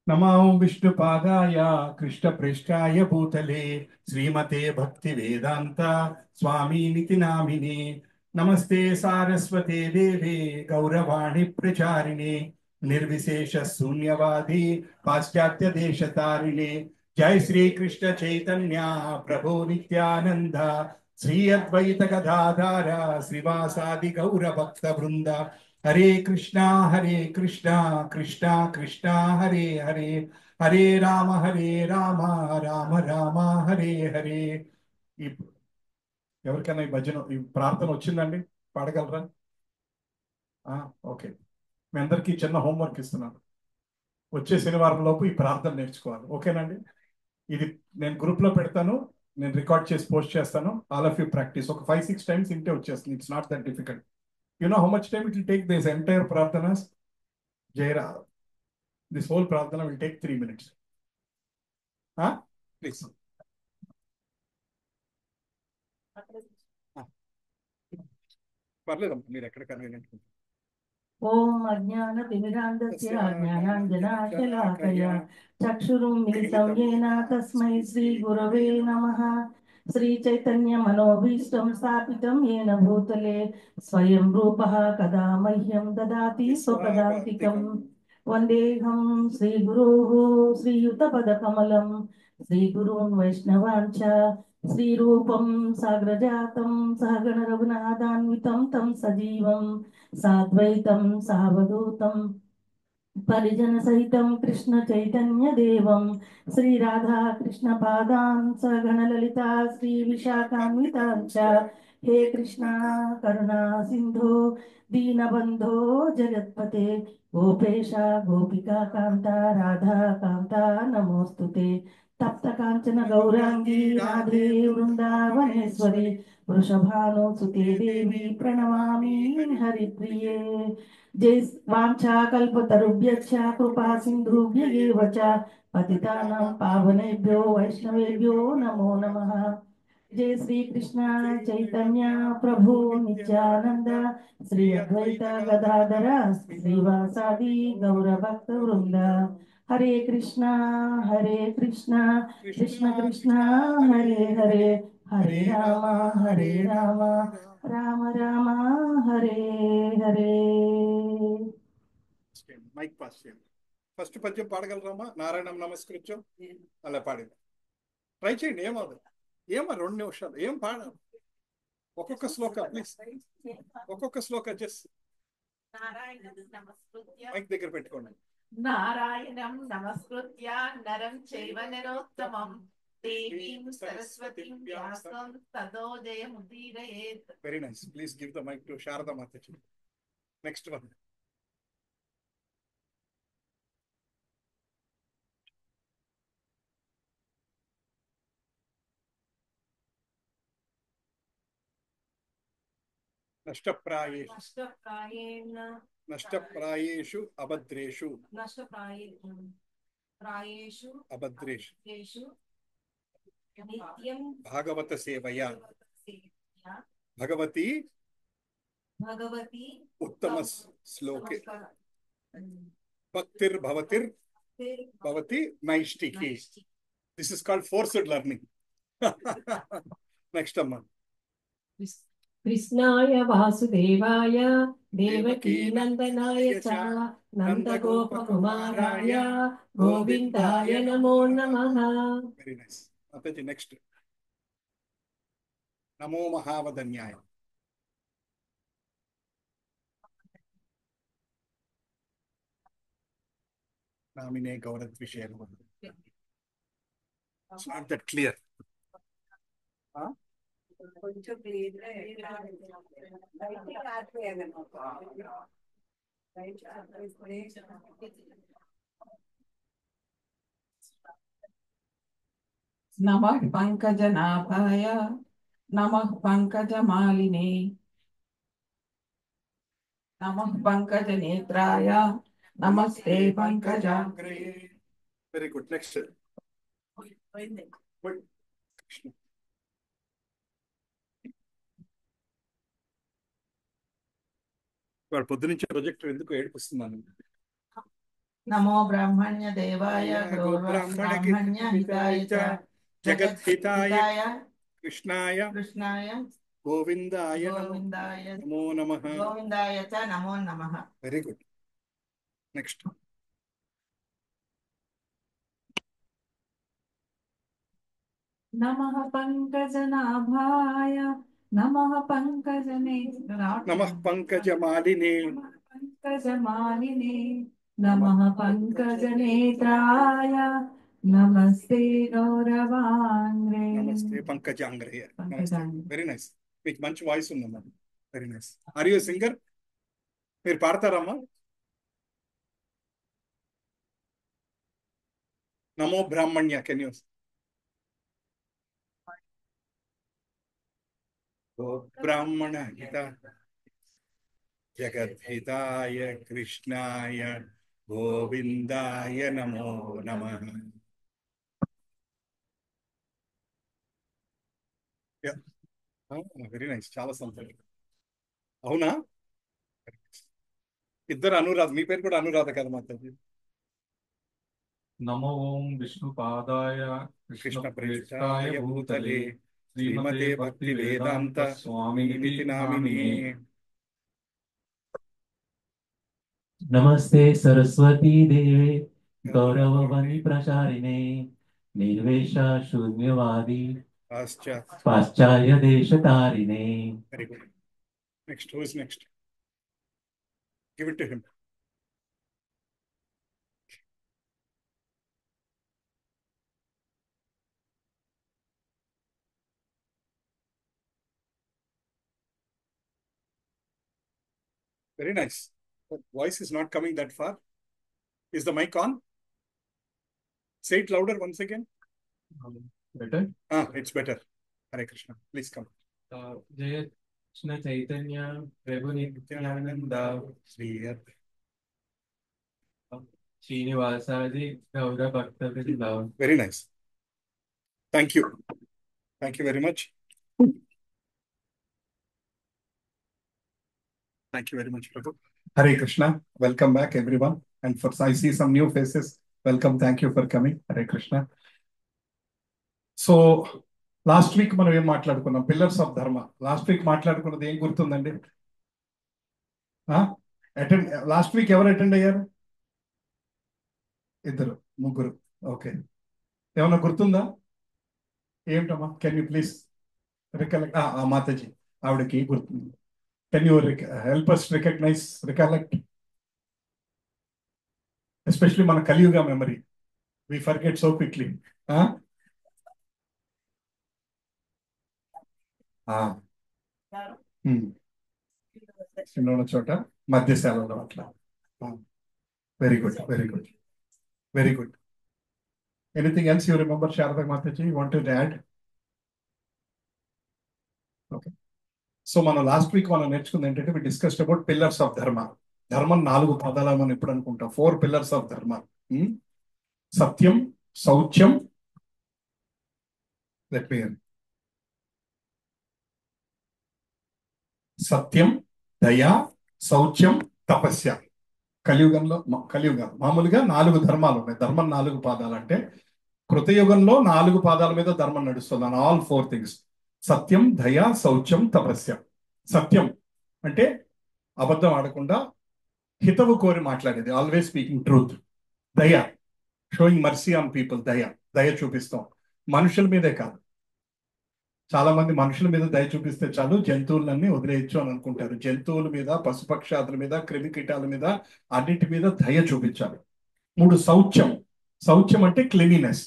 नमो विष्णुपादाय कृष्णप्रेष्ठाय भूतले श्रीमते भक्तिवेदान्त स्वामीनिति नामिने। नमस्ते सारस्वते देवे गौरवाणी प्रचारिणे निर्विशेष शून्यवादी पाश्चात्य देशतारिणे। जय श्री कृष्ण चैतन्य प्रभु नित्यानंद श्री अद्वैत गदाधर श्रीवासादि गौर भक्त वृंद। हरे कृष्णा कृष्णा कृष्णा हरे हरे हरे రామ రామ రామ హరే హరే. ఈ ఎవరికైనా ఈ భజన ఈ ప్రార్థన వచ్చిందండి? పాడగలరా? ఓకే. మీ అందరికీ చిన్న హోంవర్క్ ఇస్తున్నాను. వచ్చే శనివారం లోపు ఈ ప్రార్థన నేర్చుకోవాలి. ఓకేనండి? ఇది నేను గ్రూప్లో పెడతాను. నేను రికార్డ్ చేసి పోస్ట్ చేస్తాను. All of you practice. ఒక 5-6 టైమ్స్ ఇంటే వచ్చేస్తుంది. It's not that difficult. You know how much time it will take this entire ప్రార్థనాస్? జయరా, this whole prarthana will take 3 minutes. Please. పర్లేదమ్మా, మీరు ఎక్కడ కన్వీనియంట్. ఓం అజ్ఞానతిమిరాంధస్య జ్ఞానాంజనాశలాకయ చక్షురున్మిలితం యేన తస్మై శ్రీ గురవే నమః. శ్రీ చైతన్య మనోభీష్టం స్థాపితం యేన భూతలే స్వయం రూపః కదా మహ్యం దదాతి స్వపదాంతికం. వందేహం శ్రీగురోః శ్రీయుతపదకమలం శ్రీగురూన్ వైష్ణవాంచ శ్రీరూపం సాగ్రజాతం సహగణ రఘునాథాన్వితం తం సజీవం సాద్వైతం సావధూతం పరిజన సహితం కృష్ణ చైతన్య దేవం శ్రీ రాధా కృష్ణ పాదాన్ సగణ లలితా శ్రీ విశాఖాన్వితాంచ. హే కృష్ణ కరుణా సింధు దీనబంధో జగత్పతే గోపేశ గోపికా కాంత రాధా కాంత నమోస్తుతే. తప్త కాంచన గౌరాంగి రాధే వృందావనేశ్వరి వృషభానుసుతే దేవి ప్రణమామి హరిప్రియే. जय वाञ्छाकल्पतरुभ्यश्च कृपा सिन्धुभ्य एव च पतितानां पावनेभ्यो वैष्णवेभ्यो नमो नमः. जय श्री कृष्ण चैतन्य प्रभु नित्यानंद श्री अद्वैत गदाधर श्रीवासादि गौरभक्त वृंद. हरे कृष्णा कृष्ण कृष्ण हरे हरे हरे राम రామ రామ హరే హరే. మైక్ పాస్ చేయండి. ఫస్ట్ పద్యం పాడగలరామా? నారాయణం నమస్కరించు. అలా పాడింది. ట్రై చేయండి. ఏమవుతుంది? 2 నిమిషాలు ఏం పాడాలి? ఒక్కొక్క శ్లోక ప్లీజ్. ఒక్కొక్క శ్లోక జస్ట్ మైక్ దగ్గర పెట్టుకోండి. నారాయణం నమస్కృత్య నరం చైవ నరోత్తమం దేవీం సరస్వతీం వ్యాసం తదో జయముదీరయేత్. Very nice. Please give the mic to Sharada Mataji. Next one. నష్టప్రాయేషు అభద్రేషు అభద్రేషు నిత్యం భాగవత సేవయా భగవతి ఉత్తమ శ్లోకే భక్తిర్భవతిర్ భవతి నైష్టికి. This is called forced learning. Next అమ్మా. కృష్ణాయ వాసుదేవాయ దేవకీ నందనాయ చ నందగోపకుమారాయ గోవిందాయ నమో నమః. Very nice. మాతాజీ నెక్స్ట్. నమో మహావదన్యాయ. నామినే గౌరద్విషయ. It's not that clear. కొంచెం నమః పంకజనాభాయ నమః పంకజమాలినే నమః పంకజనేత్రాయ నమస్తే పంకజాగ్రే. Very good. నెక్స్ట్. వాడు పొద్దునుంచి ప్రొజెక్టర్ ఎందుకు ఏడిపిస్తున్నాను? నమో బ్రాహ్మణ్య దేవాయ బ్రాహ్మణ్య హితాయ చ జగద్హితాయ జగద్హితాయ కృష్ణాయ కృష్ణాయ గోవిందాయ గోవిందాయ నమో నమః. గోవిందాయ చ నమో నమః. Very good. నెక్స్ట్. నమః పంకజనాభాయ నమః పంకజనేత్రాయ నమః పంకజమాలినే పంకజమాలినే నమః పంకజనేత్రాయ నమస్తే గౌరవాంగ్రే. నమస్తే పంకజాంగ్రే. పంకజాంగ్రే. Very nice. మీకు మంచి వాయిస్ ఉందమ్మా. Very nice. Are you singer? మీరు పాడతారమ్మా? నమో బ్రాహ్మణ్య కెన్ యూ? బ్రాహ్మణ హిత జగద్హితాయ కృష్ణాయ గోవిందాయ నమో నమః. Very nice. చాలా సంతోషం. అవునా? ఇద్దరు అనురాధ. మీ పేరు కూడా అనురాధ కదా మాతాజీ? నమో ఓం విష్ణుపాదాయ కృష్ణ కృష్ణప్రేష్టాయ ప్రేష్టాయ భూతలే భూతలే శ్రీమతే భక్తి వేదాంత స్వామినితి నామినే. नमस्ते सरस्वती देवे गौरववनि प्रचारिणे निर्वेश शून्यवादी पाश्चात्य देशतारिणे. Very good. Next. Who is next? Give it to him. Very nice. But voice is not coming that far. Is the mic on? Say it louder once again. Better. It's better. Hare Krishna. Please come. జయ Krishna Chaitanya Prabhu Nityananda Sri శ్రీనివాసాది గౌర భక్త వృంద. Very nice. Thank you. Thank you very much. Thank you very much, Prabhu. Hare Krishna. Welcome back, everyone. And for I see some new faces. Welcome. Thank you for coming. Hare Krishna. So, last week మనం ఏం మాట్లాడుకున్నాం? Pillars of ధర్మ. Last week మాట్లాడుకున్నది ఏం గుర్తుందండి? Last week ఎవరు attend అయ్యారు? ఇద్దరు, ముగ్గురు. ఓకే. ఏమన్నా గుర్తుందా? ఏమిటమ్మా? Can you please recollect? Mataji ఆవిడకి గుర్తుంది. Can you help us recollect? Especially మన Kaliyuga memory. We forget so quickly. చిన్న చోట మధ్యశాలలో అట్లా. Very good. Very good. Very good. Anything else you remember Sharada Mataji? Want to add? Okay. So మనం లాస్ట్ వీక్ మనం నేర్చుకుంది ఏంటంటే we discussed about pillars of dharma. ధర్మం 4 పదాలు మనం ఎప్పుడు అనుకుంటాం. 4 పిల్లర్స్ ఆఫ్ ధర్మ. సత్యం, శౌచ్యం, సత్యం, దయ, శౌచ్యం, తపస్య. కలియుగంలో మామూలుగా 4 ధర్మాలు ఉన్నాయి. ధర్మం 4 పాదాలు అంటే కృతయుగంలో 4 పాదాల మీద ధర్మం నడుస్తుంది. On all 4 things. సత్యం, దయ, శౌచ్యం, తపస్య. సత్యం అంటే అబద్ధం ఆడకుండా హితవు కోరి మాట్లాడేది, ఆల్వేస్ స్పీకింగ్ ట్రూత్. దయ, షోయింగ్ మర్సీ ఆన్ పీపుల్. దయ చూపిస్తాం. మనుషుల మీదే కాదు. చాలా మంది మనుషుల మీద దయ చూపిస్తే చాలు, జంతువులన్నీ వదిలేయచ్చు అని అనుకుంటారు. జంతువుల మీద, పశుపక్షాదుల మీద, క్రిమి కీటాల మీద, అన్నిటి మీద దయ చూపించాలి. 3 శౌచ్యం. శౌచ్యం అంటే క్లీనినెస్.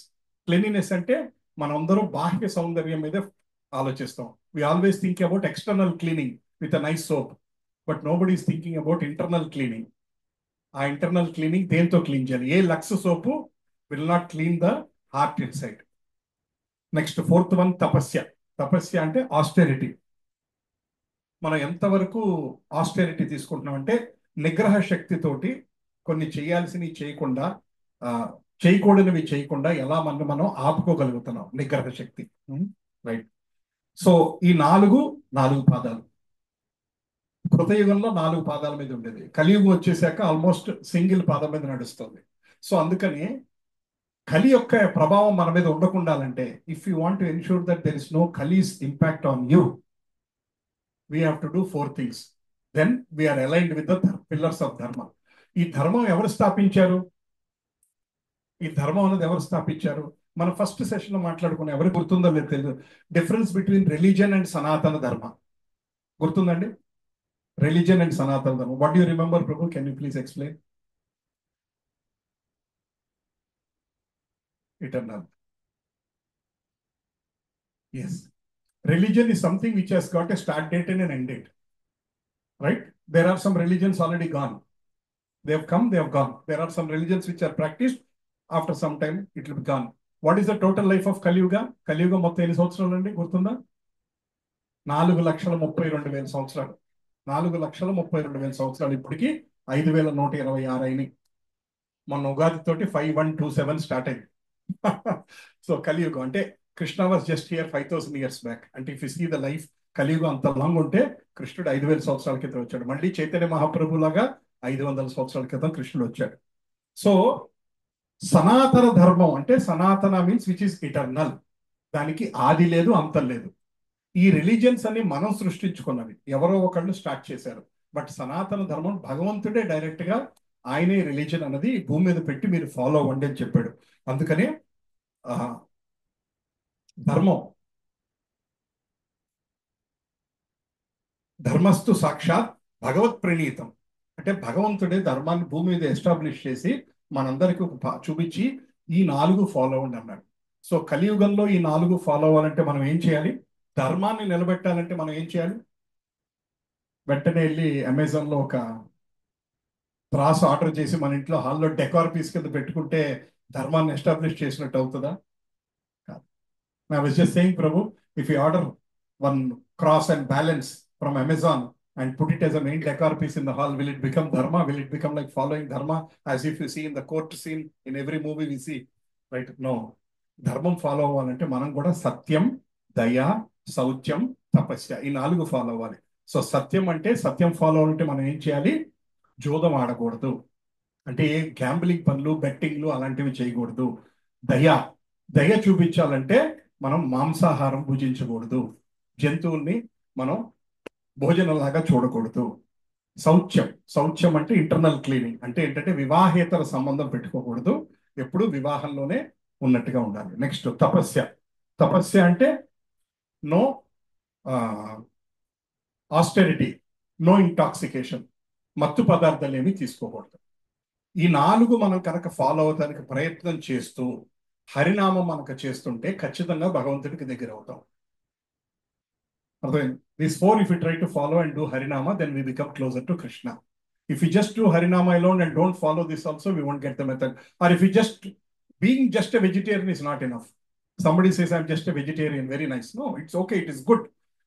క్లీనినెస్ అంటే మనందరం బాహ్య సౌందర్యం మీద ఆలోచిస్తాం. We always think about external cleaning with a nice soap, but nobody is thinking about internal cleaning. ఆ ఇంటర్నల్ క్లీనింగ్ దేంతో క్లీన్ చేయాలి? A Lux soap will not clean the heart inside. Next 4th one tapasya. తపస్య అంటే austerity. మనం ఎంతవరకు austerity తీసుకుంటున్నాం అంటే నిగ్రహ శక్తితోటి కొన్ని చేయాల్సినవి చేయకుండా, చేయకూడనివి చేయకుండా ఎలా మనం ఆపుకోగలుగుతున్నాం. నిగ్రహ శక్తి. రైట్. సో ఈ 4 పాదాలు. కృతయుగంలో 4 పాదాల మీద ఉండేది. కలియుగం వచ్చేసాక ఆల్మోస్ట్ సింగిల్ పాదం మీద నడుస్తుంది. సో అందుకని కలి యొక్క ప్రభావం మన మీద ఉండకుండాలంటే, if you want to ensure that there is no Kali's impact on you, we have to do 4 things. Then we are aligned with the pillars of dharma. ఈ ధర్మం ఎవరు స్థాపించారు? ఈ ధర్మం అనేది ఎవరు స్థాపించారు? మనం ఫస్ట్ సెషన్లో మాట్లాడుకున్న, ఎవరికి గుర్తుందో లేదు తెలియదు, డిఫరెన్స్ బిట్వీన్ రిలీజియన్ అండ్ సనాతన ధర్మ. గుర్తుందండి? రిలీజియన్ అండ్ సనాతన ధర్మం. What you remember Prabhu? Can you please explain? Eternal. Yes. Religion is something which has got a start date and an end date. Right? There are some religions already gone. They have come, they have gone. There are some religions which are practiced. After some time, it will be gone. What is the total life of Kali Yuga? Kali Yuga మొత్తం ఎన్ని సంవత్సరాలు అండి? గుర్తుందా? 4,32,000 సంవత్సరాలు. 4,32,000 సంవత్సరాలు. ఇప్పటికి 5,126 అయినాయి. మొన్న ఉగాది తోటి 5127 స్టార్ట్ అయింది. సో కలియుగం అంటే Krishna was just here 5,000 years back. అంటే if you see the life, కలియుగం అంత లాంగ్ ఉంటే కృష్ణుడు 5,000 సంవత్సరాల క్రితం వచ్చాడు. మళ్ళీ చైతన్య మహాప్రభు లాగా 500 సంవత్సరాల క్రితం కృష్ణుడు వచ్చాడు. సో సనాతన ధర్మం అంటే, సనాతన మీన్స్ విచ్ ఇస్ ఇటర్నల్. దానికి ఆది లేదు, అంతం లేదు. ఈ రిలీజియన్స్ అన్ని మనం సృష్టించుకున్నవి, ఎవరో ఒకళ్ళు స్టార్ట్ చేశారు. బట్ సనాతన ధర్మం భగవంతుడే డైరెక్ట్ గా, ఆయనే రిలీజన్ అన్నది భూమి మీద పెట్టి మీరు ఫాలో అవ్వండి అని చెప్పాడు. అందుకనే ధర్మం, ధర్మస్తు సాక్షాత్ భగవత్ ప్రణీతం. అంటే భగవంతుడే ధర్మాన్ని భూమి మీద ఎస్టాబ్లిష్ చేసి మనందరికీ చూపించి ఈ 4 ఫాలో అవ్వండి అన్నాడు. సో కలియుగంలో ఈ 4 ఫాలో అవ్వాలంటే మనం ఏం చేయాలి? ధర్మాన్ని నిలబెట్టాలంటే మనం ఏం చేయాలి? వెంటనే వెళ్ళి అమెజాన్లో ఒక త్రాసు ఆర్డర్ చేసి మన ఇంట్లో హాల్లో డెకార్ పీస్ కింద పెట్టుకుంటే ధర్మాన్ని ఎస్టాబ్లిష్ చేసినట్టు అవుతుందా? కాదు. I was just saying, Prabhu, if you order one cross and balance from Amazon and put it as a main decor piece in the hall, will it become dharma? Will it become like following dharma as if you see in the court scene in every movie we see? Right? No. ధర్మం follow అవ్వాలంటే మనం కూడా సత్యం, దయ, శౌచ్యం, తపస్య, ఈ 4 follow అవ్వాలి. So సత్యం అంటే, సత్యం follow అవ్వాలంటే మనం ఏం చేయాలి? జోదం ఆడకూడదు. అంటే గ్యాంబ్లింగ్ పనులు, బెట్టింగ్లు అలాంటివి చేయకూడదు. దయ చూపించాలంటే మనం మాంసాహారం భుజించకూడదు. జంతువుల్ని మనం భోజనంలాగా చూడకూడదు. శౌచ్యం అంటే ఇంటర్నల్ క్లీనింగ్. అంటే ఏంటంటే వివాహేతర సంబంధం పెట్టుకోకూడదు, ఎప్పుడు వివాహంలోనే ఉన్నట్టుగా ఉండాలి. నెక్స్ట్ తపస్య అంటే నో ఆస్టెరిటీ, నో ఇంటాక్సికేషన్, మత్తు పదార్థాలు ఏమీ తీసుకోకూడదు. ఈ 4 మనం కనుక ఫాలో అవడానికి ప్రయత్నం చేస్తూ హరినామం మనకు చేస్తుంటే ఖచ్చితంగా భగవంతుడికి దగ్గర అవుతాం. అర్థమైంది? These 4, if you try to follow and do Harinama, then we become closer to Krishna. If you just do Harinama alone and don't follow this also, we won't get the method. Or if you being just a vegetarian is not enough. Somebody says, I'm just a vegetarian, very nice. No, it's okay, it is good.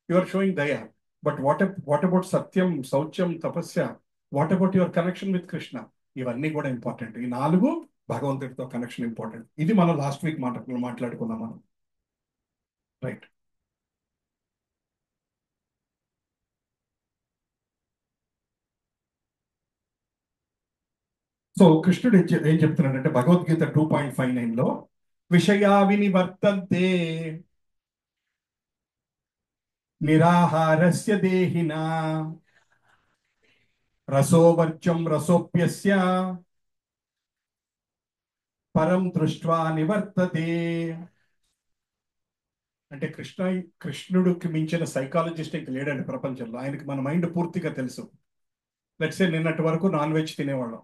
You are showing daya. But what about Satyam, Sauchyam, Tapasya? What about your connection with Krishna? ఇవన్నీ కూడా important. ఈ 4 భగవంతుడితో connection important. ఇది మనం last week మాట్లాడుకున్నాం మనం. Right. So కృష్ణుడు ఏం చెప్తున్నాడంటే భగవద్గీత 2.59లో విషయా వినివర్తంతే నిరాహారస్య దేహినా రసోవర్చం రసోప్యస్య పరం దృష్ట్వా నివర్తతే. అంటే కృష్ణుడికి మించిన సైకాలజిస్ట్ ఇంక లేడండి ప్రపంచంలో. ఆయనకి మన మైండ్ పూర్తిగా తెలుసు. లెట్స్ సే నిన్నటి వరకు నాన్ వెజ్ తినేవాళ్ళం.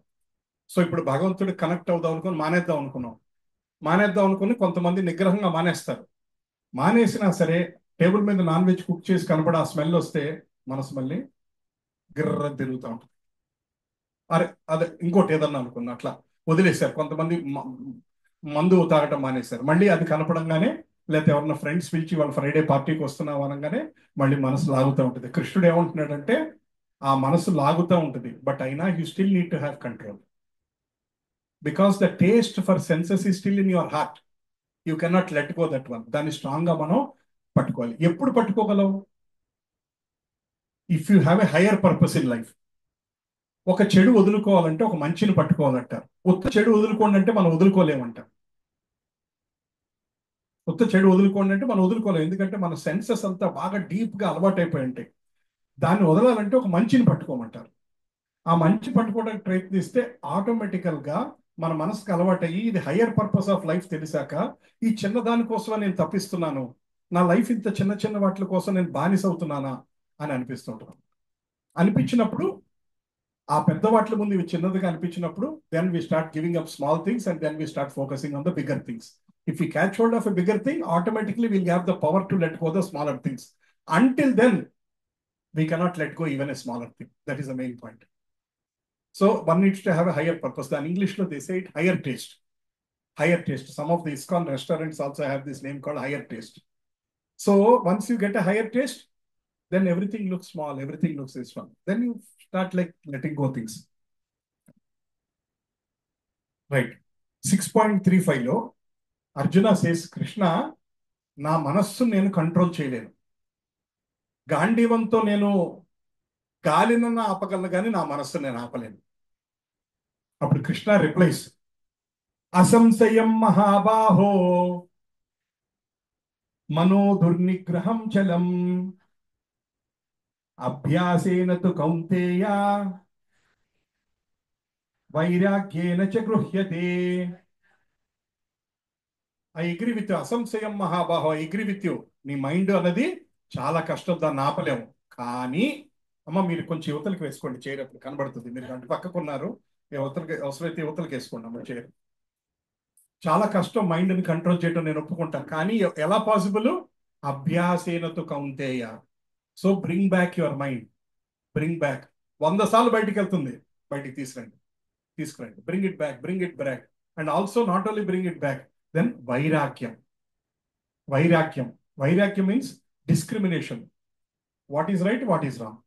సో ఇప్పుడు భగవంతుడు కనెక్ట్ అవుదాం అనుకుని మానేద్దాం అనుకుని కొంతమంది నిగ్రహంగా మానేస్తారు. మానేసినా సరే టేబుల్ మీద నాన్ వెజ్ కుక్ చేసి కనపడి ఆ స్మెల్ వస్తే మనసు మళ్ళీ గిర్ర తిరుగుతూ ఉంటుంది. అదే ఇంకోటి ఏదన్నా అనుకున్నా అట్లా వదిలేశారు. కొంతమంది మందు తాగటం మానేశారు. మళ్ళీ అది కనపడంగానే, లేకపోతే ఎవరన్నా ఫ్రెండ్స్ పిలిచి వాళ్ళు ఫ్రైడే పార్టీకి వస్తున్నాం అనగానే మళ్ళీ మనసు లాగుతూ ఉంటుంది. కృష్ణుడు ఏమంటున్నాడంటే ఆ మనసు లాగుతూ ఉంటుంది, బట్ అయినా you still need to have control. Because the taste for senses is still in your heart. You cannot let go that one. దాన్ని స్ట్రాంగ్గా మనం పట్టుకోవాలి. ఎప్పుడు పట్టుకోగలవు? If you have a higher purpose in life. ఒక చెడు వదులుకోవాలంటే ఒక మంచిని పట్టుకోవాలంటారు. ఉత్త చెడు వదులుకోండి అంటే మనం వదులుకోలేమంటారు. ఉత్త చెడు వదులుకోండి అంటే మనం వదులుకోలేము, ఎందుకంటే మన సెన్సెస్ అంతా బాగా డీప్గా అలవాటైపోయి ఉంటాయి. దాన్ని వదలాలంటే ఒక మంచిని పట్టుకోమంటారు. ఆ మంచి పట్టుకోవడానికి ప్రయత్నిస్తే ఆటోమేటికల్గా మన మనసుకు అలవాటయ్యి ఇది హయ్యర్ పర్పస్ ఆఫ్ లైఫ్ తెలిసాక ఈ చిన్న దానికోసమే నేను తప్పిస్తున్నాను, నా లైఫ్ ఇంత చిన్న చిన్న వాటి కోసం నేను బానిస అవుతున్నానా అని అనిపిస్తుంటున్నాను. అనిపించినప్పుడు ఆ పెద్ద వాటి ముందు ఇవి చిన్నదిగా అనిపించినప్పుడు then we start giving up small things and then we start focusing on the bigger things. If you catch hold of a bigger thing, automatically will have the power to let go the smaller things. Until then we cannot let go even a smaller thing. That is the main point. So one needs to have a higher purpose. In English, they say it higher taste. Higher taste. Some of the ISKCON restaurants also have this name called higher taste. So once you get a higher taste, then everything looks small, everything looks this one. Then you start like letting go things. Right. 6.35 lo Arjuna says, Krishna, na manassu nenu control cheyalenu. గాంధీవంతో నేను గాలినన్నా ఆపగలను కానీ నా మనస్సు నేను ఆపలేను. అప్పుడు కృష్ణ రిప్లైస్, అసంశయం మహాబాహో మనో దుర్నిగ్రహం చలం అభ్యాసేన తు కౌంతేయ వైరాగ్యేన చ గృహ్యతే. I agree with you. అసంశయం మహాబాహో, ఐ అగ్రీ విత్ యూ. నీ మైండ్ అన్నది చాలా కష్టం, దాన్ని ఆపలేము. కానీ అమ్మ మీరు కొంచెం యువతలకి వేసుకోండి, చైర్ అప్పుడు కనబడుతుంది. మీరు అంటే పక్కకున్నారు, యువతలకి అవసరమైతే యువతలకి వేసుకోండి అమ్మ చైర్. చాలా కష్టం మైండ్ని కంట్రోల్ చేయడం, నేను ఒప్పుకుంటాను. కానీ ఎలా పాసిబుల్? అభ్యాసేనతో కౌంతేయ. So bring back your mind, bring back. 100 సార్లు బయటికి వెళ్తుంది, బయటికి తీసుకురండి. Bring it back, bring it back. And also not only bring it back, then వైరాగ్యం. వైరాగ్యం means discrimination. What is right, what is wrong,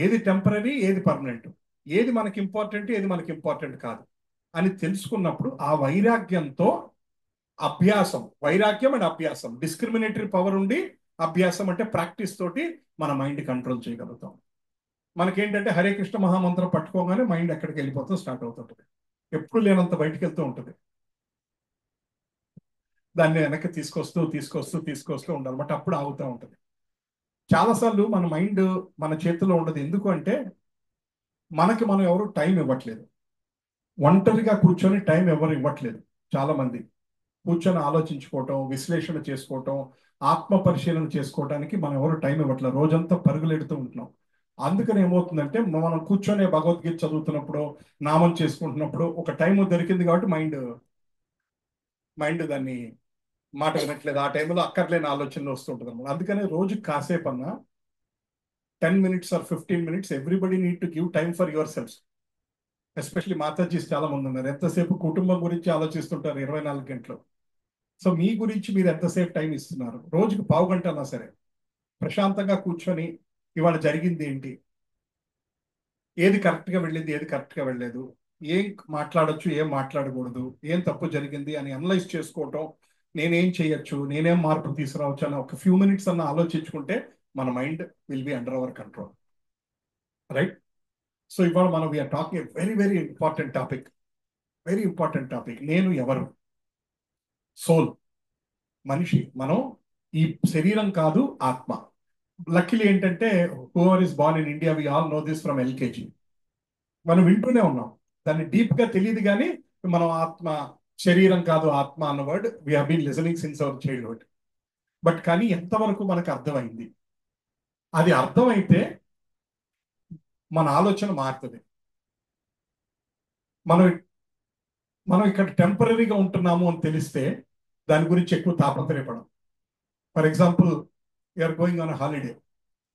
ఏది టెంపరీ, ఏది పర్మనెంట్, ఏది మనకి ఇంపార్టెంట్, ఏది మనకి ఇంపార్టెంట్ కాదు అని తెలుసుకున్నప్పుడు ఆ వైరాగ్యంతో అభ్యాసం, వైరాగ్యం అండ్ అభ్యాసం, డిస్క్రిమినేటరీ పవర్ ఉండి అభ్యాసం అంటే ప్రాక్టీస్ తోటి మన మైండ్ కంట్రోల్ చేయగలుగుతాం. మనకేంటంటే హరే కృష్ణ మహామంత్రం పట్టుకోగానే మైండ్ ఎక్కడికి వెళ్ళిపోతూ స్టార్ట్ అవుతుంటుంది, ఎప్పుడు లేనంత బయటికి వెళ్తూ ఉంటుంది. దాన్ని వెనక్కి తీసుకొస్తూ ఉండాలన్నమాట. అప్పుడు ఆగుతూ ఉంటుంది. చాలాసార్లు మన మైండ్ మన చేతిలో ఉండదు. ఎందుకు అంటే మనకి మనం ఎవరు టైం ఇవ్వట్లేదు. ఒంటరిగా కూర్చొని టైం ఎవరు ఇవ్వట్లేదు. చాలా మంది కూర్చొని ఆలోచించుకోవటం, విశ్లేషణ చేసుకోవటం, ఆత్మ పరిశీలన చేసుకోవటానికి మనం ఎవరు టైం ఇవ్వట్లేదు. రోజంతా పరుగులెడుతూ ఉంటున్నాం. అందుకని ఏమవుతుందంటే మనం కూర్చొని భగవద్గీత చదువుతున్నప్పుడు, నామం చేసుకుంటున్నప్పుడు ఒక టైం దొరికింది కాబట్టి మైండ్ దాన్ని మాట వినట్లేదు. ఆ టైంలో అక్కర్లేని ఆలోచనలు వస్తుంటుంది అన్నమాట. అందుకనే రోజు కాసేపు అన్నా 10 minutes or 15 minutes everybody need to give time for yourself. Especially మాతాజీస్ చాలా మంది ఉన్నారు, ఎంతసేపు కుటుంబం గురించి ఆలోచిస్తుంటారు 24 గంటలు. సో మీ గురించి మీరు ఎంతసేపు టైం ఇస్తున్నారు? రోజుకు పావు గంట అన్నా సరే ప్రశాంతంగా కూర్చొని ఇవాళ జరిగింది ఏంటి, ఏది కరెక్ట్గా వెళ్ళింది, ఏది కరెక్ట్గా వెళ్ళలేదు, ఏం మాట్లాడొచ్చు, ఏం మాట్లాడకూడదు, ఏం తప్పు జరిగింది అని అనలైజ్ చేసుకోవటం, నేనేం చేయొచ్చు, నేనేం మార్పు తీసుకురావచ్చు అని ఒక ఫ్యూ మినిట్స్ అన్న ఆలోచించుకుంటే మన mind will be under our control. Right. So ఇవాళ మనం we're talking very very important topic. నేను ఎవరు? సోల్, మనిషి. మనం ఈ శరీరం కాదు, ఆత్మ. లక్కీలీ ఏంటంటే whoever is born in India, we all know this from LKG. మనం వింటూనే ఉన్నాం, దాన్ని డీప్గా తెలియదు. కానీ మనం ఆత్మ, శరీరం కాదు ఆత్మ అన్న word we have been listening since our childhood. But కానీ ఎంతవరకు మనకు అర్థమైంది? అది అర్థమైతే మన ఆలోచన మారుతుంది. మనం ఇక్కడ టెంపరీగా ఉంటున్నాము అని తెలిస్తే దాని గురించి ఎక్కువ తాపత్రయపడం. For example, you're going on holiday,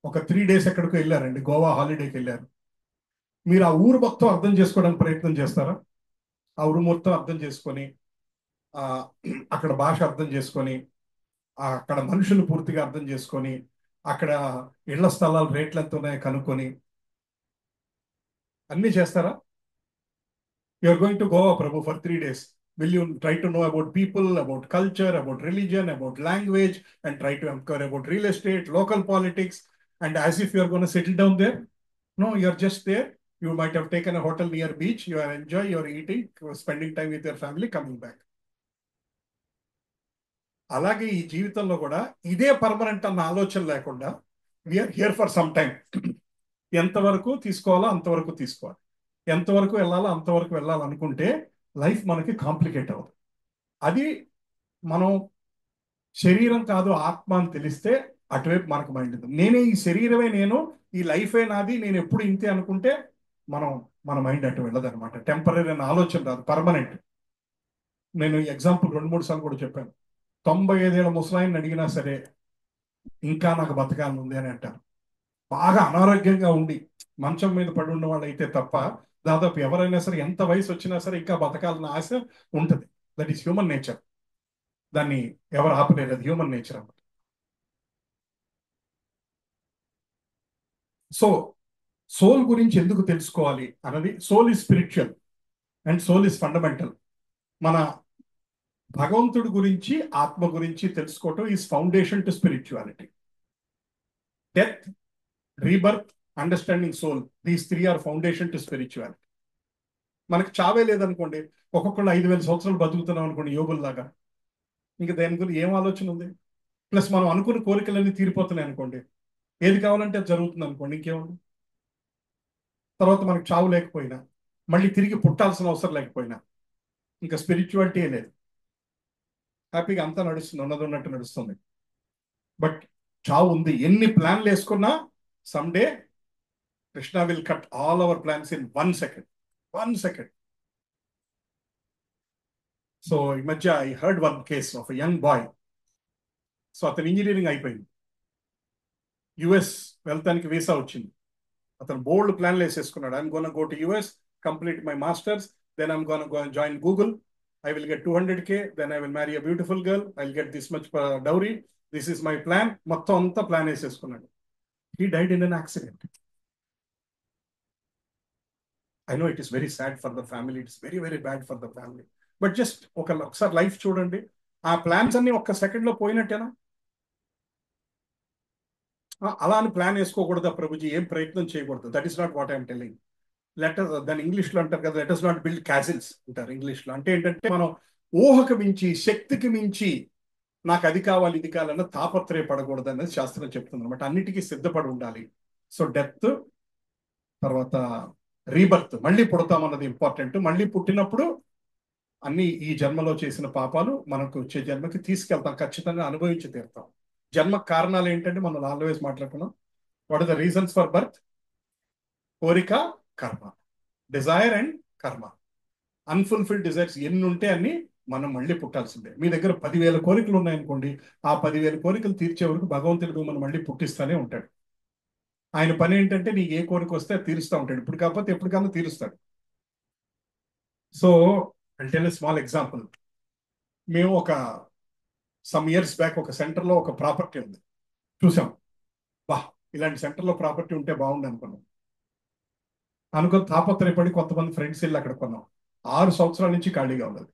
ఒక 3 days ఎక్కడికో వెళ్ళారండి, గోవా హాలిడేకి వెళ్ళారు. మీరు ఆ ఊరు మొత్తం అర్థం చేసుకోవడానికి ప్రయత్నం చేస్తారా? ఆ ఊరు మొత్తం అర్థం చేసుకొని, అక్కడ భాష అర్థం చేసుకొని, అక్కడ మనుషులు పూర్తిగా అర్థం చేసుకొని, అక్కడ ఇళ్ల స్థలాలు రేట్లు ఎంత ఉన్నాయో కనుక్కొని అన్నీ చేస్తారా? You're going to Goa Prabhu for 3 days. Will you try to know about people, about culture, about religion, about language, and try to inquire about real estate, local politics, and as if you are going to settle down there. No, you're just there. You might have taken a hotel near beach. You are enjoying, you are eating, you are spending time with your family, coming back. అలాగే ఈ జీవితంలో కూడా ఇదే permanent అన్న ఆలోచన లేకుండా we're here for some time. ఎంతవరకు తీసుకోవాలో అంతవరకు తీసుకోవాలి, ఎంతవరకు వెళ్ళాలో అంతవరకు వెళ్ళాలనుకుంటే లైఫ్ మనకి కాంప్లికేట్ అవుతుంది. అది మనం శరీరం కాదు ఆత్మ అని తెలిస్తే అటువైపు మనకు మైండ్ ఉంది. నేనే ఈ శరీరమే నేను, ఈ లైఫే నాది, నేను ఎప్పుడు ఇంతే అనుకుంటే మన మైండ్ అటు వెళ్ళదు అనమాట. టెంపరీ అనే ఆలోచన రాదు, పర్మనెంట్. నేను ఈ ఎగ్జాంపుల్ 2-3 సార్లు కూడా చెప్పాను. 95 ఏళ్ల ముసలాయిని అడిగినా సరే ఇంకా నాకు బతకాలని ఉంది అని అంటారు. బాగా అనారోగ్యంగా ఉండి మంచం మీద పడి ఉన్న వాళ్ళు అయితే తప్ప దాదాపు ఎవరైనా సరే ఎంత వయసు వచ్చినా సరే ఇంకా బతకాలన్న ఆశ ఉంటుంది. That is human nature. దాన్ని ఎవరు ఆపలేరు, అది హ్యూమన్ నేచర్ అన్నమాట. సో సోల్ గురించి ఎందుకు తెలుసుకోవాలి అన్నది, soul is spiritual and soul is fundamental. మన భగవంతుడి గురించి, ఆత్మ గురించి తెలుసుకోవటం is foundation to spirituality. Death, rebirth, understanding soul, these 3 are foundation to spirituality. మనకు చావే లేదనుకోండి, ఒక్కొక్కళ్ళు 5,000 సంవత్సరాలు బతుకుతున్నాం అనుకోండి యోగుల్లాగా, ఇంకా దేని గురించి ఏం ఆలోచన ఉంది? ప్లస్ మనం అనుకున్న కోరికలన్నీ తీరిపోతున్నాయి అనుకోండి, ఏది కావాలంటే అది జరుగుతుంది అనుకోండి, ఇంకేముంది? తర్వాత మనకు చావు లేకపోయినా, మళ్ళీ తిరిగి పుట్టాల్సిన అవసరం లేకపోయినా, ఇంకా స్పిరిచువాలిటీ లేదు. హ్యాపీగా అంతా నడుస్తుంది, ఉన్నది ఉన్నట్టు నడుస్తుంది. బట్ చావు ఉంది. ఎన్ని ప్లాన్లు వేసుకున్నా someday Krishna will cut all our plans in 1 second. 1 second. So ఈ మధ్య I heard one case of a young boy. So అతను ఇంజనీరింగ్ అయిపోయింది, యుఎస్ వెళ్తానికి వీసా వచ్చింది. అతను బోల్డ్ ప్లాన్లు వేసేసుకున్నాడు. I'm gonna go to US, complete my masters, then I'm gonna go and join Google, I will get 200K, then I will marry a beautiful girl, I'll get this much dowry, this is my plan. మొత్తం అంతా plan వేసేసుకున్నాడు. He died in an accident. I know it is very sad for the family, it is very very bad for the family. But just ఒకసారి life చూడండి, ఆ plans అన్ని ఒక్క సెకండ్లో పోయినట్టేనా? అలా అని ప్లాన్ వేసుకోకూడదా ప్రభుజీ? ఏం ప్రయత్నం చేయకూడదు. That is not what I'm telling. దాని ఇంగ్లీష్లో అంటారు కదా, let us not build castles అంటారు ఇంగ్లీష్లో. అంటే ఏంటంటే మనం ఊహకు మించి, శక్తికి మించి నాకు అది కావాలి ఇది కావాలన్న తాపత్రయపడకూడదు అనేది శాస్త్రం చెప్తుంది అనమాట. అన్నిటికీ సిద్ధపడి ఉండాలి. సో డెత్, తర్వాత రీబర్త్, మళ్ళీ పుడతామన్నది ఇంపార్టెంట్. మళ్ళీ పుట్టినప్పుడు అన్ని ఈ జన్మలో చేసిన పాపాలు మనకు వచ్చే జన్మకి తీసుకెళ్తాం, ఖచ్చితంగా అనుభవించి తీరుతాం. జన్మ కారణాలు ఏంటంటే మనం ఆల్వేస్ మాట్లాడుకున్నాం. What are the reasons for birth? కోరిక, కర్మ, desire and karma. Unfulfilled desires ఎన్ని ఉంటే అన్ని మనం మళ్ళీ పుట్టాల్సిందే. మీ దగ్గర 10,000 కోరికలు ఉన్నాయనుకోండి, ఆ 10,000 కోరికలు తీర్చే వరకు భగవంతుడు మనం మళ్ళీ పుట్టిస్తూనే ఉంటాడు. ఆయన పని ఏంటంటే నీకు ఏ కోరిక వస్తే అది తీరుస్తూ ఉంటాడు. ఇప్పుడు కాకపోతే ఎప్పటికన్నా తీరుస్తాడు. So I tell a small example. మేము ఒక సమ్ ఇయర్స్ బ్యాక్ ఒక సెంటర్లో ఒక ప్రాపర్టీ ఉంది, చూసాం. ఇలాంటి సెంటర్లో ప్రాపర్టీ ఉంటే బాగుంది అనుకుని తాపత్రయపడి కొంతమంది ఫ్రెండ్స్ వెళ్ళి అక్కడ కొన్నాం. 6 సంవత్సరాల నుంచి ఖాళీగా ఉన్నది.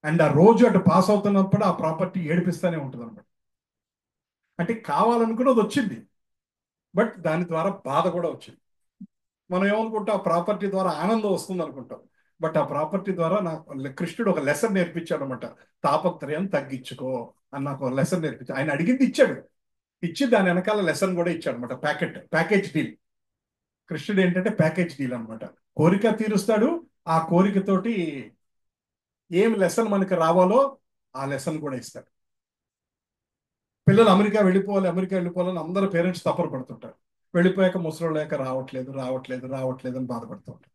అండ్ ఆ రోజు అటు పాస్ అవుతున్నప్పుడు ఆ ప్రాపర్టీ ఏడిపిస్తూనే ఉంటుంది అనమాట. అంటే కావాలనుకున్నది వచ్చింది, బట్ దాని ద్వారా బాధ కూడా వచ్చింది. మనం ఏమనుకుంటాం, ఆ ప్రాపర్టీ ద్వారా ఆనందం వస్తుంది అనుకుంటాం. బట్ ఆ ప్రాపర్టీ ద్వారా నాకు కృష్ణుడు ఒక లెసన్ నేర్పించాడు అనమాట. తాపత్రయం తగ్గించుకో అని నాకు ఒక లెసన్ నేర్పించాడు. ఆయన అడిగింది ఇచ్చాడు, ఇచ్చి దాని వెనకాల లెసన్ కూడా ఇచ్చాడు అనమాట. Package deal. కృష్ణుడు ఏంటంటే ప్యాకేజ్ డీల్ అనమాట. కోరిక తీరుస్తాడు, ఆ కోరికతోటి ఏం లెసన్ మనకి రావాలో ఆ లెసన్ కూడా ఇస్తాడు. పిల్లలు అమెరికా వెళ్ళిపోవాలని అందరూ పేరెంట్స్ తప్పరు పడుతుంటారు. వెళ్ళిపోయాక ముసలు లేక రావట్లేదు అని బాధపడుతూ ఉంటారు.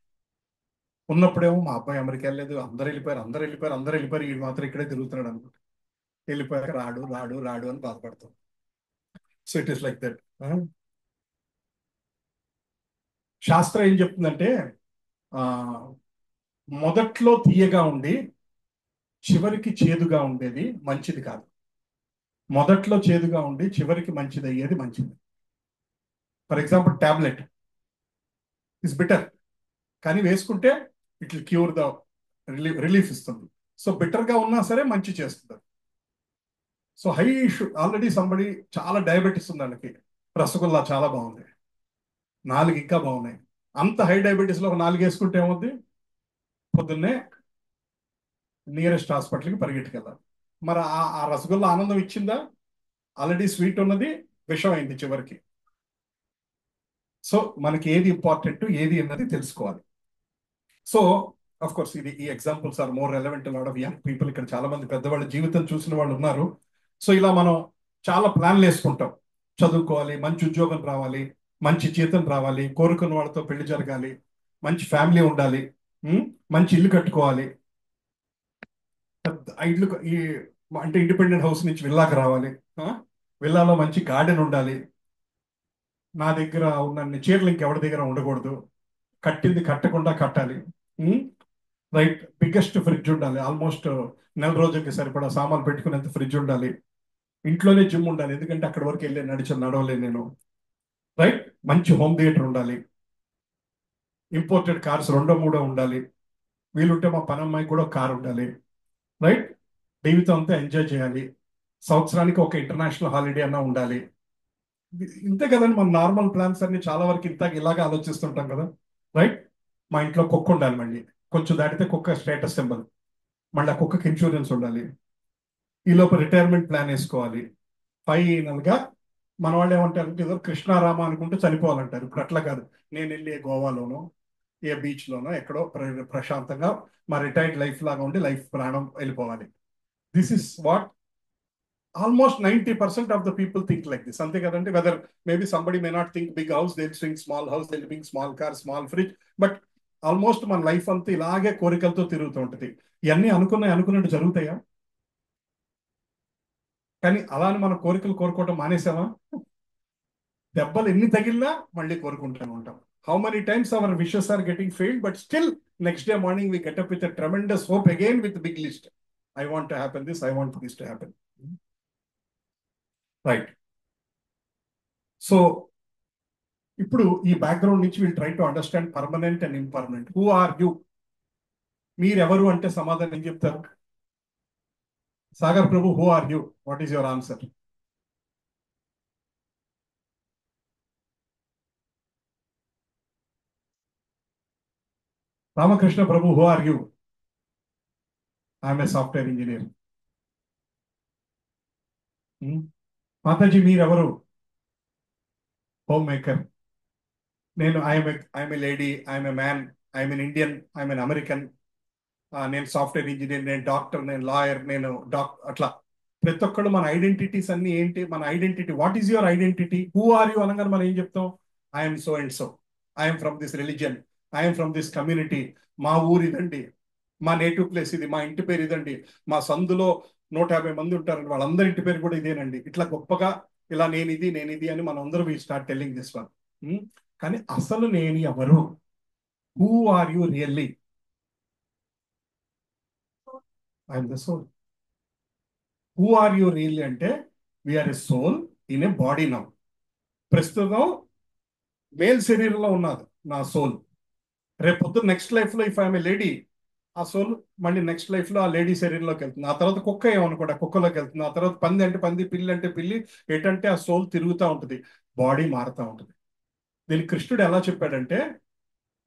ఉన్నప్పుడేమో మా అబ్బాయి అమెరికా వెళ్ళలేదు, అందరూ వెళ్ళిపోయారు, వీడు మాత్రం ఇక్కడే తిరుగుతున్నాడు అనుకుంటా. వెళ్ళిపోయాక రాడు అని బాధపడతాం. So it is like that. శాస్త్రం ఏం చెప్తుందంటే, మొదట్లో తీయగా ఉండి చివరికి చేదుగా ఉండేది మంచిది కాదు. మొదట్లో చేదుగా ఉండి చివరికి మంచిది అయ్యేది మంచిది. For example tablet is bitter, కానీ వేసుకుంటే it will cure the relief ఇస్తుంది. సో బిటర్గా ఉన్నా సరే మంచి చేస్తుంది. సో ఆల్రెడీ సంబడి చాలా డయాబెటీస్ ఉంది వాళ్ళకి, రసగుల్లా చాలా బాగుంది, 4 ఇంకా బాగున్నాయి. అంత హై డయాబెటీస్లో ఒక 4 వేసుకుంటే ఏమవుద్ది? పొద్దున్నే నియరెస్ట్ హాస్పిటల్కి పరిగెట్టుకెళ్ళాలి. మరి ఆ రసగుల్లా ఆనందం ఇచ్చిందా? ఆల్రెడీ స్వీట్ ఉన్నది విషం అయింది చివరికి. సో మనకి ఏది ఇంపార్టెంట్, ఏది అన్నది తెలుసుకోవాలి. సో అఫ్ కోర్స్ ఈ examples are more relevant lot of young people. ఇక్కడ చాలా మంది పెద్దవాళ్ళ జీవితం చూసిన వాళ్ళు ఉన్నారు. సో ఇలా మనం చాలా ప్లాన్లు వేసుకుంటాం. చదువుకోవాలి, మంచి ఉద్యోగం రావాలి, మంచి జీతం రావాలి, కోరుకున్న వాళ్ళతో పెళ్లి జరగాలి, మంచి ఫ్యామిలీ ఉండాలి, మంచి ఇల్లు కట్టుకోవాలి, ఇల్లు అంటే ఇండిపెండెంట్ హౌస్ నుంచి విల్లాకి రావాలి, విల్లాలో మంచి గార్డెన్ ఉండాలి, నా దగ్గర ఉన్న చీరలు ఇంకెవరి దగ్గర ఉండకూడదు, కట్టింది కట్టకుండా కట్టాలి, రైట్, బిగ్గెస్ట్ ఫ్రిడ్జ్ ఉండాలి, ఆల్మోస్ట్ నెల రోజులకి సరిపడా సామాన్లు పెట్టుకునేంత ఫ్రిడ్జ్ ఉండాలి, ఇంట్లోనే జిమ్ ఉండాలి, ఎందుకంటే అక్కడి వరకు వెళ్ళి నడవలేను నేను, రైట్, మంచి హోమ్ థియేటర్ ఉండాలి, ఇంపోర్టెడ్ కార్స్ 2-3 ఉండాలి, వీలుంటే మా పనమ్మాయి కూడా కార్ ఉండాలి, రైట్, జీవితం అంతా ఎంజాయ్ చేయాలి, సంవత్సరానికి ఒక ఇంటర్నేషనల్ హాలిడే అన్నా ఉండాలి. ఇంతే కదండి మన నార్మల్ ప్లాన్స్ అన్ని. చాలా వరకు ఇలాగే ఆలోచిస్తుంటాం కదా, రైట్. మా ఇంట్లో కుక్క ఉండాలి, మళ్ళీ కొంచెం దాటితే కుక్క స్టేటస్ సింబల్, మళ్ళీ ఆ కుక్కకి ఇన్సూరెన్స్ ఉండాలి, ఈ లోపు రిటైర్మెంట్ ప్లాన్ వేసుకోవాలి. ఫైనల్గా మన వాళ్ళు ఏమంటారు, ఏదో కృష్ణారామ అనుకుంటూ చనిపోవాలంటారు. ఇప్పుడు అట్లా కాదు, నేను వెళ్ళి గోవాలోనో ఏ బీచ్లోనో ఎక్కడో ప్రశాంతంగా మా రిటైర్డ్ లైఫ్ లాగా ఉండి లైఫ్ ప్రాణం వెళ్ళిపోవాలి. This is what almost 90% of the people think like this. అంతే కదండి. whether maybe somebody may not think big house, they'll think small house, they'll think small car, small fridge, but almost మన life అంతా ఇలాగే కోరికలతో తిరుగుతూ ఉంటుంది. ఇవన్నీ అనుకున్నట్టు జరుగుతాయా? కానీ అలానే మన కోరికలు కోరుకోవటం మానేసామా? దెబ్బలు ఎన్ని తగిలినా మళ్ళీ కోరుకుంటూనే ఉంటాం. How many times our wishes are getting failed, but still next day morning we get up with a tremendous hope again with big list. I want to happen this, I want this to happen. Right. So ఇప్పుడు ఈ background నుంచి will try to understand permanent and impermanent. Who are you? మీరెవరు అంటే సమాధానం ఏం చెప్తారు? Sagar Prabhu, who are you? What is your answer? Ramakrishna Prabhu, who are you? I'm a software engineer. మాతాజీ మీరెవరు? Home maker. నేను I'm a lady, I'm a man, I'm an Indian, I'm an American, నేను software engineer, నేను doctor, నేను lawyer, నేను అట్లా ప్రతి ఒక్కళ్ళు మన ఐడెంటిటీస్ అన్ని ఏంటి? మన identity, what is your identity? Who are you అనగానే మనం ఏం చెప్తాం? I'm so and so, I'm from this religion, I'm from this community, మా ఊరు ఇదండి, మా నేటివ్ ప్లేస్ ఇది, మా ఇంటి పేరు ఇదండి, మా సందులో 150 మంది ఉంటారండి, వాళ్ళందరి ఇంటి పేరు కూడా ఇదేనండి. ఇట్లా గొప్పగా ఇలా నేను ఇది అని మనం అందరూ we start telling this one. కానీ అసలు నేను ఎవరు? Who are you really? I'm the soul. Who are you really అంటే we're a soul in a body now. ప్రస్తుతం మేల్ శరీరంలో ఉన్నది నా సోల్. రేపు పొద్దున్న నెక్స్ట్ లైఫ్లో ఇఫ్ ఐఎమ్ ఏ లేడీ, ఆ సోల్ మళ్ళీ నెక్స్ట్ లైఫ్లో ఆ లేడీ శరీరంలోకి వెళ్తుంది. ఆ తర్వాత కుక్క ఏమనుకోండి, ఆ కుక్కలోకి వెళ్తుంది. ఆ తర్వాత పంది అంటే పంది, పిల్లి అంటే పిల్లి, ఏంటంటే ఆ సోల్ తిరుగుతూ ఉంటుంది, బాడీ మారుతూ ఉంటుంది. దీనికి కృష్ణుడు ఎలా చెప్పాడంటే,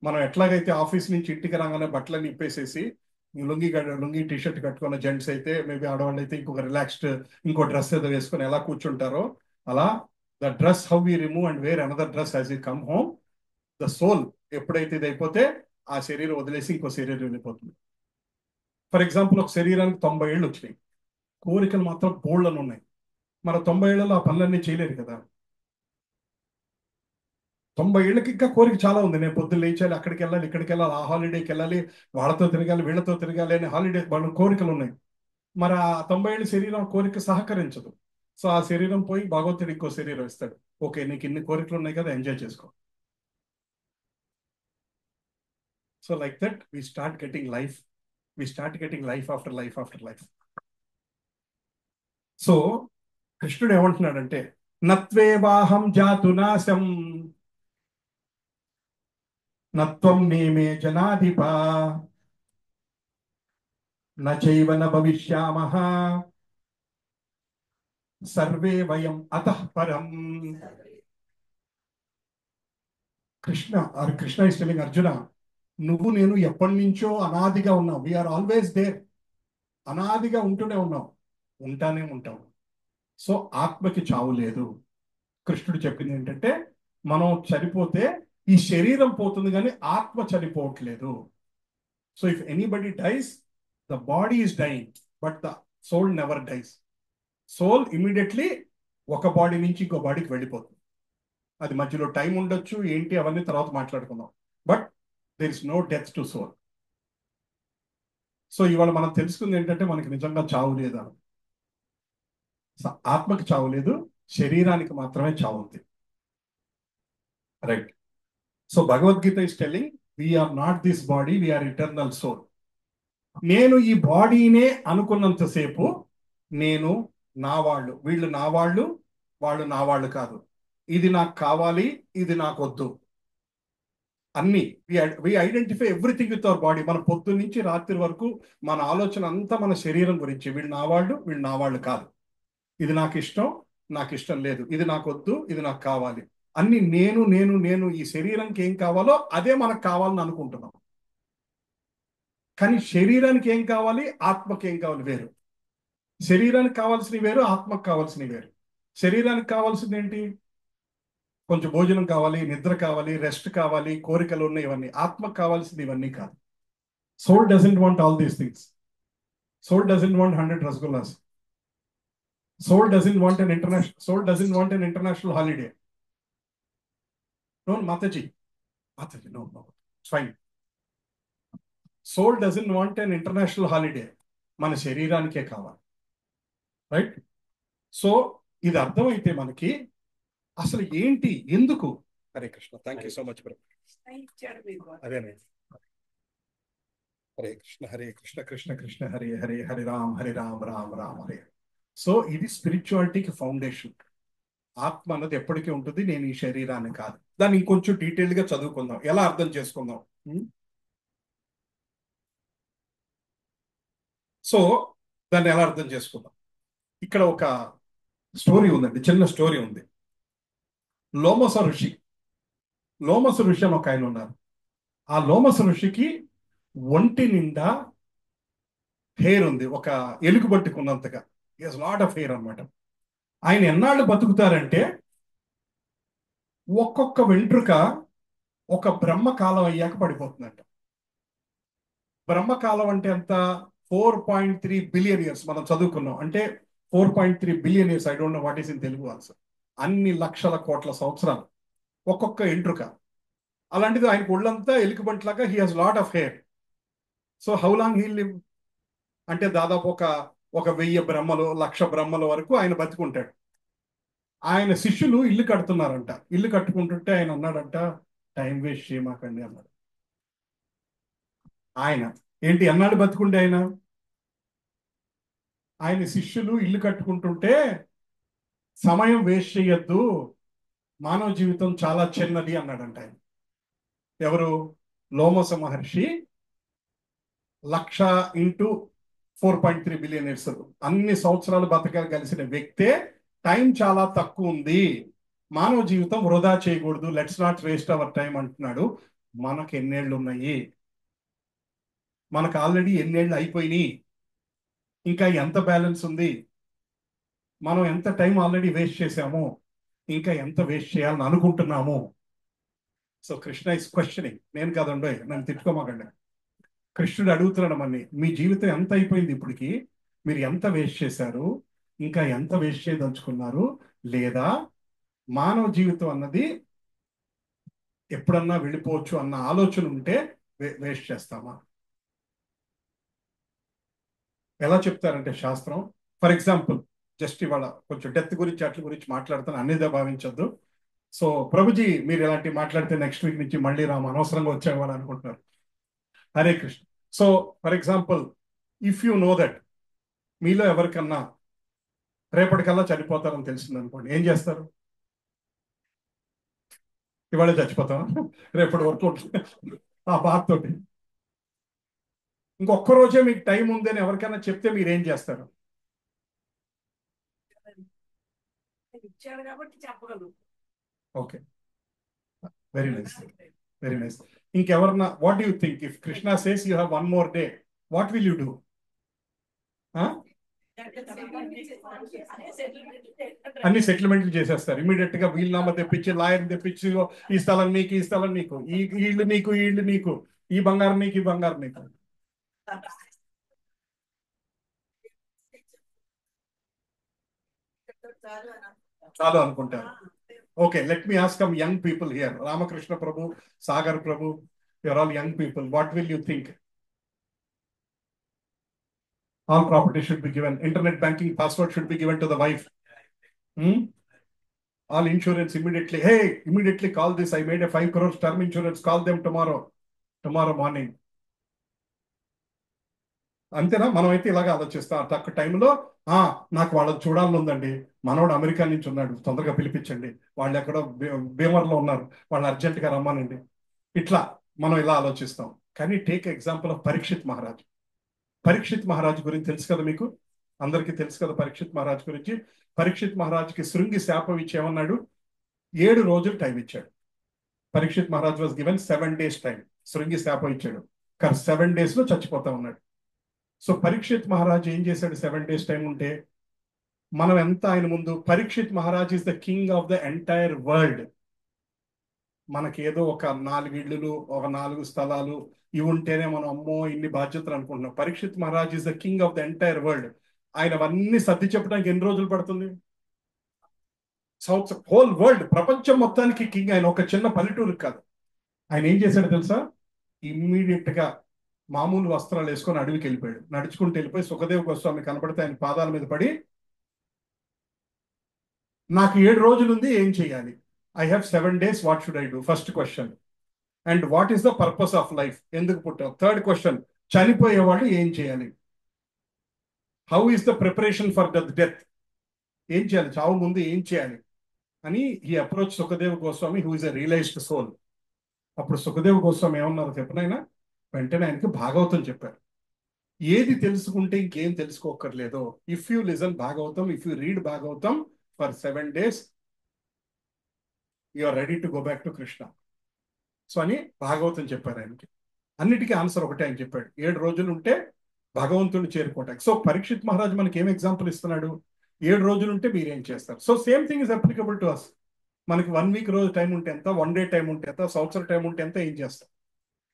మనం ఎట్లాగైతే ఆఫీస్ నుంచి ఇంటికి రాగానే బట్టలన్నీ ఇప్పేసేసి లుంగి టీషర్ట్ కట్టుకున్న జెంట్స్ అయితే, మేబీ ఆడవాళ్ళు అయితే ఇంకొక రిలాక్స్డ్ ఇంకో డ్రెస్ ఏదో వేసుకొని ఎలా కూర్చుంటారో, అలా the dress how we remove and wear another dress as you come home, the soul ఎప్పుడైతే ఇది అయిపోతే ఆ శరీరం వదిలేసి ఇంకో శరీరం వెళ్ళిపోతుంది. ఫర్ ఎగ్జాంపుల్, ఒక శరీరానికి 90 ఏళ్ళు వచ్చినాయి, కోరికలు మాత్రం బోళ్ళని ఉన్నాయి. మరి 90 ఏళ్ళలో ఆ పనులన్నీ చేయలేదు కదా. 90 ఏళ్ళకి ఇంకా కోరిక చాలా ఉంది. నేను పొద్దున్న లేచాలి, అక్కడికి వెళ్ళాలి, ఇక్కడికి వెళ్ళాలి, ఆ హాలిడేకి వెళ్ళాలి, వాళ్ళతో తిరగాలి, వీళ్ళతో తిరగాలి అనే హాలిడే వాళ్ళ కోరికలు ఉన్నాయి. మరి ఆ 90 ఏళ్ళ శరీరం కోరిక సహకరించదు. సో ఆ శరీరం పోయి భగవంతుడు ఇంకో శరీరం ఇస్తాడు. ఓకే, నీకు ఇన్ని కోరికలు ఉన్నాయి కదా, ఎంజాయ్ చేసుకో. So like that we start getting life after life after life. So కృష్ణుడు ఏమంటున్నాడంటే, నత్వేవాహం జాతునాశం నత్వం నేమే జనాధిప నచైవ న భవిష్యామః సర్వే వయం అతః పరం. కృష్ణ ఇస్ టెలింగ్ అర్జున, నువ్వు నేను ఎప్పటి నుంచో అనాదిగా ఉన్నావు. We're always there. అనాదిగా ఉంటూనే ఉన్నాం, ఉంటానే ఉంటాం. సో ఆత్మకి చావు లేదు. కృష్ణుడు చెప్పింది ఏంటంటే, మనం చనిపోతే ఈ శరీరం పోతుంది కానీ ఆత్మ చనిపోవట్లేదు. So if anybody dies, the body is dying, but the soul never dies. Soul immediately ఒక బాడీ నుంచి ఇంకో బాడీకి వెళ్ళిపోతుంది. అది మధ్యలో టైం ఉండొచ్చు ఏంటి అవన్నీ తర్వాత మాట్లాడుకుందాం. But there is no death to soul. So ఇవాళ మనం తెలుసుకుంది ఏంటంటే, మనకి నిజంగా చావు లేదా. ఆత్మకి చావు లేదు, శరీరానికి మాత్రమే చావు ఉంది. Right. So Bhagavad Gita is telling, we are not this body, we are eternal soul. నేను ఈ బాడీనే అనుకున్నంతసేపు నేను నా వాళ్ళు, వీళ్ళు నా వాళ్ళు, వాళ్ళు నా వాళ్ళు కాదు. ఇది నాకు కావాలి, ఇది నాకు వద్దు. అన్ని we identify everything with our body. మన పొద్దు నుంచి రాత్రి వరకు మన ఆలోచన అంతా మన శరీరం గురించి. వీళ్ళు నా వాళ్ళు, వీళ్ళు నా వాళ్ళు కాదు. ఇది నాకు ఇష్టం, నాకు ఇష్టం లేదు. ఇది నాకు వద్దు, ఇది నాకు కావాలి. అన్ని నేను నేను నేను. ఈ శరీరానికి ఏం కావాలో అదే మనకు కావాలని అనుకుంటున్నాం. కానీ శరీరానికి ఏం కావాలి, ఆత్మకి ఏం కావాలి వేరు. శరీరానికి కావాల్సినవి వేరు, ఆత్మకు కావాల్సినవి వేరు. శరీరానికి కావాల్సింది ఏంటి? కొంచెం భోజనం కావాలి, నిద్ర కావాలి, రెస్ట్ కావాలి, కోరికలు ఉన్నాయి, ఇవన్నీ. ఆత్మకు కావాల్సింది ఇవన్నీ కాదు. Soul doesn't want all these things. Soul doesn't want 100 rasgullas. Soul doesn't want an international holiday. No, Mataji, no, it's fine. Soul doesn't want an international holiday. మన శరీరానికే కావాలి. రైట్. సో ఇది అర్థమైతే మనకి అసలు ఏంటి, ఎందుకు. Hare Krishna. Thank you so much bro. అదేనే. Hare Krishna Hare Krishna Krishna Krishna Hare Hare, Hare Ram Ram Ram Hare. So ఇది స్పిరిచువాలిటీకి ఫౌండేషన్. ఆత్మ అన్నది ఎప్పటికీ ఉంటుంది, నేను ఈ శరీరాన్ని కాదు. దాన్ని ఇంకొంచెం డీటెయిల్ గా చదువుకుందాం, ఎలా అర్థం చేసుకుందాం. సో దాన్ని ఎలా అర్థం చేసుకుందాం. ఇక్కడ ఒక స్టోరీ ఉందండి, చిన్న స్టోరీ ఉంది. లోమస ఋషి అని ఒక ఆయన ఉన్నారు. ఆ లోమస ఋషికి ఒంటి నిండా హెయిర్ ఉంది, ఒక ఎలుగు పట్టుకున్నంతగా. లాట్ ఆఫ్ హెయిర్ అనమాట. ఆయన ఎన్నాళ్ళు బతుకుతారంటే, ఒక్కొక్క వెంట్రుక ఒక బ్రహ్మకాలం అయ్యాక పడిపోతుందంట. బ్రహ్మకాలం అంటే ఎంత? 4.3 బిలియన్ ఇయర్స్ మనం చదువుకున్నాం. అంటే 4.3 billion years. I don't know what is in Telugu also. అన్ని లక్షల కోట్ల సంవత్సరాలు ఒక్కొక్క ఎంట్రుక. అలాంటిది ఆయనకు ఒళ్ళంతా ఎలుగుబంట్లాగా he has lot of hair. So how long he live అంటే దాదాపు ఒక 1000 బ్రహ్మలు, 1,00,000 బ్రహ్మల వరకు ఆయన బతుకుంటాడు. ఆయన శిష్యులు ఇల్లు కడుతున్నారంట. ఇల్లు కట్టుకుంటుంటే ఆయన అన్నాడంట, టైం వేస్ట్ చేయమాకండి అన్నాడు. ఆయన ఏంటి ఎన్నాళ్ళు బతుకుంటే ఆయన శిష్యులు ఇల్లు కట్టుకుంటుంటే, సమయం వేస్ట్ చేయొద్దు, మానవ జీవితం చాలా చిన్నది అన్నాడంట ఆయన. ఎవరు? లోమస మహర్షి 1,00,000 ఇంటూ 4.3 బిలియన్ ఇయర్స్, అన్ని సంవత్సరాలు బతకగలిసిన వ్యక్తే టైం చాలా తక్కువ ఉంది, మానవ జీవితం వృధా చేయకూడదు, let's not waste our time అంటున్నాడు. మనకు ఎన్నేళ్ళు ఉన్నాయి? మనకు ఆల్రెడీ ఎన్నేళ్ళు అయిపోయినాయి, ఇంకా ఎంత బ్యాలెన్స్ ఉంది? మనం ఎంత టైం ఆల్రెడీ వేస్ట్ చేసాము, ఇంకా ఎంత వేస్ట్ చేయాలని అనుకుంటున్నాము? So Krishna is questioning. నేను కాదండి, నన్ను తిట్టుకోమాకండి. కృష్ణుడు అడుగుతున్నాడు మన్ని, మీ జీవితం ఎంత అయిపోయింది ఇప్పటికి? మీరు ఎంత వేస్ట్ చేశారు, ఇంకా ఎంత వేస్ట్ చేయదలుచుకున్నారు? లేదా మానవ జీవితం అన్నది ఎప్పుడన్నా వెళ్ళిపోవచ్చు అన్న ఆలోచన ఉంటే వేస్ట్ చేస్తామా? ఎలా చెప్తారంటే శాస్త్రం, ఫర్ ఎగ్జాంపుల్ జస్ట్ ఇవాళ కొంచెం డెత్ గురించి అట్ల గురించి మాట్లాడుతాను, అన్నిదే భావించద్దు. సో ప్రభుజీ మీరు ఇలాంటివి మాట్లాడితే నెక్స్ట్ వీక్ నుంచి మళ్ళీ అనవసరంగా వచ్చేవాళ్ళు అనుకుంటున్నారు. Hare Krishna. So for example, if you know that మీలో ఎవరికన్నా రేపటికల్లా చనిపోతారని తెలిసింది అనుకోండి, ఏం చేస్తారు? ఇవాళ చచ్చిపోతాం, రేపటి వరకు ఆ బాధతోటి. ఇంకొక్క రోజే మీకు టైం ఉందని ఎవరికైనా చెప్తే మీరేం చేస్తారు? ఇచ్చాడు కాబట్టి చెప్పగలను. Okay, very nice, very nice. ఇంకెవరన్నా, what you think if Krishna says you have 1 more day, what will you do? అన్ని సెటిల్మెంట్లు చేసేస్తారు ఇమీడియట్ గా. వీలునామా తెప్పించి, లాయర్ తెప్పించి, ఈ స్థలం నీకు, ఈ స్థలం నీకు, ఈ ఇల్లు నీకు, ఈ ఇల్లు నీకు, ఈ బంగారం నీకు, ఈ బంగారం నీకు. చాలు అనుకుంటారు. Okay, let me ask some young people here. Ramakrishna Prabhu, Sagar Prabhu, you're all young people. What will you think? All property should be given. Internet banking password should be given to the wife. All insurance immediately. Hey, immediately call this. I made a 5 crore term insurance. Call them tomorrow morning. అంతేనా? మనం అయితే ఇలాగ ఆలోచిస్తాం. తక్కువ టైంలో నాకు వాళ్ళని చూడాలని ఉందండి, మనోడు అమెరికా నుంచి ఉన్నాడు, తొందరగా పిలిపించండి, వాళ్ళు ఎక్కడో భీమర్లో ఉన్నారు, వాళ్ళు అర్జెంటుగా రమ్మానండి. ఇట్లా మనం ఇలా ఆలోచిస్తాం. కానీ take example of Parikshit Maharaj. Parikshit Maharaj గురించి తెలుసు కదా మీకు, అందరికీ తెలుసు కదా పరీక్షిత్ మహారాజ్ గురించి. పరీక్షిత్ మహారాజ్కి శృంగి శాపం ఇచ్చి ఏమన్నాడు? 7 రోజులు టైం ఇచ్చాడు. Parikshit Maharaj was given 7 days time. Shringi శాపం ఇచ్చాడు, కానీ 7 days లో చచ్చిపోతా ఉన్నాడు. సో పరీక్షిత్ మహారాజ్ ఏం చేశాడు? 7 days టైం ఉంటే మనం ఎంత ఆయన ముందు. Parikshit Maharaj is the king of the entire world. మనకి ఏదో ఒక 4 ఇళ్ళు, ఒక 4 స్థలాలు ఇవి ఉంటేనే మనం అమ్మో ఇన్ని బాధ్యతలు అనుకుంటున్నాం. Parikshit Maharaj is the king of the entire world. ఆయన అవన్నీ సర్ది చెప్పడానికి ఎన్ని రోజులు పడుతుంది? హోల్ వరల్డ్, ప్రపంచం మొత్తానికి కింగ్ ఆయన. ఒక చిన్న పల్లెటూరు కాదు. ఆయన ఏం చేశాడు తెలుసా? ఇమ్మీడియట్ గా మామూలు వస్త్రాలు వేసుకొని అడవికి వెళ్ళిపోయాడు. నడుచుకుంటూ వెళ్ళిపోయి సుఖదేవ్ గోస్వామి కనపడితే ఆయన పాదాల మీద పడి, నాకు 7 రోజులు ఉంది, ఏం చేయాలి? I have 7 days, what should I do? First question. And what is the purpose of life? ఎందుకు పుట్టావు? థర్డ్ క్వశ్చన్, చనిపోయేవాళ్ళు ఏం చేయాలి? How is the preparation for the death? ఏం చేయాలి? చావు ముందు ఏం చేయాలి అని ఈ approach Sukhdev Goswami, who is a realized soul. అప్పుడు సుఖదేవ్ గోస్వామి ఏమన్నారు చెప్పనైనా? వెంటనే ఆయనకి భాగవతం చెప్పారు. ఏది తెలుసుకుంటే ఇంకేం తెలుసుకోకర్లేదో, if you listen Bhagavatam, if you read Bhagavatam for 7 days, you are ready to go back to Krishna. So అని భాగవతం చెప్పారు ఆయనకి. అన్నిటికీ ఆన్సర్ ఒకటే ఆయన చెప్పాడు, 7 రోజులు ఉంటే భగవంతుడిని చేరుకోవటానికి. సో పరీక్షిత్ మహారాజ్ మనకి ఏం ఎగ్జాంపుల్ ఇస్తున్నాడు? 7 రోజులు ఉంటే మీరేం చేస్తారు? So same thing is applicable to us. మనకి 1 week రోజు టైం ఉంటే ఎంత, 1 day టైం ఉంటే ఎంత, సంవత్సరం టైం ఉంటే ఎంత, ఏం చేస్తాం?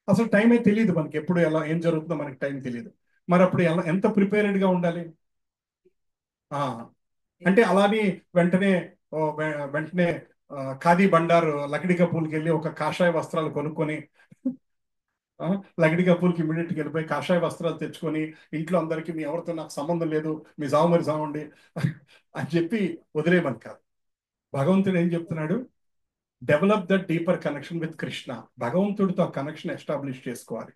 అసలు టైమే తెలియదు మనకి, ఎప్పుడు ఎలా ఏం జరుగుతుందో మనకి టైం తెలియదు. మరి అప్పుడు ఎంత ప్రిపేర్డ్గా ఉండాలి? అంటే అలాని వెంటనే ఖాదీ బండారు లకిడి కపూల్కి వెళ్ళి ఒక కాషాయ వస్త్రాలు కొనుక్కొని, లకిడి కపూల్కి ఇమీడియట్గా వెళ్ళిపోయి కాషాయ వస్త్రాలు తెచ్చుకొని ఇంట్లో అందరికీ మీ ఎవరితో నాకు సంబంధం లేదు, మీ సావు మరి సావండి అని చెప్పి వదిలేమని కాదు. భగవంతుడు ఏం చెప్తున్నాడు? Develop the deeper connection with Krishna. భగవంతుడితో ఆ కనెక్షన్ ఎస్టాబ్లిష్ చేసుకోవాలి.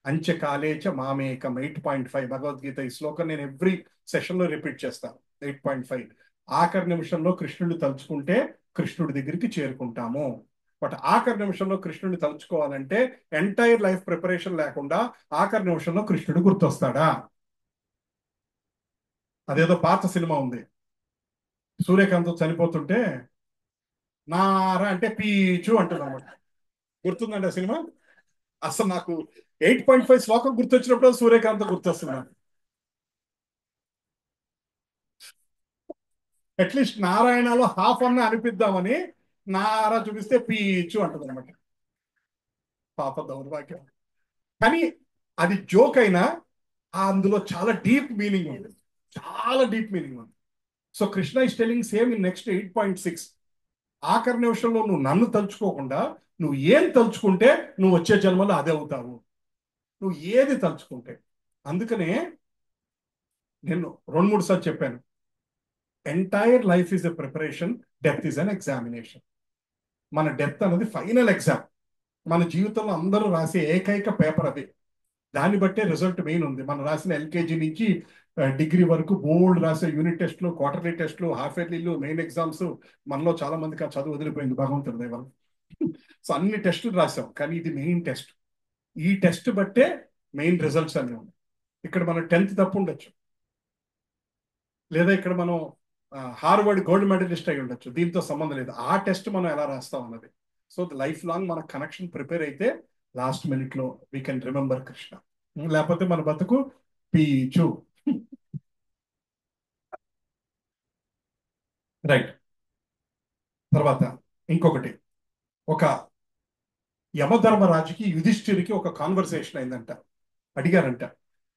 అంచెకాలేచ మామేకం 8.5 భగవద్గీత. ఈ శ్లోకం నేను ఎవ్రీ సెషన్లో రిపీట్ చేస్తాను. 8.5 ఆఖరి నిమిషంలో కృష్ణుడిని తలుచుకుంటే కృష్ణుడి దగ్గరికి చేరుకుంటాము. బట్ ఆఖరి నిమిషంలో కృష్ణుడిని తలుచుకోవాలంటే ఎంటైర్ లైఫ్ ప్రిపరేషన్ లేకుండా ఆఖరి నిమిషంలో కృష్ణుడు గుర్తొస్తాడా? అదేదో పాత సినిమా ఉంది, సూర్యకాంత్ చనిపోతుంటే నారా అంటే పీచు అంటున్నాడు. గుర్తుందండి ఆ సినిమా? అసలు నాకు 8.5 శ్లోకం గుర్తొచ్చినప్పుడు సూర్యకాంత్ గుర్తొస్తున్నాను. అట్లీస్ట్ నారాయణలో హాఫ్ అన్న అనిపిద్దామని నారా చూపిస్తే పీచు అంటుంది అనమాట. పాప దౌర్భాగ్యం. కానీ అది జోక్ అయినా అందులో చాలా డీప్ మీనింగ్ ఉంది, చాలా డీప్ మీనింగ్ ఉంది. So Krishna is telling same in next 8.6. ఆఖరి నిమిషంలో నువ్వు నన్ను తలుచుకోకుండా నువ్వు ఏం తలుచుకుంటే నువ్వు వచ్చే జన్మలో అదే అవుతావు, నువ్వు ఏది తలుచుకుంటే. అందుకనే నేను 2-3 సార్లు చెప్పాను, entire life is a preparation, death is an examination. మన డెత్ అనేది ఫైనల్ ఎగ్జామ్. మన జీవితంలో అందరూ రాసే ఏకైక పేపర్ అది. దాన్ని బట్టే రిజల్ట్ మెయిన్ ఉంది. మనం రాసిన ఎల్కేజీ నుంచి డిగ్రీ వరకు బోల్డ్ రాసే యూనిట్ టెస్ట్లు, క్వార్టర్లీ టెస్ట్లు, హాఫ్ ఇయర్లీలు, మెయిన్ ఎగ్జామ్స్. మనలో చాలా మందికి ఆ చదువు వదిలిపోయింది భగవంతుడి దయ వల్ల. సో అన్ని టెస్టులు రాసాం, కానీ ఇది మెయిన్ టెస్ట్. ఈ టెస్ట్ బట్టే మెయిన్ రిజల్ట్స్ అన్నీ ఉన్నాయి. ఇక్కడ మనం 10th తప్పు ఉండొచ్చు, లేదా ఇక్కడ మనం హార్వర్డ్ గోల్డ్ మెడలిస్ట్ అయి ఉండొచ్చు, దీంతో సంబంధం లేదు. ఆ టెస్ట్ మనం ఎలా రాస్తాం అన్నది. సో లైఫ్ లాంగ్ మన కనెక్షన్ ప్రిపేర్ అయితే లాస్ట్ మినిట్లో వీ కెన్ రిమెంబర్ కృష్ణ. లేకపోతే మన బతుకు పీచు. రైట్. తర్వాత ఇంకొకటి, ఒక యమధర్మరాజుకి యుధిష్ఠిరికి ఒక కాన్వర్సేషన్ అయిందంట. అడిగారంట,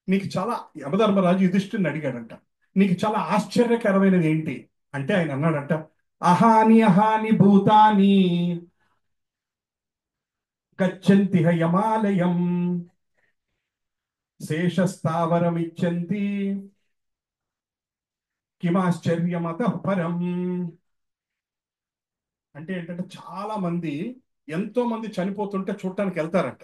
నీకు చాలా, యమధర్మరాజు యుధిష్ఠిరిని అడిగాడంట, నీకు చాలా ఆశ్చర్యకరమైనది ఏంటి అంటే ఆయన అన్నాడంట, అహాని అహాని భూతాని గచ్చంతి యమాలయం శేషస్థావరమిచ్చంతి కిమాశ్చర్యమత పరం. అంటే ఏంటంటే చాలా మంది, ఎంతో మంది చనిపోతుంటే చూడటానికి వెళ్తారంట.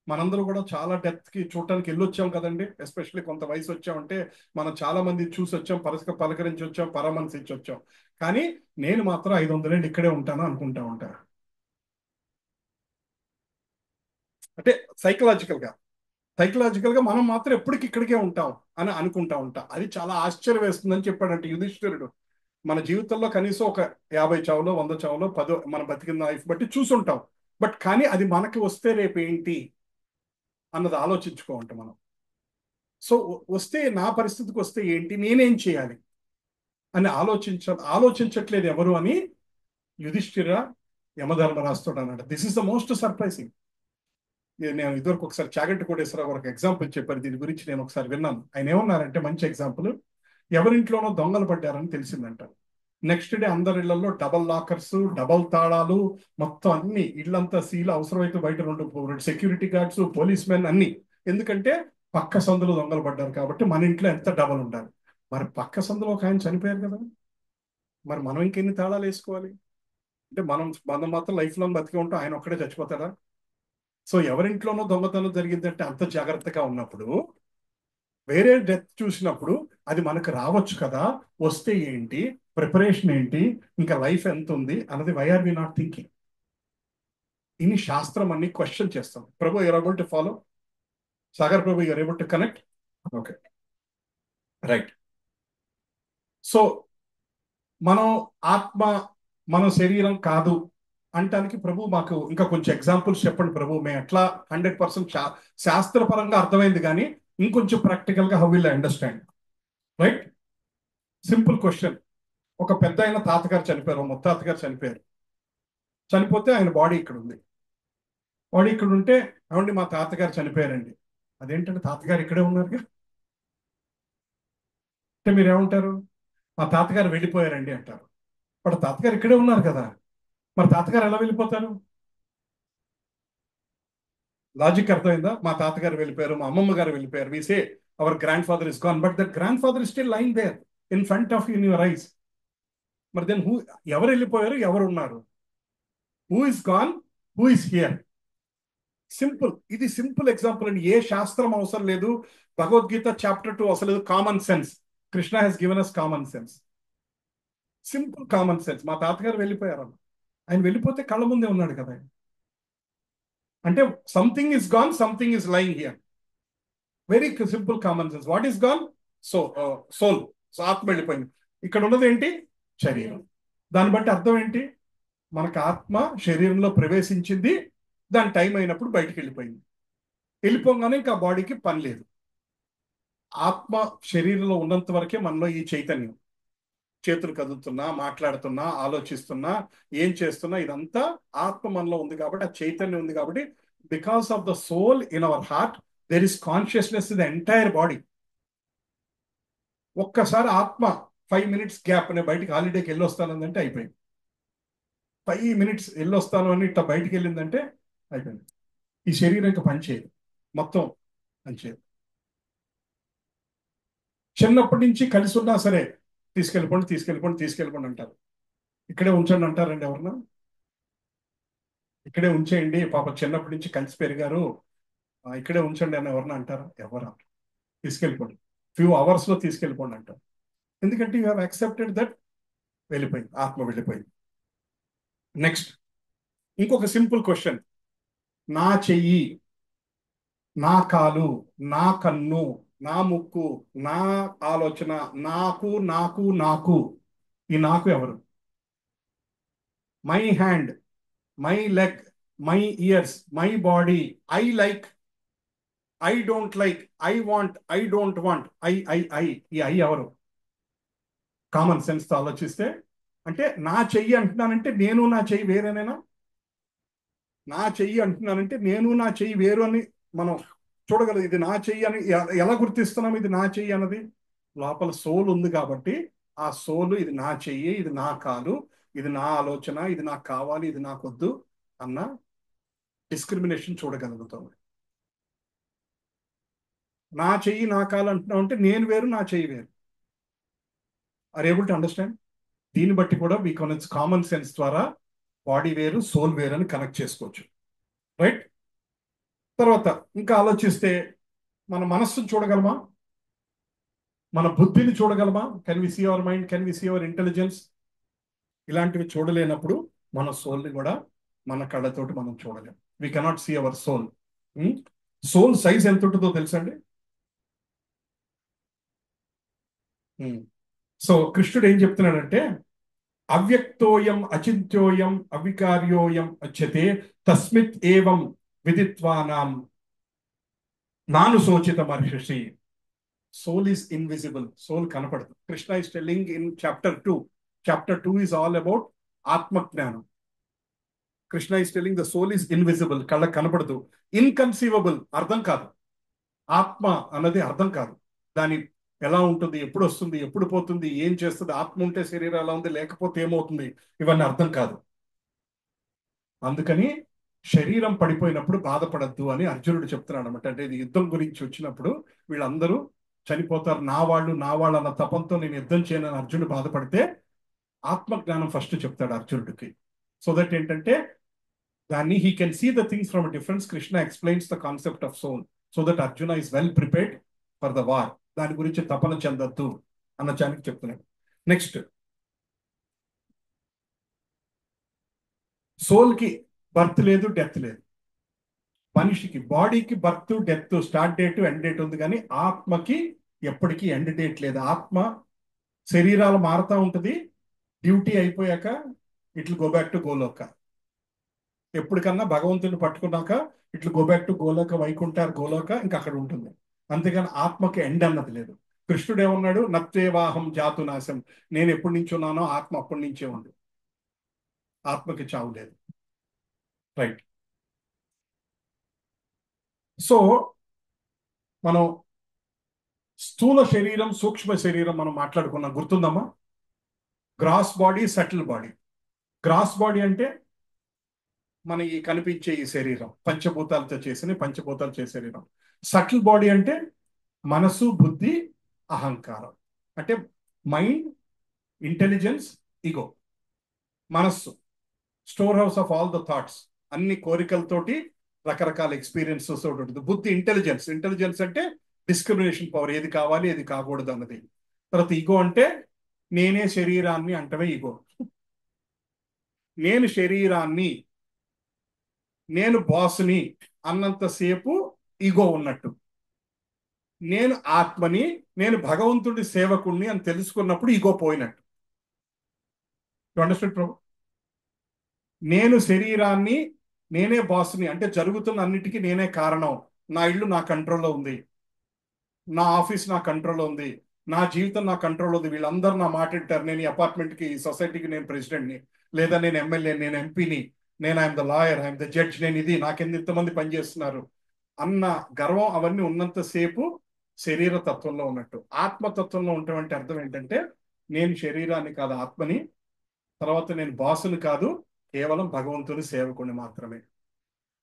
మనందరూ కూడా చాలా డెత్ కి చూడటానికి వెళ్ళొచ్చాం కదండి. ఎస్పెషల్లీ కొంత వయసు వచ్చామంటే మనం చాలా మంది చూసి వచ్చాం, పలకరించి వచ్చాం, పరామర్శించి వచ్చాం. కానీ నేను మాత్రం 500 ఏళ్ళు ఇక్కడే ఉంటాను అనుకుంటా ఉంటాను. అంటే సైకలాజికల్ గా మనం మాత్రం ఎప్పటికి ఇక్కడికే ఉంటాం అని అనుకుంటా ఉంటాం. అది చాలా ఆశ్చర్యం వేస్తుందని చెప్పాడంటే యుధిష్ఠిరుడు. మన జీవితంలో కనీసం ఒక 50 చావులో 100 చావులో 10 మన బతికిన లైఫ్ బట్టి చూసుంటాం. బట్ కానీ అది మనకి వస్తే రేపు ఏంటి అన్నది ఆలోచించుకోమంట మనం. సో వస్తే నా పరిస్థితికి వస్తే ఏంటి, నేనేం చేయాలి అని ఆలోచించట్లేదు ఎవరు అని యుధిష్ఠిర యమధర్మరాజుతో అన్నాడు. This is the most surprising. నేను ఇదివరకు ఒకసారి చాగంటి కోటేశ్వరరావు ఒక ఎగ్జాంపుల్ చెప్పారు దీని గురించి, నేను ఒకసారి విన్నాను. ఆయన ఏమన్నారంటే, మంచి ఎగ్జాంపుల్, ఎవరింట్లోనో దొంగలు పడ్డారని తెలిసిందంట. నెక్స్ట్ డే అందరి ఇళ్లలో డబల్ లాకర్స్, డబల్ తాళాలు, మొత్తం అన్ని ఇళ్లంతా సీల్, అవసరమైతే బయట 2 సెక్యూరిటీ గార్డ్స్, పోలీస్ మెన్ అన్ని. ఎందుకంటే పక్క సందులో దొంగలు పడ్డారు కాబట్టి మన ఇంట్లో ఎంత డబల్ ఉండాలి. మరి పక్క సందులో ఒక ఆయన చనిపోయారు కదా, మరి మనం ఇంకెన్ని తాళాలు వేసుకోవాలి? అంటే మనం మాత్రం లైఫ్ లాంగ్ బతికే ఉంటాం, ఆయన ఒక్కడే చచ్చిపోతారా? సో ఎవరింట్లోనో దొంగతనం జరిగిందంటే అంత జాగ్రత్తగా ఉన్నప్పుడు, వేరే డెత్ చూసినప్పుడు అది మనకు రావచ్చు కదా, వస్తే ఏంటి, ప్రిపరేషన్ ఏంటి, ఇంకా లైఫ్ ఎంత ఉంది అన్నది why are we not thinking? ఇన్ని శాస్త్రం అన్ని క్వశ్చన్ చేస్తాం. Prabhu, you're able to follow? Sagar Prabhu, you're able to connect? Okay, right. So మనం ఆత్మ, మన శరీరం కాదు అంటానికి ప్రభు మాకు ఇంకా కొంచెం ఎగ్జాంపుల్స్ చెప్పండి ప్రభు. మేము ఎట్లా 100% శాస్త్రపరంగా అర్థమైంది, కానీ ఇంకొంచెం ప్రాక్టికల్ గా how will I understand? Right. Simple question. ఒక పెద్ద ఆయన తాతగారు చనిపోయారు, ముత్తాతగారు చనిపోయారు. చనిపోతే ఆయన బాడీ ఇక్కడ ఉంది. బాడీ ఇక్కడ ఉంటే, ఏమండి మా తాతగారు చనిపోయారండి. అదేంటంటే తాతగారు ఇక్కడే ఉన్నారుగా అంటే మీరేమంటారు? మా తాతగారు వెళ్ళిపోయారండి అంటారు. బట్ తాతగారు ఇక్కడే ఉన్నారు కదా, మరి తాతగారు ఎలా వెళ్ళిపోతారు? లాజిక్ అర్థమైందా? మా తాతగారు వెళ్ళిపోయారు, మా అమ్మమ్మ గారు వెళ్ళిపోయారు. We say our grandfather is gone, but that grandfather is still lying there in front of in your eyes. మరి దెన్ ఎవరు వెళ్ళిపోయారు, ఎవరు ఉన్నారు? Who is gone, who is here? Simple. ఇది సింపుల్ ఎగ్జాంపుల్ అండి. ఏ శాస్త్రం అవసరం లేదు. భగవద్గీత చాప్టర్ 2 అసలు లేదు. Common sense. Krishna has given us common sense. Simple common sense. మా తాతగారు వెళ్ళిపోయారు, ఆయన వెళ్ళిపోతే కళ్ళ ముందే ఉన్నాడు కదా. అంటే something is gone, something is lying here. Very simple common sense. What is gone? Soul. So ఆత్మ వెళ్ళిపోయింది. ఇక్కడ ఉన్నది ఏంటి? శరీరం. దాన్ని బట్టి అర్థం ఏంటి? మనకు ఆత్మ శరీరంలో ప్రవేశించింది, దాని టైం అయినప్పుడు బయటికి వెళ్ళిపోయింది. వెళ్ళిపోగానే ఇంకా బాడీకి పని లేదు. ఆత్మ శరీరంలో ఉన్నంత వరకే మనలో ఈ చైతన్యం, చేతులు కదులుతున్నా, మాట్లాడుతున్నా, ఆలోచిస్తున్నా, ఏం చేస్తున్నా, ఇదంతా ఆత్మ మనలో ఉంది కాబట్టి, ఆ చైతన్యం ఉంది కాబట్టి, because of the soul in our heart there is consciousness in the entire body. ఒక్కసారి ఆత్మ 5 minutes గ్యాప్, నేను బయటికి హాలిడేకి వెళ్ళొస్తానందంటే అయిపోయింది. 5 minutes వెళ్ళొస్తాను అని ఇట్లా బయటికి వెళ్ళిందంటే అయిపోయింది. ఈ శరీరం ఇంకా పనిచేయదు, మొత్తం పనిచేయదు. చిన్నప్పటి నుంచి కలిసి ఉన్నా సరే తీసుకెళ్ళిపోండి అంటారు. ఇక్కడే ఉంచండి అంటారండి ఎవరన్నా? ఇక్కడే ఉంచేయండి, పాప చిన్నప్పటి నుంచి కలిసి పెరిగారు, ఇక్కడే ఉంచండి అని ఎవరన్నా అంటారా? ఎవరా? తీసుకెళ్ళిపోండి, ఫ్యూ అవర్స్లో తీసుకెళ్ళిపోండి అంటారు. ఎందుకంటే యూ హ్యావ్ యాక్సెప్టెడ్ దట్ వెళ్ళిపోయింది, ఆత్మ వెళ్ళిపోయింది. నెక్స్ట్ ఇంకొక సింపుల్ క్వశ్చన్. నా చెయ్యి, నా కాలు, నా కన్ను, నా ముక్కు, నా ఆలోచన, నాకు ఈ నాకు ఎవరు? My hand, my leg, my years, my body, I like, I don't like, I want, I don't want, I. ఈ ఐ ఎవరు? కామన్ సెన్స్తో ఆలోచిస్తే అంటే నా చెయ్యి అంటున్నానంటే నేను నా చెయ్యి వేరేనేనా? నా చెయ్యి అంటున్నానంటే నేను నా చెయ్యి వేరు అని మనం చూడగలదు. ఇది నా చెయ్యి అని ఎలా గుర్తిస్తున్నాం ఇది నా చెయ్యి అన్నది? లోపల సోల్ ఉంది కాబట్టి ఆ సోలు ఇది నా చెయ్యి, ఇది నా కాలు, ఇది నా ఆలోచన, ఇది నాకు కావాలి, ఇది నాకు వద్దు అన్న డిస్క్రిమినేషన్ చూడగలుగుతాం. నా చెయ్యి నా కాలు అంటున్నాం అంటే నేను వేరు, నా చెయ్యి వేరు. Are able to understand? దీన్ని బట్టి కూడా వీ కనెక్ట్ కామన్ సెన్స్ ద్వారా బాడీ వేరు, సోల్ వేరు అని కనెక్ట్ చేసుకోవచ్చు. రైట్? తర్వాత ఇంకా ఆలోచిస్తే మన మనస్సును చూడగలమా? మన బుద్ధిని చూడగలమా? Can we see our mind? Can we see our intelligence? ఇలాంటివి చూడలేనప్పుడు మన సోల్ని కూడా మన కళ్ళతోటి మనం చూడలేం. We cannot see our soul. Soul size ఎంత ఉంటుందో తెలుసండి? సో కృష్ణుడు ఏం చెప్తున్నాడంటే అవ్యక్తోయం అచింత్యోయం అవికార్యోయం అచ్యతే తస్మిత్ ఏవం విదిత్వానాం నాను శోచితమర్హసి. సోల్ ఈస్ ఇన్విజిబుల్, సోల్ కనపడదు. Krishna is telling in chapter 2. Chapter 2 is all about ఆత్మజ్ఞానం. Krishna is telling the soul is invisible, కళ్ళకు కనపడదు. ఇన్కన్సీవబుల్, అర్థం కాదు. ఆత్మ అన్నది అర్థం కాదు. దాని ఎలా ఉంటుంది, ఎప్పుడు వస్తుంది, ఎప్పుడు పోతుంది, ఏం చేస్తుంది, ఆత్మ ఉంటే శరీరం ఎలా ఉంది, లేకపోతే ఏమవుతుంది, ఇవన్నీ అర్థం కాదు. అందుకని శరీరం పడిపోయినప్పుడు బాధపడద్దు అని అర్జునుడు చెప్తున్నాడు అనమాట. అంటే ఇది యుద్ధం గురించి వచ్చినప్పుడు వీళ్ళందరూ చనిపోతారు, నా వాళ్ళు అన్న తపంతో నేను యుద్ధం చేయనని అర్జునుడు బాధపడితే ఆత్మజ్ఞానం ఫస్ట్ చెప్తాడు అర్జునుడికి. సో దట్ ఏంటంటే దాన్ని he can see the things from difference. Krishna explains the concept of soul so that Arjuna is well prepared for the war. దాని గురించి తపన చెందద్దు అన్న చానికి చెప్తున్నాడు. నెక్స్ట్, సోల్కి బర్త్ లేదు, డెత్ లేదు. మనిషికి బాడీకి birth, death, start date, end date ఉంది, కానీ ఆత్మకి ఎప్పటికీ ఎండ్ డేట్ లేదు. ఆత్మ శరీరాలు మారుతూ ఉంటుంది. డ్యూటీ అయిపోయాక ఇట్లు గో బ్యాక్ టు గోలోక. ఎప్పటికన్నా భగవంతుని పట్టుకున్నాక ఇట్లు go back to Goloka, వైకుంఠార్ Goloka, ఇంకా అక్కడ ఉంటుంది. అంతేగాని ఆత్మకి ఎండ్ అన్నది లేదు. కృష్ణుడు ఏమన్నాడు? నత్వేవాహం జాతు నాశం. నేను ఎప్పటి నుంచి ఉన్నానో ఆత్మ అప్పటి నుంచే ఉంది. ఆత్మకి చావు లేదు. రైట్? సో మనం స్థూల శరీరం, సూక్ష్మ శరీరం మనం మాట్లాడుకున్నాం, గుర్తుందమ్మా? Gross body, subtle body. Gross body అంటే మన ఈ కనిపించే ఈ శరీరం, పంచభూతాలతో చేసే శరీరం. సటిల్ బాడీ అంటే మనసు, బుద్ధి, అహంకారం. అంటే మైండ్, ఇంటెలిజెన్స్, ఈగో. మనస్సు store house of all the thoughts, అన్ని కోరికలతోటి రకరకాల ఎక్స్పీరియన్సెస్ ఉంటుంది. బుద్ధి ఇంటెలిజెన్స్ అంటే డిస్క్రిమినేషన్ పవర్, ఏది కావాలి ఏది కాకూడదు అన్నది. తర్వాత ఈగో అంటే నేనే శరీరాన్ని అంటవే ఈగో. నేను శరీరాన్ని, నేను బాస్ని అన్నంతసేపు ఈగో ఉన్నట్టు. నేను ఆత్మని, నేను భగవంతుడి సేవకుణ్ణి అని తెలుసుకున్నప్పుడు ఈగో పోయినట్టు. అండర్స్టాండ్ ప్రభు? నేను శరీరాన్ని, నేనే బాస్ని అంటే జరుగుతున్న అన్నిటికీ నేనే కారణం. నా ఇల్లు నా కంట్రోల్లో ఉంది, నా ఆఫీస్ నా కంట్రోల్లో ఉంది, నా జీవితం నా కంట్రోల్లో ఉంది. వీళ్ళందరూ నా మాట వింటారు. నేను ఈ అపార్ట్మెంట్కి, ఈ సొసైటీకి నేను ప్రెసిడెంట్ని, లేదా నేను ఎమ్మెల్యే, నేను ఎంపీని, నేను I'm the lawyer, I'm the judge, నేను ఇది, నాకెంత ఇంతమంది పనిచేస్తున్నారు అన్న గర్వం అవన్నీ ఉన్నంతసేపు శరీర తత్వంలో ఉన్నట్టు. ఆత్మతత్వంలో ఉన్నటువంటి అర్థం ఏంటంటే నేను శరీరాన్ని కాదు, ఆత్మని. తర్వాత నేను బాసుని కాదు, కేవలం భగవంతుని సేవకుని మాత్రమే.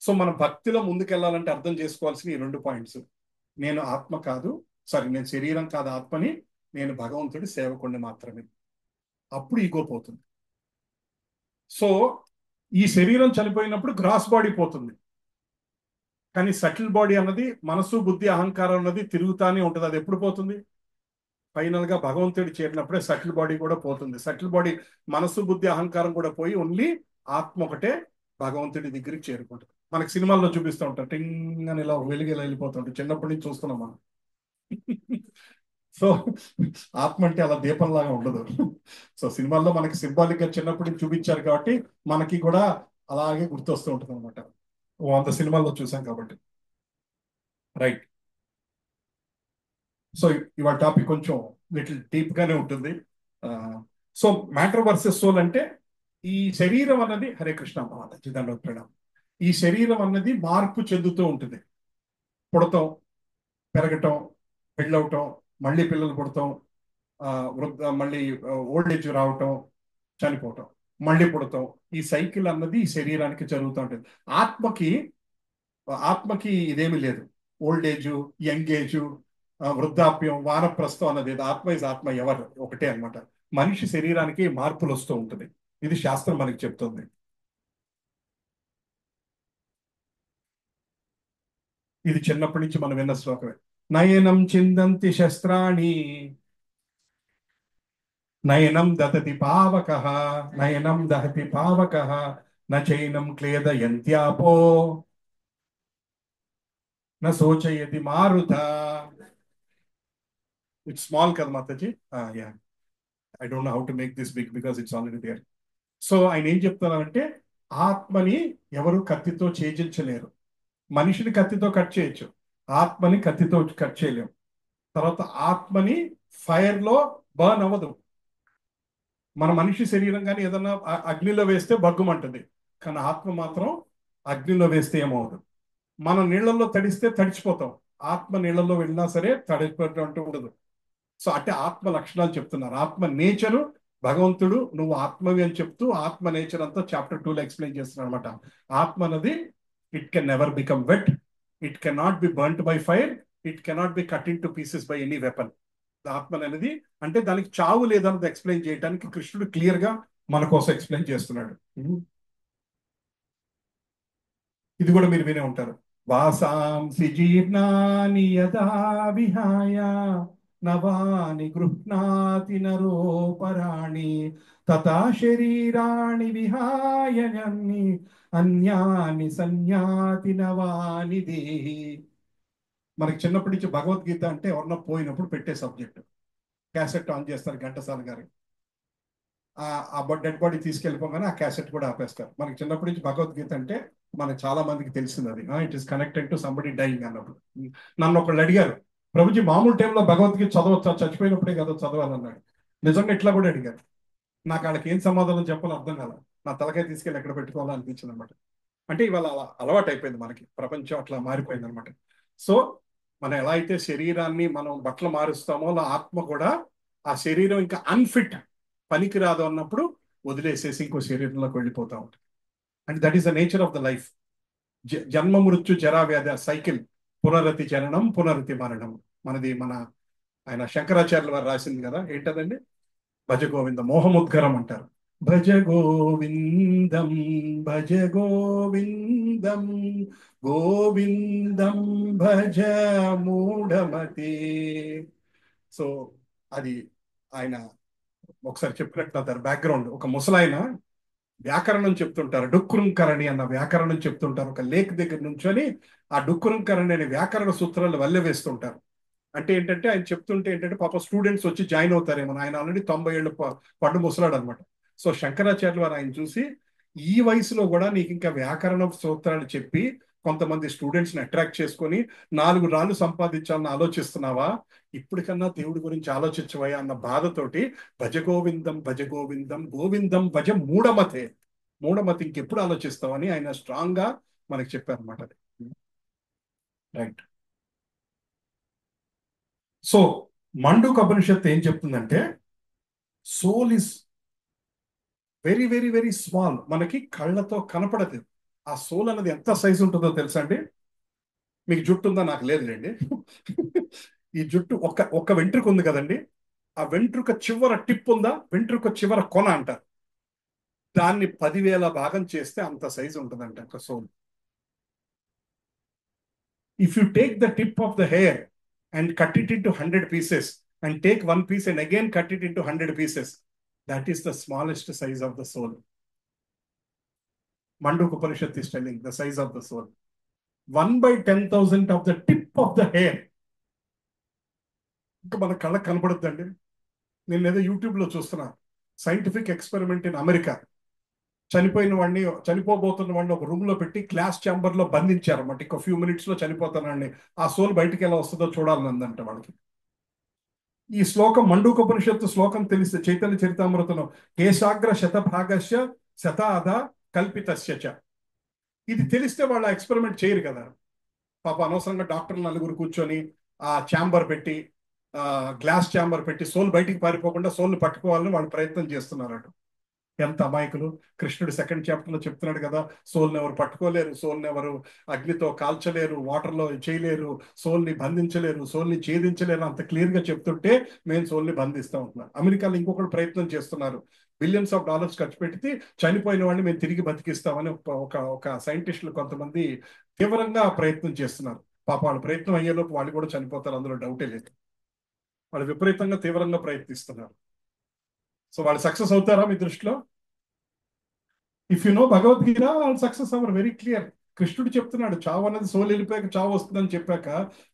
సో మనం భక్తిలో ముందుకెళ్ళాలంటే అర్థం చేసుకోవాల్సిన ఈ 2 పాయింట్స్. నేను ఆత్మ కాదు, నేను శరీరం కాదు, ఆత్మని, నేను భగవంతుడి సేవకుని మాత్రమే. అప్పుడు ఈగో పోతుంది. సో ఈ శరీరం చనిపోయినప్పుడు గ్రాస్ బాడీ పోతుంది, కానీ సటిల్ బాడీ అన్నది మనసు, బుద్ధి, అహంకారం అన్నది తిరుగుతానే ఉంటుంది. అది ఎప్పుడు పోతుంది? ఫైనల్ గా భగవంతుడి చేరినప్పుడే సటిల్ బాడీ కూడా పోతుంది. సటిల్ బాడీ, మనసు, బుద్ధి, అహంకారం కూడా పోయి ఓన్లీ ఆత్మ ఒకటే భగవంతుడి దగ్గరికి చేరుకుంటుంది. మనకి సినిమాల్లో చూపిస్తూ ఉంటారు, టింగ్ అని ఇలా వెలుగులా వెళ్ళిపోతుంటారు. చిన్నప్పటి నుంచి చూస్తున్నాం మనం. సో ఆత్మ అంటే అలా దీపంలాగా ఉండదు. సో సినిమాల్లో మనకి సింబాలిక్ గా చిన్నప్పటి నుంచి చూపించారు కాబట్టి మనకి కూడా అలాగే గుర్తొస్తూ ఉంటుంది అనమాట. 100 సినిమాల్లో చూసాం కాబట్టి. రైట్. సో ఇవాళ టాపిక్ కొంచెం లిటిల్ డీప్ గానే ఉంటుంది. సో మ్యాటర్ వర్సెస్ సోల్ అంటే ఈ శరీరం అన్నది, హరే కృష్ణ మాతాజీ దండోత్ ప్రణామం. ఈ శరీరం అన్నది మార్పు చెందుతూ ఉంటుంది. పుడతాం, పెరగటం, పెళ్ళవటం, మళ్ళీ పిల్లలు పుడతాం, మళ్ళీ ఓల్డ్ ఏజ్ రావటం, చనిపోవటం, మళ్ళీ పుడతాం. ఈ సైకిల్ అన్నది ఈ శరీరానికి జరుగుతూ ఉంటుంది. ఆత్మకి ఇదేమీ లేదు. ఓల్డ్ ఏజ్, యంగ్ ఏజ్, వృద్ధాప్యం, వానప్రస్థం అన్నది ఆత్మ ఎవరు ఒకటే అన్నమాట. మనిషి శరీరానికి మార్పులు వస్తూ ఉంటుంది. ఇది శాస్త్రం మనకి చెప్తుంది. ఇది చిన్నప్పటి నుంచి మనం విన్న శ్లోకమే. నయనం చిందంతి శస్త్రాణి నయనం దహతి పావకః నయనం దహతి పావకః నచైనం క్లేదయంత్యాపో న శోచయతి మారుత. ఇట్స్ స్మాల్ కదా Mataji. Yeah, I don't know how to make this big because it's already there. So ఆయన ఏం చెప్తున్నారంటే ఆత్మని ఎవరు కత్తితో ఛేదించలేరు. మనిషిని కత్తితో కట్ చేయొచ్చు, ఆత్మని కత్తితో కట్ చేయలేము. తర్వాత ఆత్మని ఫైర్ లో బర్న్ అవ్వదు. మన మనిషి శరీరం కానీ ఏదన్నా అగ్నిలో వేస్తే బగ్గుమంటుంది, కానీ ఆత్మ మాత్రం అగ్నిలో వేస్తే ఏమవుదు. మనం నీళ్లలో తడిస్తే తడిచిపోతాం, ఆత్మ నీళ్లలో వెళ్ళినా సరే తడిపోయేటట్టు ఉండదు. సో అంటే ఆత్మ లక్షణాలు చెప్తున్నారు. ఆత్మ నేచరు భగవంతుడు నువ్వు ఆత్మవి అని చెప్తూ ఆత్మ నేచర్ అంతా చాప్టర్ 2లో ఎక్స్ప్లెయిన్ చేస్తున్నారు అనమాట. ఆత్మ అన్నది it can never become wet, it can not be burnt by fire, it cannot be cut into pieces by any weapon. ఆత్మ అనేది అంటే దానికి చావు లేదన్నది ఎక్స్ప్లెయిన్ చేయడానికి కృష్ణుడు క్లియర్ గా మన కోసం ఎక్స్ప్లెయిన్ చేస్తున్నాడు. ఇది కూడా మీరు వినే ఉంటారు. వాసాంసి జీర్ణాని యదా విహాయ నవాని గృహ్ణాతి నరోపరాణి తథా శరీరాణి విహాయ అన్యాని సన్యాతి నవాని దేహి. మనకి చిన్నప్పటి నుంచి భగవద్గీత అంటే ఎవరన్నా పోయినప్పుడు పెట్టే సబ్జెక్ట్. క్యాసెట్ ఆన్ చేస్తారు ఘంటసాల గారి, ఆ డెడ్ బాడీ తీసుకెళ్ళిపోగానే ఆ క్యాసెట్ కూడా ఆపేస్తారు. మనకి చిన్నప్పటి నుంచి భగవద్గీత అంటే మనకి చాలా మందికి తెలిసింది అది. It is connected to somebody dying అన్నప్పుడు. నన్ను ఒకళ్ళు అడిగారు, ప్రభుజీ మామూలు టైంలో భగవద్గీత చదవచ్చా, చచ్చిపోయినప్పుడే కదా చదవాలన్నాడు. నిజంగా ఇట్లా కూడా అడిగారు. నాకు వాళ్ళకి ఏం సమాధానం చెప్పాలో అర్థం కాల. నా తలకాయ తీసుకెళ్ళి ఎక్కడ పెట్టుకోవాలో అనిపించింది అనమాట. అంటే ఇవాళ అలా అలవాటు అయిపోయింది మనకి, ప్రపంచం అట్లా మారిపోయింది అనమాట. సో మనం ఎలా అయితే శరీరాన్ని మనం బట్టలు మారుస్తామో అలా ఆత్మ కూడా ఆ శరీరం ఇంకా అన్ఫిట్, పనికిరాదు అన్నప్పుడు వదిలేసేసి ఇంకో శరీరంలోకి వెళ్ళిపోతా ఉంటుంది. And that is the nature of the life. జన్మ మృత్యు జరా వ్యాధి సైకిల్, పునరతి జననం పునరతి మరణం. మన ఆయన శంకరాచార్యుల వారు రాసింది కదా, ఏంటదండి, భజ గోవింద మోహముద్గరం అంటారు. భజ గోవిందం భజ గోవిందం గోవిందం భజ మూఢమతి. సో అది ఆయన ఒకసారి చెప్పినట్టు బ్యాక్గ్రౌండ్. ఒక ముసలాయన వ్యాకరణం చెప్తుంటారు, డుక్కురుంకరణి అన్న వ్యాకరణం చెప్తుంటారు. ఒక లేక్ దగ్గర నుంచొని ఆ డుక్కురుంకరణి అనే వ్యాకరణ సూత్రాలు వల్లె వేస్తుంటారు. అంటే ఏంటంటే ఆయన చెప్తుంటే ఏంటంటే పాప స్టూడెంట్స్ వచ్చి జాయిన్ అవుతారేమో. ఆయన ఆల్రెడీ 90 ఏళ్ళు పండు ముసలాడు అనమాట. సో శంకరాచార్యులు వారు ఆయన చూసి, ఈ వయసులో కూడా నీకు ఇంకా వ్యాకరణ సూత్రాలు చెప్పి కొంతమంది స్టూడెంట్స్ ని అట్రాక్ట్ చేసుకొని 4 రాళ్ళు సంపాదించాలని ఆలోచిస్తున్నావా, ఇప్పటికన్నా దేవుడి గురించి ఆలోచించవయ్యా అన్న బాధతోటి భజ గోవిందం భజ గోవిందం గోవిందం భజ మూఢమతే. మూఢమతి ఇంకెప్పుడు ఆలోచిస్తావని ఆయన స్ట్రాంగ్ గా మనకి చెప్పారు అనమాట. రైట్. సో మండూక ఉపనిషత్తు ఏం చెప్తుందంటే soul is very very very small. మనకి కళ్ళతో కనపడదు. ఆ సోల్ అనేది ఎంత సైజు ఉంటుందో తెలుసా అండి? మీకు జుట్టు ఉందా? నాకు లేదులేండి. ఈ జుట్టు ఒక్క వెంట్రుక ఉంది కదండి, ఆ వెంట్రుక చివర టిప్ ఉందా, వెంట్రుక చివర కొన అంటారు, దాన్ని 10,000 భాగం చేస్తే అంత సైజు ఉంటుందంట ఒక soul. If you take the tip of the hair and cut it into 100 pieces and take one piece and again cut it into 100 pieces, that is the smallest size of the soul. Manduk Upanishad is telling the size of the soul 1/10,000 of the tip of the hair. ఇంకా మన కళ్ళకు కనపడుతుందండి. నేను ఏదో YouTube లో చూస్తున్నా, scientific experiment in America. చనిపోబోతున్న వాడిని ఒక room లో పెట్టి గ్లాస్ ఛాంబర్ లో బంధించారు అన్నమాట. ఇంకో ఫ్యూ మినిట్స్ లో చనిపోతానండి, ఆ సోల్ బయటికి ఎలా వస్తుందో చూడాలనుందంట వాళ్ళకి. ఈ శ్లోకం మండూకోపనిషత్తు శ్లోకం తెలిస్తే చైతన్య చరితామృతంలో కేశాగ్ర శతభాగస్య శతాధ కల్పితస్య చ. ఇది తెలిస్తే వాళ్ళు ఎక్స్పెరిమెంట్ చేయరు కదా. పాప అనవసరంగా డాక్టర్లు నలుగురు కూర్చొని ఆ ఛాంబర్ పెట్టి, గ్లాస్ ఛాంబర్ పెట్టి సోల్ బయటికి పారిపోకుండా సోల్ని పట్టుకోవాలని వాళ్ళు ప్రయత్నం చేస్తున్నారు. ఎంత అమాయకులు. కృష్ణుడు సెకండ్ చాప్టర్ లో చెప్తున్నాడు కదా, సోల్ని ఎవరు పట్టుకోలేరు, సోల్ని ఎవరు అగ్నితో కాల్చలేరు, వాటర్లో చేయలేరు, సోల్ని బంధించలేరు, సోల్ని ఛేదించలేరు, అంత క్లియర్ గా చెప్తుంటే మేము సోల్ని బంధిస్తూ ఉంటున్నాం. అమెరికాలో ఇంకొకటి ప్రయత్నం చేస్తున్నారు, బిలియన్స్ ఆఫ్ డాలర్స్ ఖర్చు పెట్టి చనిపోయిన వాడిని మేము తిరిగి బతికిస్తామని ఒక సైంటిస్టులు కొంతమంది తీవ్రంగా ప్రయత్నం చేస్తున్నారు. పాప వాళ్ళ ప్రయత్నం అయ్యేలోపు వాళ్ళు కూడా చనిపోతారు, అందులో డౌటే లేదు. వాళ్ళు విపరీతంగా తీవ్రంగా ప్రయత్నిస్తున్నారు. సో వాళ్ళు సక్సెస్ అవుతారా మీ దృష్టిలో? ఇఫ్ యు నో భగవద్గీత, వాళ్ళు సక్సెస్ అవ్వరు. Very clear. కృష్ణుడు చెప్తున్నాడు, చావు అనేది సోల్ వెళ్ళిపోయాక చావు వస్తుందని చెప్పాక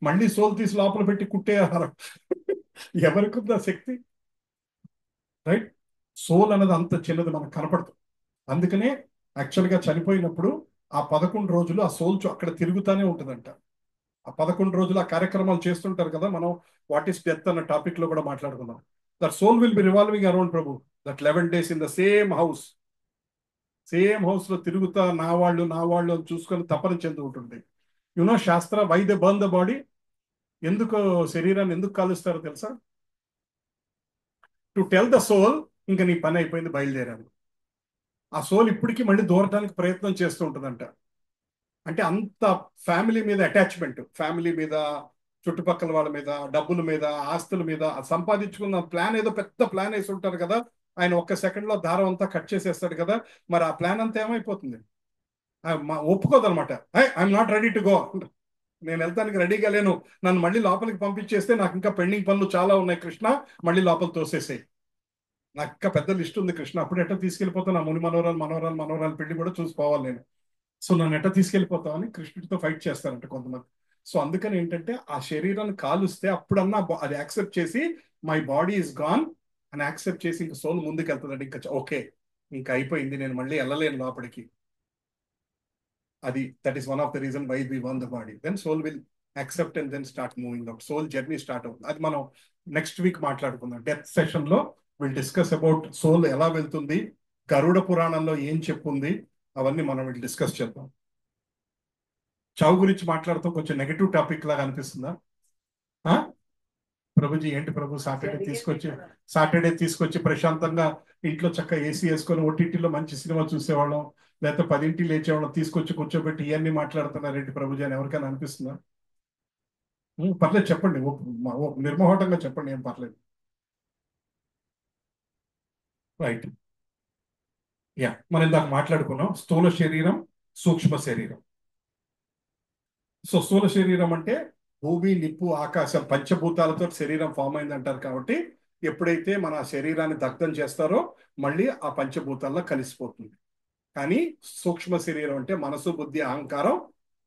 మళ్ళీ సోల్ తీసి లోపల పెట్టి కుట్టేయాలి. ఎవరికి ఉంది ఆ శక్తి? రైట్. సోల్ అనేది అంత చిన్నది మనకు కనపడుతుంది. అందుకనే యాక్చువల్గా చనిపోయినప్పుడు ఆ 11 రోజులు ఆ సోల్ అక్కడ తిరుగుతానే ఉంటుందంట. ఆ 11 రోజులు ఆ కార్యక్రమాలు చేస్తుంటారు కదా. మనం వాట్ ఈస్ డెత్ అన్న టాపిక్ లో కూడా మాట్లాడుకున్నాం. That soul will be revolving around Prabhu that 11 days in the same house లో తిరుగుతా నా వాళ్ళు అని చూసుకొని తపన చెంది ఉంటుంది. You know shastra why they burn the body. ఎందుకు శరీరాన్ని ఎందుకు కాలుస్తారో తెలుసా? టు టెల్ ద సోల్ ఇంకా నీ పని అయిపోయింది, బయలుదేరాను. ఆ సోల్ ఇప్పటికీ మళ్ళీ దూరటానికి ప్రయత్నం చేస్తూ ఉంటుందంట. అంటే అంత ఫ్యామిలీ మీద అటాచ్మెంట్, ఫ్యామిలీ మీద, చుట్టుపక్కల వాళ్ళ మీద, డబ్బుల మీద, ఆస్తుల మీద సంపాదించుకున్న ప్లాన్, ఏదో పెద్ద ప్లాన్ వేసి ఉంటారు కదా. ఆయన ఒక్క సెకండ్ లో దారం అంతా కట్ చేసేస్తాడు కదా. మరి ఆ ప్లాన్ అంతా ఏమైపోతుంది? ఒప్పుకోదనమాట. I'm not ready to go, నేను వెళ్తానికి రెడీగా లేను, నన్ను మళ్ళీ లోపలికి పంపించేస్తే నాకు ఇంకా పెండింగ్ పనులు చాలా ఉన్నాయి కృష్ణ, మళ్ళీ లోపల తోసేసాయి, నాకు ఇంకా పెద్ద లిస్ట్ ఉంది కృష్ణ, అప్పుడు ఎట్లా తీసుకెళ్ళిపోతాను, నా ముని మనవరాలు పెళ్లి కూడా చూసుకోవాలి నేను, సో నన్ను ఎట్లా తీసుకెళ్ళిపోతామని కృష్ణుడితో ఫైట్ చేస్తారంట కొంతమంది. సో అందుకని ఏంటంటే ఆ శరీరాన్ని కాలుస్తే అప్పుడన్నా అది యాక్సెప్ట్ చేసి మై బాడీ ఈస్ గాన్ అని యాక్సెప్ట్ చేసి ఇంకా సోల్ ముందుకు వెళ్తుందండి. ఇంకా ఓకే, ఇంకా అయిపోయింది, నేను మళ్ళీ వెళ్ళలేను లోపలికి. అది that is one of the reason why we want the body. Then soul will accept and then start moving out. Soul journey start అవుతుంది. అది మనం నెక్స్ట్ వీక్ మాట్లాడుకుందాం. డెత్ సెషన్ లో విల్ డిస్కస్ అబౌట్ సోల్ ఎలా వెళ్తుంది, గరుడ పురాణంలో ఏం చెప్పుంది, అవన్నీ మనం వీళ్ళు డిస్కస్ చేద్దాం. చావు గురించి మాట్లాడుతూ కొంచెం నెగటివ్ టాపిక్ లాగా అనిపిస్తుందా? ప్రభుజీ ఏంటి ప్రభు, సాటర్డే తీసుకొచ్చి ప్రశాంతంగా ఇంట్లో చక్క ఏసీ వేసుకొని ఓటీటీలో మంచి సినిమా చూసేవాళ్ళం, లేకపోతే 10 లేచేవాళ్ళం, తీసుకొచ్చి కూర్చోబెట్టి ఇవన్నీ మాట్లాడుతున్నారు ఏంటి ప్రభుజీ అని ఎవరికైనా అనిపిస్తుందా? పర్లేదు చెప్పండి, నిర్మోహటంగా చెప్పండి, ఏం పర్లేదు. రైట్. యా, మనం ఇందాక మాట్లాడుకున్నాం స్థూల శరీరం, సూక్ష్మ శరీరం. సో స్థూల శరీరం అంటే భూమి, నిప్పు, ఆకాశం, పంచభూతాలతో శరీరం ఫామ్ అయింది అంటారు. కాబట్టి ఎప్పుడైతే మన శరీరాన్ని దగ్ధం చేస్తారో మళ్ళీ ఆ పంచభూతాల్లో కలిసిపోతుంది. కానీ సూక్ష్మ శరీరం అంటే మనసు, బుద్ధి, అహంకారం.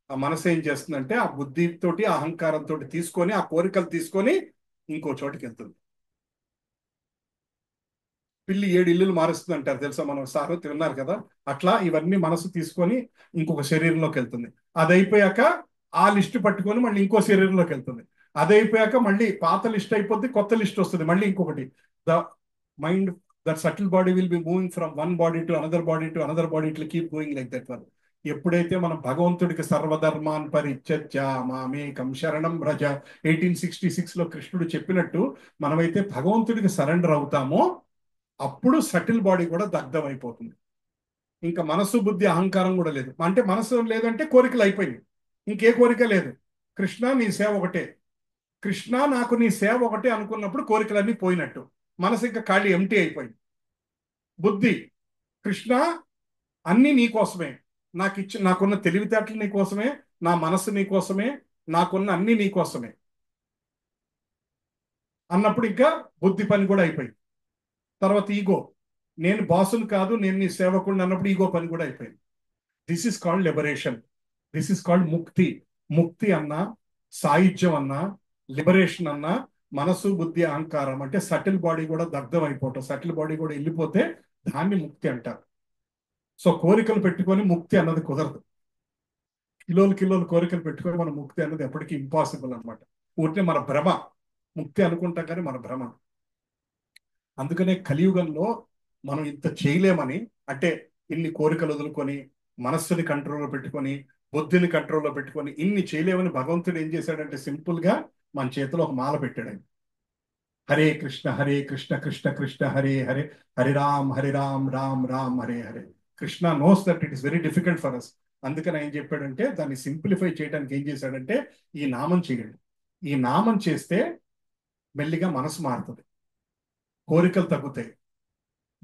ఆ మనసు ఏం చేస్తుందంటే ఆ బుద్ధితోటి, అహంకారంతో తీసుకొని, ఆ కోరికలు తీసుకొని ఇంకో చోటికి వెళ్తుంది. పిల్లి 7 ఇల్లులు మారుస్తుంది అంటారు తెలుసా, మనం సార్ విన్నారు కదా. అట్లా ఇవన్నీ మనసు తీసుకొని ఇంకొక శరీరంలోకి వెళ్తుంది. అది అయిపోయాక ఆ లిస్ట్ పట్టుకొని మళ్ళీ ఇంకో శరీరంలోకి వెళ్తుంది. అది అయిపోయాక మళ్ళీ పాత లిస్ట్ అయిపోద్ది, కొత్త లిస్ట్ వస్తుంది మళ్ళీ ఇంకొకటి. The mind, that subtle body will be moving from one body to another body to another body, ఇట్లా keep going like that one. ఎప్పుడైతే మనం భగవంతుడికి సర్వధర్మాన్ పరిత్యజ్య మామేకం శరణం వ్రజ 1866 లో కృష్ణుడు చెప్పినట్టు మనమైతే భగవంతుడికి సరెండర్ అవుతామో అప్పుడు సటిల్ బాడీ కూడా దగ్ధం అయిపోతుంది. ఇంకా మనసు, బుద్ధి, అహంకారం కూడా లేదు. అంటే మనసు లేదంటే కోరికలు అయిపోయింది, ఇంకే కోరిక లేదు. కృష్ణ నీ సేవ ఒకటే, కృష్ణ నాకు నీ సేవ ఒకటే అనుకున్నప్పుడు కోరికలన్నీ పోయినట్టు. మనసు ఇంకా ఖాళీ, ఎంటీ అయిపోయింది. బుద్ధి, కృష్ణ అన్నీ నీ కోసమే, నాకున్న తెలివితేటలు నీ కోసమే, నా మనసు నీ కోసమే, నాకున్న అన్ని నీ కోసమే అన్నప్పుడు ఇంకా బుద్ధి పని కూడా అయిపోయింది. తర్వాత ఈగో, నేను బాసును కాదు, నేను నీ సేవకుడు అన్నప్పుడు ఈగో పని కూడా అయిపోయింది. This is called liberation, this is called ముక్తి. ముక్తి అన్నా, సాయుధ్యం అన్నా, లిబరేషన్ అన్నా మనసు, బుద్ధి, అహంకారం అంటే సటిల్ బాడీ కూడా దగ్ధం అయిపోవటం, సటిల్ బాడీ కూడా వెళ్ళిపోతే దాన్ని ముక్తి అంటారు. సో కోరికలు పెట్టుకొని ముక్తి అన్నది కుదరదు. కిలోలు కోరికలు పెట్టుకొని మన ముక్తి అన్నది ఎప్పటికీ ఇంపాసిబుల్ అనమాట. ఊరికే మన భ్రమ. ముక్తి అనుకుంటాం కానీ మన భ్రమ. అందుకనే కలియుగంలో మనం ఇంత చేయలేమని, అంటే ఇన్ని కోరికలు వదులుకొని మనస్సుని కంట్రోల్లో పెట్టుకొని బుద్ధిని కంట్రోల్లో పెట్టుకొని ఇన్ని చేయలేమని భగవంతుడు ఏం చేశాడంటే సింపుల్ గా మన చేతిలో ఒక మాల పెట్టాడు. ఆయన Hare Krishna Krishna Krishna Hare Hare, Hari Ram Ram Ram Hare Hare. Krishna knows that it is very difficult for us. అందుకని ఏం చెప్పాడంటే దాన్ని సింప్లిఫై చేయడానికి ఏం చేశాడంటే ఈ నామం చేయండి. ఈ నామం చేస్తే మెల్లిగా మనసు మారుతుంది, కోరికలు తగ్గుతాయి,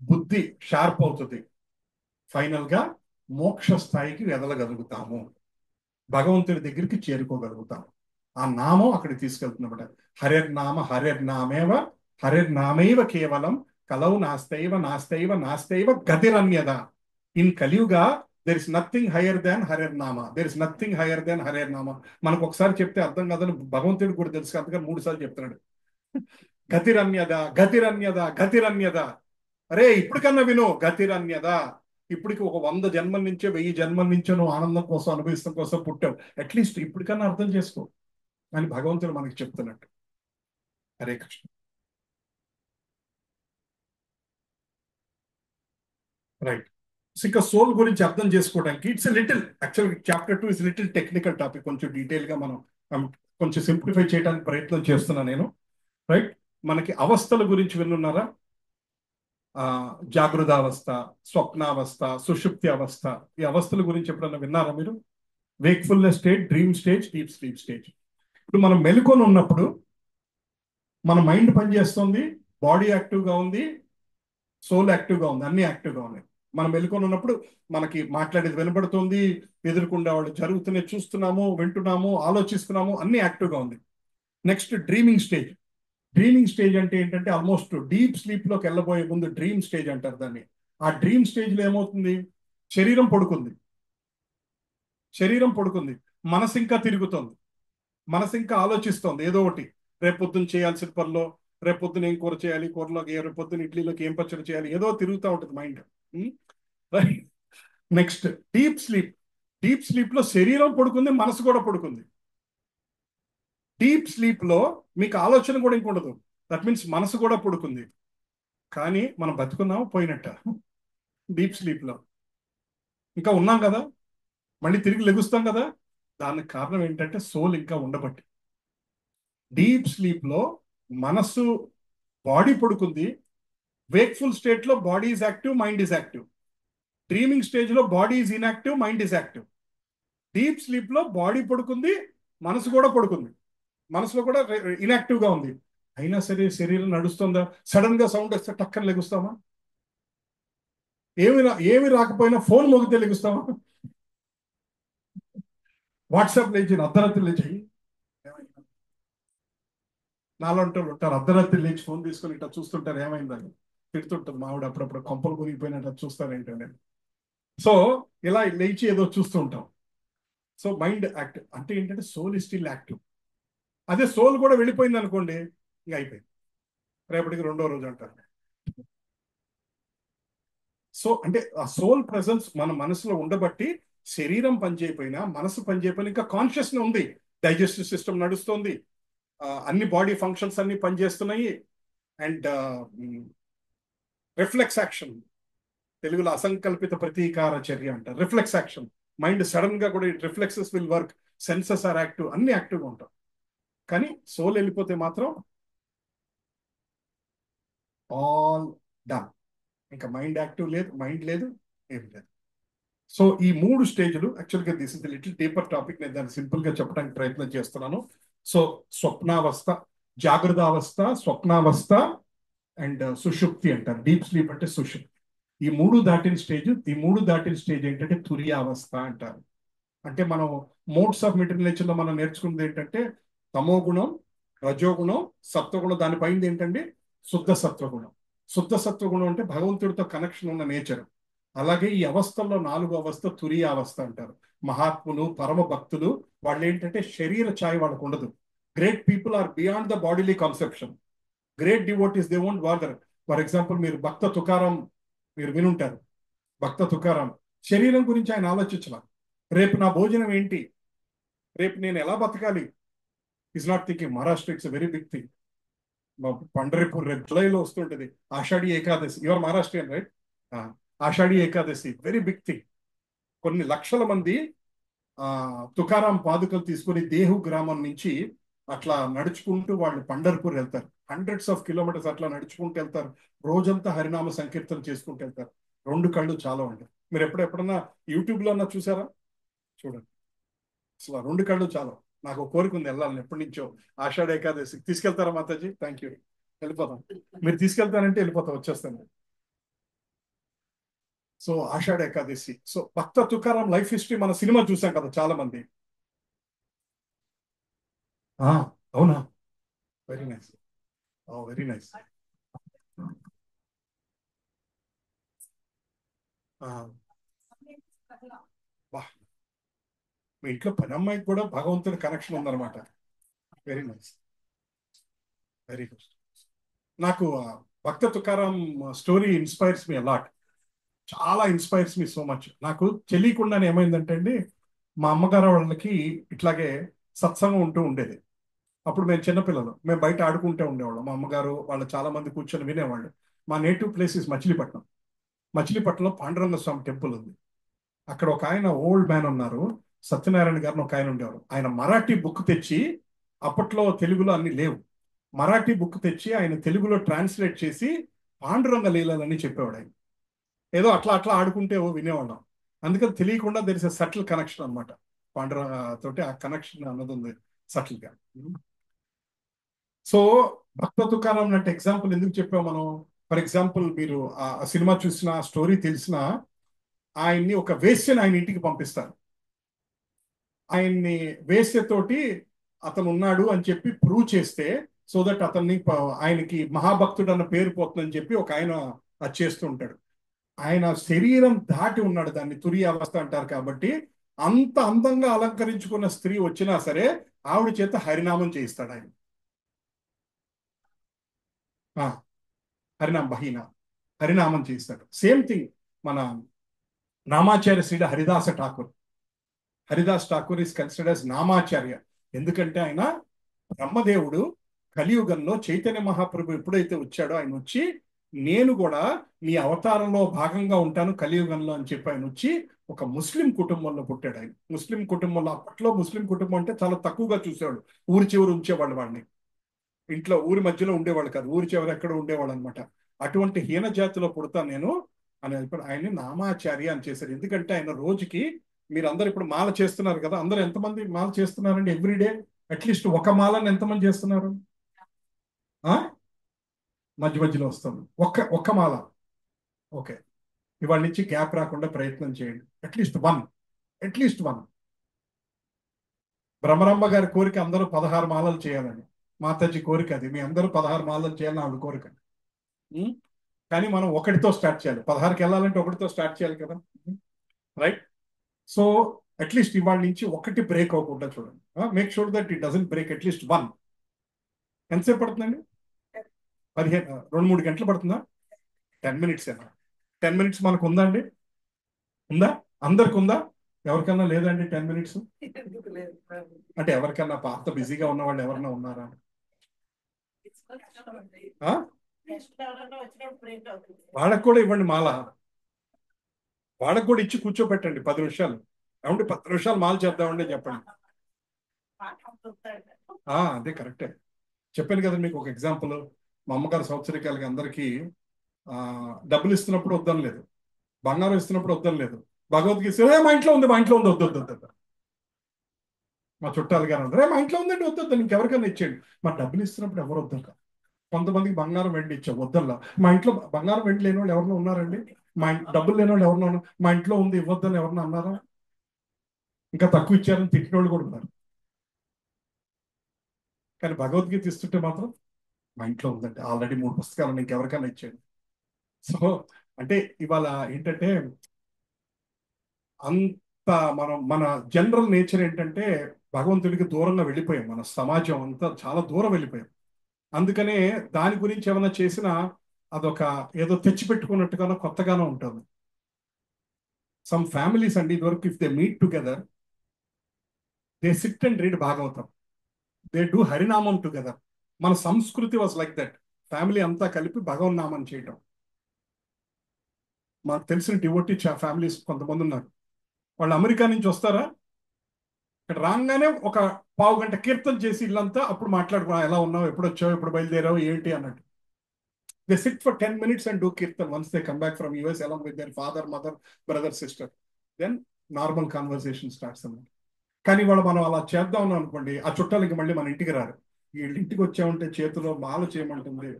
బుద్ధి షార్ప్ అవుతుంది, ఫైనల్ గా మోక్ష స్థాయికి వెదలగలుగుతాము, భగవంతుడి దగ్గరికి చేరుకోగలుగుతాము. ఆ నామం అక్కడికి తీసుకెళ్తున్నమాట. హరిర్నామైవ కేవలం కలౌ నాస్తైవ గతిరన్యద. In Kaliyuga there is nothing higher than హరిర్నామ. There is nothing higher than హరిర్నామ. మనకు ఒకసారి చెప్తే అర్థం కాదని భగవంతుడికి కూడా తెలుసు, అందుకని 3 సార్లు చెప్తున్నాడు. గతిరన్యద. అరే ఇప్పటికన్నా విను, గతిరన్యద. ఇప్పటికి ఒక 100 జన్మల నుంచో 1000 జన్మల నుంచో నువ్వు ఆనందం కోసం అనుభవిస్తాం కోసం పుట్టావు. అట్లీస్ట్ ఇప్పటికన్నా అర్థం చేసుకో అని భగవంతుడు మనకి చెప్తున్నట్టు. హరే కృష్ణ. రైట్. ఇంకా సోల్ గురించి అర్థం చేసుకోవడానికి it's little, actual chapter 2 is little technical topic. కొంచెం డీటెయిల్ గా మనం కొంచెం సింప్లిఫై చేయడానికి ప్రయత్నం చేస్తున్నా నేను. రైట్. మనకి అవస్థల గురించి వినున్నారా? జాగృతావస్థ, స్వప్నావస్థ, సుషుప్తి అవస్థ. ఈ అవస్థల గురించి ఎప్పుడన్నా విన్నారా మీరు? Wakefulness state, dream stage, deep sleep stage. ఇప్పుడు మనం మెలుకొని ఉన్నప్పుడు మన మైండ్ పనిచేస్తుంది, బాడీ యాక్టివ్గా ఉంది, సోల్ యాక్టివ్గా ఉంది, అన్ని యాక్టివ్గా ఉన్నాయి. మనం మెలుకొని ఉన్నప్పుడు మనకి మాట్లాడేది వినబడుతుంది, ఎదురుకుండా వాళ్ళు జరుగుతున్నాయి చూస్తున్నాము, వింటున్నాము, ఆలోచిస్తున్నాము, అన్ని యాక్టివ్గా ఉంది. Next dreaming stage. Dreaming stage అంటే ఏంటంటే ఆల్మోస్ట్ డీప్ స్లీప్ లోకి వెళ్ళబోయే ముందు డ్రీమ్ స్టేజ్ అంటారు దాన్ని. ఆ డ్రీమ్ స్టేజ్ లో ఏమవుతుంది? శరీరం పడుకుంది, మనసు ఇంకా తిరుగుతుంది, మనసు ఇంకా ఆలోచిస్తోంది ఏదో ఒకటి. రేపొద్దున చేయాల్సిన పనిలో, రేపొద్దున ఏం కూర చేయాలి, కూరలోకి రేపొద్దున ఇడ్లీలోకి ఏం పచ్చడి చేయాలి, ఏదో తిరుగుతూ ఉంటుంది mind. Next deep sleep. Deep sleep లో శరీరం పడుకుంది, మనసు కూడా పడుకుంది. డీప్ స్లీప్ లో మీకు ఆలోచన కూడా ఇంకొండదు. దట్ మీన్స్ మనసు కూడా పడుకుంది, కానీ మనం బతుకున్నాము పోయినట్ట. డీప్ స్లీప్ లో ఇంకా ఉన్నాం కదా, మళ్ళీ తిరిగి లెగుస్తాం కదా. దానికి కారణం ఏంటంటే సోల్ ఇంకా ఉండబట్టి. డీప్ స్లీప్ లో మనసు, బాడీ పడుకుంది. వేక్ఫుల్ స్టేట్ లో body is active, mind is active. Dreaming stage లో body is inactive, mind is active. Deep sleep లో బాడీ పడుకుంది, మనసు కూడా పడుకుంది, మనసులో కూడా ఇన్యాక్టివ్ గా ఉంది. అయినా సరే శరీరం నడుస్తుందా? సడన్ గా సౌండ్ వస్తే టక్కన లెగుస్తామా? ఏమి రాకపోయినా ఫోన్ మోగితే లెగుస్తామా? వాట్సాప్ లేచి అర్ధరాత్రి లేచి, నాలుగు ఉంటారు అర్ధరాత్రి లేచి ఫోన్ తీసుకొని ఇట్లా చూస్తుంటారు, ఏమైందని తిడుతుంటారు. మావిడ అప్పుడప్పుడు కొంపలు మునిగిపోయినట్టు చూస్తారు ఏంటంటే. సో ఇలా లేచి ఏదో చూస్తూ ఉంటాం. సో మైండ్ యాక్టివ్ అంటే ఏంటంటే సోల్ ఇస్ స్టిల్ యాక్టివ్. అదే సోల్ కూడా వెళ్ళిపోయింది అనుకోండి, ఇంకా అయిపోయింది, రేపటికి 2వ రోజు అంటారు. సో అంటే ఆ సోల్ ప్రెసెన్స్ మన మనసులో ఉండబట్టి శరీరం పనిచేయపోయినా, మనసు పనిచేయపోయినా ఇంకా కాన్షియస్ ఉంది. డైజెస్టివ్ సిస్టమ్ నడుస్తుంది, అన్ని బాడీ ఫంక్షన్స్ అన్ని పనిచేస్తున్నాయి. అండ్ రిఫ్లెక్స్ యాక్షన్, తెలుగులో అసంకల్పిత ప్రతీకార చర్య అంటారు. రిఫ్లెక్స్ యాక్షన్, మైండ్ సడన్ గా కూడా reflexes will work, senses are active, అన్ని యాక్టివ్గా ఉంటాం. కానీ సోల్ వెళ్ళిపోతే మాత్రం ఆల్ డన్. ఇంకా మైండ్ యాక్టివ్ లేదు, మైండ్ లేదు, ఏం లేదు. సో ఈ 3 స్టేజ్లు యాక్చువల్గా this is the little deeper topic. నేను దాన్ని సింపుల్ గా చెప్పడానికి ప్రయత్నం చేస్తున్నాను. సో స్వప్నావస్థ, జాగృతావస్థ, స్వప్నావస్థ అండ్ సుషుప్తి అంటారు. డీప్ స్లీప్ అంటే సుషుప్తి. ఈ 3 దాటిన స్టేజ్ ఏంటంటే తురియావస్థ అంటారు. అంటే మనం మోడ్స్ ఆఫ్ మెటీరియల్ లో మనం నేర్చుకున్నది ఏంటంటే తమో గుణం, రజోగుణం, సత్వగుణం. దానిపైన ఏంటంటే శుద్ధ సత్వగుణం. శుద్ధ సత్వగుణం అంటే భగవంతుడితో కనెక్షన్ ఉన్న నేచర్. అలాగే ఈ అవస్థల్లో 4వ అవస్థ తురియ అవస్థ అంటారు. మహాత్ములు, పరమ భక్తులు, వాళ్ళు ఏంటంటే శరీర ఛాయ వాళ్ళకు ఉండదు. Great people are beyond the bodily conception. Great devotees they won't bother. For example మీరు భక్త తుకారాం మీరు వినుంటారు. భక్త తుకారాం శరీరం గురించి ఆయన ఆలోచించాల. రేపు నా భోజనం ఏంటి, రేపు నేను ఎలా బతకాలి. Is not thinking Maharashtra it's very big thing. Pandharpur రేపు జులైలో వస్తుంటది Ashadhi Ekadashi. Your Maharashtrian right? Ashadhi Ekadashi very big thing. కొన్ని లక్షల మంది తుకారాం పాదుకలు తీసుకుని దేహు గ్రామం నుంచి అట్లా నడుచుకుంటూ వాళ్ళు పండర్పూర్ వెళ్తారు. హండ్రెడ్స్ ఆఫ్ కిలోమీటర్స్ అట్లా నడుచుకుంటూ వెళ్తారు. రోజంతా హరినామ సంకీర్తన చేసుకుంటూ వెళ్తారు. 2 కళ్ళు చాలా ఉంటాయి. మీరు ఎప్పుడెప్పుడన్నా యూట్యూబ్లో అన్నా చూసారా? చూడండి, అసలు 2 కళ్ళు చాలా. నాకు ఒక కోరిక ఉంది వెళ్ళాలని ఎప్పటి నుంచో. ఆషాఢ ఏకాదశి తీసుకెళ్తారా మాతాజీ? Thank you. వెళ్ళిపోతాం. మీరు తీసుకెళ్తానంటే వెళ్ళిపోతాం, వచ్చేస్తాను. So Ashadha Ekadashi. So Bhakta Tukaram life history మన సినిమా చూసాం కదా చాలా మంది. అవునా? Very nice, very nice. మీ ఇంట్లో పని అమ్మాయికి కూడా భగవంతుడి కనెక్షన్ ఉందన్నమాట. Very nice, very good. నాకు Bhakta Tukaram story inspires me a lot. చాలా ఇన్స్పైర్స్ మీ సో మచ్. నాకు తెలియకుండానే ఏమైందంటే అండి, మా అమ్మగారు వాళ్ళకి ఇట్లాగే సత్సంగం ఉంటూ ఉండేది. అప్పుడు మేము చిన్నపిల్లలు, మేము బయట ఆడుకుంటూ ఉండేవాళ్ళం. మా అమ్మగారు వాళ్ళు చాలా మంది కూర్చొని వినేవాళ్ళు. మా నేటివ్ ప్లేస్ ఇస్ మచిలీపట్నం. మచిలీపట్నంలో పాండురంగ స్వామి టెంపుల్ ఉంది. అక్కడ ఒక ఆయన ఓల్డ్ మ్యాన్ ఉన్నారు, సత్యనారాయణ గారిని ఒక ఆయన ఉండేవారు. ఆయన మరాఠీ బుక్ తెచ్చి, అప్పట్లో తెలుగులో అన్ని లేవు, మరాఠీ బుక్ తెచ్చి ఆయన తెలుగులో ట్రాన్స్లేట్ చేసి పాండురంగ లీలలని చెప్పేవాడు. ఆయన ఏదో అట్లా అట్లా ఆడుకుంటే వినేవాళ్ళం. అందుకని తెలియకుండా there is a subtle connection అనమాట. పాండురంగ తోటి ఆ కనెక్షన్ అన్నది ఉంది సటిల్గా. సో భక్త తుకారాం అంటే ఎగ్జాంపుల్ ఎందుకు చెప్పాం మనం? ఫర్ ఎగ్జాంపుల్ మీరు ఆ సినిమా చూసిన, స్టోరీ తెలిసిన, ఆయన్ని ఒక వేశ్యని ఆయన ఇంటికి పంపిస్తారు. ఆయన్ని వేశ్యతోటి అతను ఉన్నాడు అని చెప్పి ప్రూవ్ చేస్తే, సో దట్ అతన్ని ఆయనకి మహాభక్తుడు అన్న పేరు పోతుందని చెప్పి ఒక ఆయన అది చేస్తూ ఉంటాడు. ఆయన శరీరం దాటి ఉన్నాడు, దాన్ని తురి అవస్థ అంటారు. కాబట్టి అంత అందంగా అలంకరించుకున్న స్త్రీ వచ్చినా సరే ఆవిడ చేత హరినామం చేయిస్తాడు ఆయన. హరినామం చేయిస్తాడు. సేమ్ థింగ్ మన Namacharya Shri Haridasa Thakur. Haridas Thakur is considered as Namacharya. ఎందుకంటే ఆయన బ్రహ్మదేవుడు కలియుగంలో చైతన్య మహాప్రభు ఎప్పుడైతే వచ్చాడో, ఆయన వచ్చి నేను కూడా మీ అవతారంలో భాగంగా ఉంటాను కలియుగంలో అని చెప్పి ఆయన వచ్చి ఒక ముస్లిం కుటుంబంలో పుట్టాడు. ఆయన ముస్లిం కుటుంబంలో, అప్పట్లో ముస్లిం కుటుంబం అంటే చాలా తక్కువగా చూసేవాడు. ఊరి చివరి ఉంచేవాళ్ళు వాడిని, ఇంట్లో ఊరి మధ్యలో ఉండేవాళ్ళు కాదు, ఊరి చివరి ఎక్కడ ఉండేవాళ్ళు అనమాట. అటువంటి హీన జాతిలో పుడతాను నేను అని ఆయన్ని నామాచార్య అని చేశారు. ఎందుకంటే ఆయన రోజుకి, మీరు అందరు ఇప్పుడు మాల చేస్తున్నారు కదా, అందరూ ఎంతమంది మాల చేస్తున్నారండి ఎవ్రీడే? అట్లీస్ట్ ఒక మాలని ఎంతమంది చేస్తున్నారు? మధ్య మధ్యలో వస్తుంది ఒక్క మాల. ఓకే, ఇవాళ నుంచి గ్యాప్ రాకుండా ప్రయత్నం చేయండి. At least one. బ్రహ్మరమ్మ గారి కోరిక అందరూ 16 మాలలు చేయాలని. మాతాజీ కోరిక అది, మీ అందరూ 16 మాలలు చేయాలని ఆవిడ కోరిక. కానీ మనం ఒకటితో స్టార్ట్ చేయాలి. 16కి వెళ్ళాలంటే ఒకటితో స్టార్ట్ చేయాలి కదా, రైట్? సో అట్లీస్ట్ ఇవాళ నుంచి ఒకటి బ్రేక్ అవ్వకుండా చూడండి. Make sure that it doesn't break. At least 1. ఎంతసేపు పడుతుందండి? 2-3 గంటలు పడుతుందా? 10 minutes ఏనా? 10 minutes మనకు ఉందా అండి? ఉందా? అందరికి ఉందా? ఎవరికన్నా లేదండి 10 minutes? అంటే ఎవరికన్నా పాత బిజీగా ఉన్న వాళ్ళు ఎవరన్నా ఉన్నారా? వాళ్ళకు కూడా ఇవ్వండి మాల. వాళ్ళకు కూడా ఇచ్చి కూర్చోబెట్టండి 10 నిమిషాలు. ఏమంటే 10 నిమిషాలు మాల చేద్దామండి చెప్పండి. అదే కరెక్టే. చెప్పాను కదా మీకు ఒక ఎగ్జాంపుల్. మా అమ్మగారు సంవత్సరికాలకి అందరికీ డబ్బులు ఇస్తున్నప్పుడు వద్దని లేదు, బంగారం ఇస్తున్నప్పుడు వద్దని లేదు, భగవద్గీత మా ఇంట్లో ఉంది వద్దు. మా చుట్టాలు గారు అందరూ మా ఇంట్లో ఉందండి వద్దు, ఇంకెవరికైనా ఇచ్చేయండి. మా డబ్బులు ఇస్తున్నప్పుడు ఎవరు వద్దంట. కొంతమందికి బంగారం వెండి ఇచ్చాం వద్దల్లా. మా ఇంట్లో బంగారం వెండి లేని వాళ్ళు ఎవరన్నా ఉన్నారండి? డబ్బులు లేని వాళ్ళు ఎవరన్నా ఉన్నారు? మా ఇంట్లో ఉంది ఇవ్వద్దని ఎవరన్నా అన్నారా? ఇంకా తక్కువ ఇచ్చారని తిట్టిన వాళ్ళు కూడా ఉన్నారు. కానీ భగవద్గీత ఇస్తుంటే మాత్రం మా ఇంట్లో ఉందండి, ఆల్రెడీ 3 పుస్తకాలు ఇంకెవరికైనా ఇచ్చాడు. సో అంటే ఇవాళ ఏంటంటే అంత మన జనరల్ నేచర్ ఏంటంటే భగవంతుడికి దూరంగా వెళ్ళిపోయాం. మన సమాజం అంతా చాలా దూరం వెళ్ళిపోయాం. అందుకనే దాని గురించి ఏమైనా చేసినా అదొక ఏదో తెచ్చిపెట్టుకున్నట్టుగానో కొత్తగానో ఉంటుంది. సమ్ ఫ్యామిలీస్ అండి ఇదివరకు if they meet together they sit and read Bhagavatam, they do హరినామం టుగెదర్. మన సంస్కృతి వాజ్ లైక్ దట్. ఫ్యామిలీ అంతా కలిపి భగవన్నామం చేయటం. మాకు తెలిసిన డివోటీ ఫ్యామిలీస్ కొంతమంది ఉన్నారు. వాళ్ళు అమెరికా నుంచి వస్తారా, ఇక్కడ రాగానే ఒక పావు గంట కీర్తన చేసి ఇల్లంతా అప్పుడు మాట్లాడుకో ఎలా ఉన్నావు, ఎప్పుడు వచ్చావు, ఎప్పుడు బయలుదేరావు, ఏంటి అన్నట్టు. They sit for 10 minutes and do kirtan once they come back from US along with their father, mother, brother, sister. Then normal conversation starts అన్నమాట. కానీ వాళ్ళు మనం అలా చేద్దాం ఉన్నాం అనుకోండి, ఆ చుట్టాలకి మళ్ళీ మన ఇంటికి రారు. వీళ్ళ ఇంటికి వచ్చామంటే చేతిలో మాల చేయమంటుంది.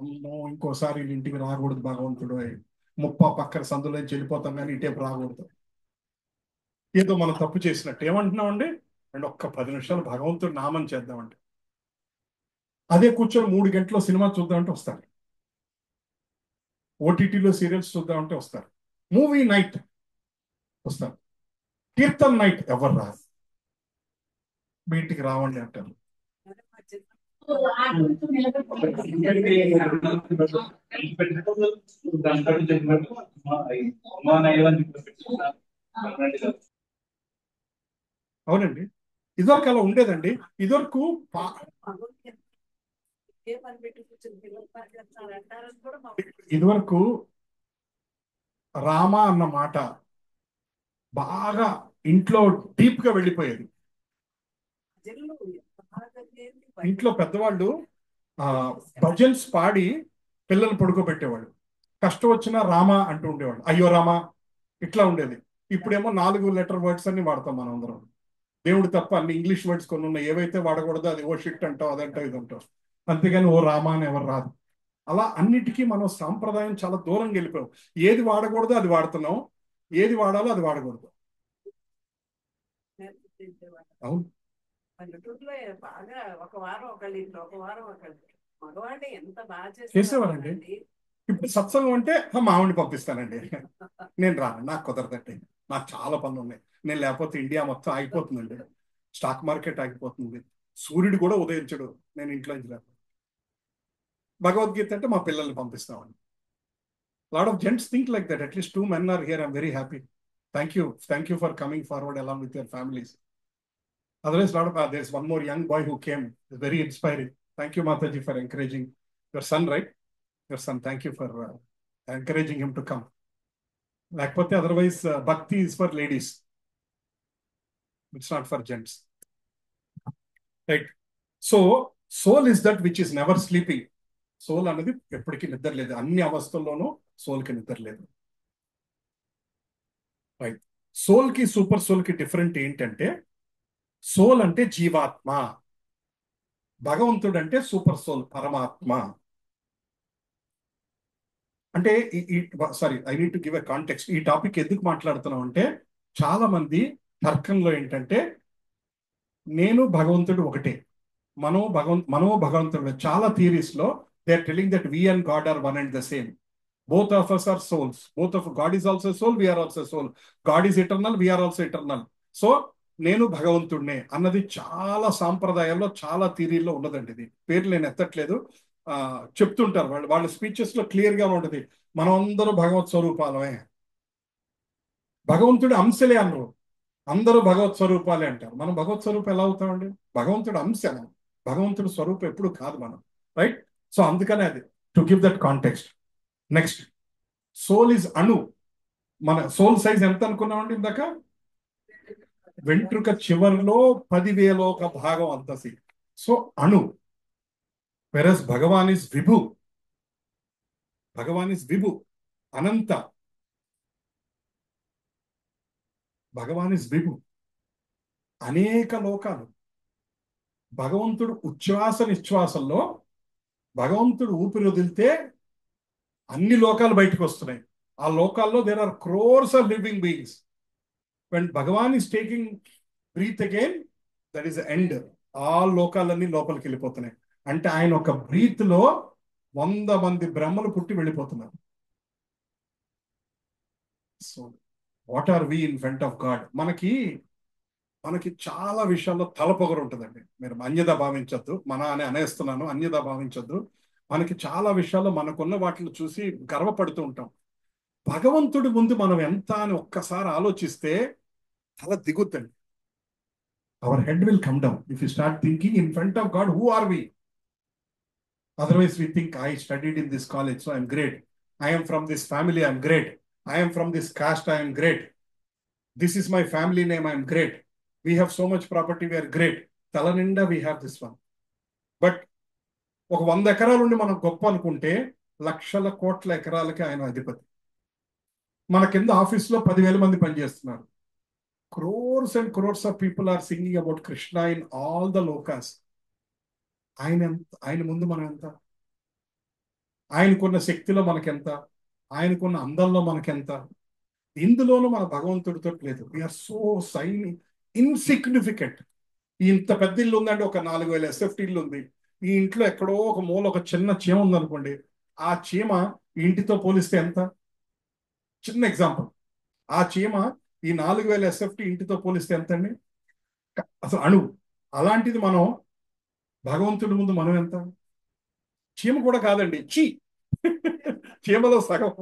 అమ్మో ఇంకోసారి వీళ్ళ ఇంటికి రాకూడదు భగవంతుడు, ముప్పా పక్కన సందులోంచి వెళ్ళిపోతాం కానీ ఇటేపు రాకూడదు, ఏదో మనం తప్పు చేసినట్టు. ఏమంటున్నామండి అండ్ ఒక్క 10 నిమిషాలు భగవంతుడు నామం చేద్దామంటే, అదే కూర్చొని 3 గంటలు సినిమా చూద్దామంటే వస్తారు, ఓటీటీలో సీరియల్స్ చూద్దామంటే వస్తారు, మూవీ నైట్ వస్తారు, కీర్తన్ నైట్ ఎవరు రాదు, మీ ఇంటికి రావండి అంటారు. అవునండి, ఇదివరకు అలా ఉండేదండి. ఇదివరకు ఇదివరకు రామ అన్న మాట బాగా ఇంట్లో డీప్ గా వెళ్ళిపోయేది. ఇంట్లో పెద్దవాళ్ళు భజన్స్ పాడి పిల్లలు పడుకోబెట్టేవాళ్ళు. కష్టం వచ్చినా రామ అంటూ ఉండేవాళ్ళు, అయ్యో రామ, ఇట్లా ఉండేది. ఇప్పుడేమో 4 లెటర్ వర్డ్స్ అన్ని వాడతాం మనం అందరం. దేవుడు తప్ప అన్ని ఇంగ్లీష్ వర్డ్స్ కొన్ని ఉన్నాయి, ఏవైతే వాడకూడదో అది ఓ షిట్ అంటాం, అదంటాం, ఇది అంటాం. అంతేగాని ఓ రామ అని ఎవరు రాదు. అలా అన్నిటికీ మనం సాంప్రదాయం చాలా దూరంగా వెళ్ళిపోయాం. ఏది వాడకూడదో అది వాడుతున్నాం, ఏది వాడాలో అది వాడకూడదు. అవును, పల్లెటూరులో బాగా ఒక వారం ఒకళ్ళు ఇంట్లో, ఒక వారం ఒకళ్ళు. మగవాళ్ళు ఎంత బాగా చేసేవారండి. చేసేవారండి. ఇప్పుడు సత్సంగం అంటే మామిడిని పంపిస్తానండి, నేను రాను, నాకు కుదరదండి, నాకు చాలా పనులు ఉన్నాయి, నేను లేకపోతే ఇండియా మొత్తం ఆగిపోతుందండి, స్టాక్ మార్కెట్ ఆగిపోతుంది, సూర్యుడు కూడా ఉదయించడు, నేను ఇంట్లో నుంచి లేకపోతే. భగవద్గీత అంటే మా పిల్లల్ని పంపిస్తామండి. Lot of gents think like that. At least 2 men are here. I'm very happy. Thank you for coming forward along with your families. Otherwise, there's one more young boy who came. It's very inspiring. Thank you, Mataji, for encouraging your son, right? Your son. Thank you for encouraging him to come. Lakpate, otherwise, bhakti is for ladies. It's not for gents. Right? So, soul is that which is never sleeping. Soul అనేది ఎప్పటికీ నిద్ర లేదు. అన్ని అవస్థల్లోనూ సోల్కి నిద్ర లేదు. Right. సోల్కి super సోల్కి different ఏంటంటే, soul అంటే జీవాత్మ, భగవంతుడు అంటే సూపర్ సోల్, పరమాత్మ. అంటే sorry, I need to give a context. ఈ టాపిక్ ఎందుకు మాట్లాడుతున్నాం అంటే, చాలా మంది తర్కంలో ఏంటంటే నేను భగవంతుడు ఒకటే, మనో భగవంతుడు. చాలా థియరీస్ లో they are telling that we and God are one and the same. Both of us are souls. God is also soul, we are also soul. God is eternal, we are also eternal. So నేను భగవంతుడినే అన్నది చాలా సాంప్రదాయాల్లో, చాలా థియరీలో ఉన్నదండి. ఇది పేర్లు నేను ఎత్తట్లేదు, చెప్తుంటారు వాళ్ళ స్పీచెస్ లో క్లియర్ గా ఉంటుంది. మనం అందరూ భగవత్ స్వరూపాలమే, భగవంతుడి అంశలే అన్నారు. అందరూ భగవత్ స్వరూపాలే అంటారు. మనం భగవత్ స్వరూపం ఎలా అవుతామండి? భగవంతుడు అంశ, భగవంతుడి స్వరూపం ఎప్పుడు కాదు మనం. రైట్. సో అందుకనే అది to give that context. Next, soul is అణు. మన సోల్ సైజ్ ఎంత అనుకున్నామండి ఇందాక? వెంట్రుక చివరిలో 10,000 భాగం అంతసి. సో అణు. వెరస్ భగవాన్ ఇస్ విభు. భగవాన్ ఇస్ విభు, అనంత. భగవాన్ ఇస్ విభు, అనేక లోకాలు. భగవంతుడు ఉచ్ఛ్వాస నిశ్వాసంలో భగవంతుడు ఊపిరి వదిలితే అన్ని లోకాలు బయటకు వస్తున్నాయి. ఆ లోకాల్లో there are crores of living beings. When Bhagavan is taking breath again, that is end. ఆ లోకాలన్నీ లోపలికి వెళ్ళిపోతున్నాయి. అంటే ఆయన ఒక బ్రీత్ లో 100 మంది బ్రహ్మలు పుట్టి వెళ్ళిపోతున్నారు. So what are we in front of God? మనకి చాలా విషయాల్లో తలపొగరు ఉంటుందండి. మీరు అన్యదా భావించొద్దు, అని అనేస్తున్నాను, అన్యదా భావించొద్దు. మనకి చాలా విషయాల్లో మనకున్న వాటిని చూసి గర్వపడుతూ ఉంటాం. భగవంతుడి ముందు మనం ఎంత అని ఒక్కసారి ఆలోచిస్తే తల దిగుద్దండి. Our head will come down if you start thinking in front of God who are we. Otherwise we think I studied in this college so I'm great, I'm from this family I'm great, I'm from this caste I'm great, this is my family name I'm great, we have so much property we're great. తల నిండా we have this one. But ఒక 100 ఎకరాలుండి మనం గొప్ప అనుకుంటే లక్షల కోట్ల ఎకరాలకి ఆయన అధిపతి. మన కింద ఆఫీస్లో 10,000 మంది పనిచేస్తున్నారు. Crores and crores of people are singing about Krishna in all the లోకాస్. ఆయన ముందు మనం ఎంత? ఆయనకున్న శక్తిలో మనకెంత? ఆయనకున్న అందంలో మనకెంత? ఇందులోనూ మన భగవంతుడితో లేదు. We're so insignificant. ఇంత పెద్ద ఇల్లు ఉందండి, ఒక 4,000 SFT ఇల్లు ఉంది. ఈ ఇంట్లో ఎక్కడో ఒక మూల ఒక చిన్న చీమ ఉందనుకోండి, ఆ చీమ ఈ ఇంటితో పోలిస్తే ఎంత? చిన్న ఎగ్జాంపుల్, ఆ చీమ ఈ 4,000 SFT ఇంటితో పోలిస్తే ఎంత అండి? అసలు అణువు. అలాంటిది మనం భగవంతుడి ముందు మనం ఎంత? చీమ కూడా కాదండి, చీ. చీమలో సగం,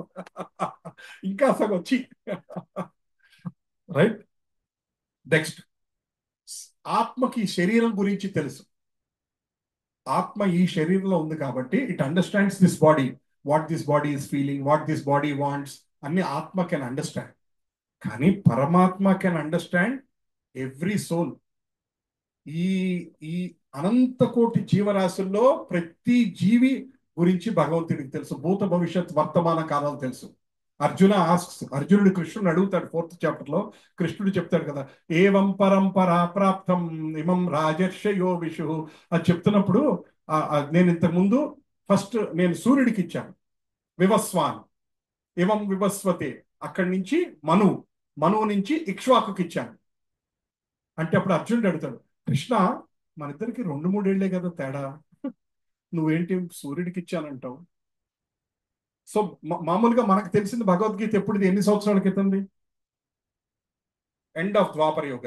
ఇంకా సగం చీ. రైట్. నెక్స్ట్, ఆత్మకి శరీరం గురించి తెలుసు. ఆత్మ ఈ శరీరంలో ఉంది కాబట్టి it understands this body, what this body is feeling, what this body wants, అన్ని ఆత్మ కెన్ అండర్స్టాండ్. కానీ పరమాత్మ కెన్ అండర్స్టాండ్ ఎవ్రీ సోల్. ఈ ఈ అనంత కోటి జీవరాశుల్లో ప్రతి జీవి గురించి భగవంతుడికి తెలుసు. భూత భవిష్యత్ వర్తమాన కాలాలు తెలుసు. అర్జునుడు కృష్ణుడు అడుగుతాడు 4th చాప్టర్ లో. కృష్ణుడు చెప్తాడు కదా, ఏవం పరంపరా ప్రాప్తం ఇమం రాజర్షయో విషు అది చెప్తున్నప్పుడు, నేను ఇంతకు ముందు ఫస్ట్ నేను సూర్యుడికి ఇచ్చాను వివస్వాన్, ఇవం వివస్వతే, అక్కడి నుంచి మనువు నుంచి ఇక్ష్వాకుకి ఇచ్చాను అంటే, అప్పుడు అర్జునుడు అడుగుతాడు, కృష్ణ మన ఇద్దరికి 2-3 ఏళ్లే కదా తేడా, నువ్వేంటి సూర్యుడికి ఇచ్చానంటావు? సో మామూలుగా మనకు తెలిసింది భగవద్గీత ఎప్పుడు, ఎన్ని సంవత్సరాల క్రితంది? ఎండ్ ఆఫ్ ద్వాపర యుగ,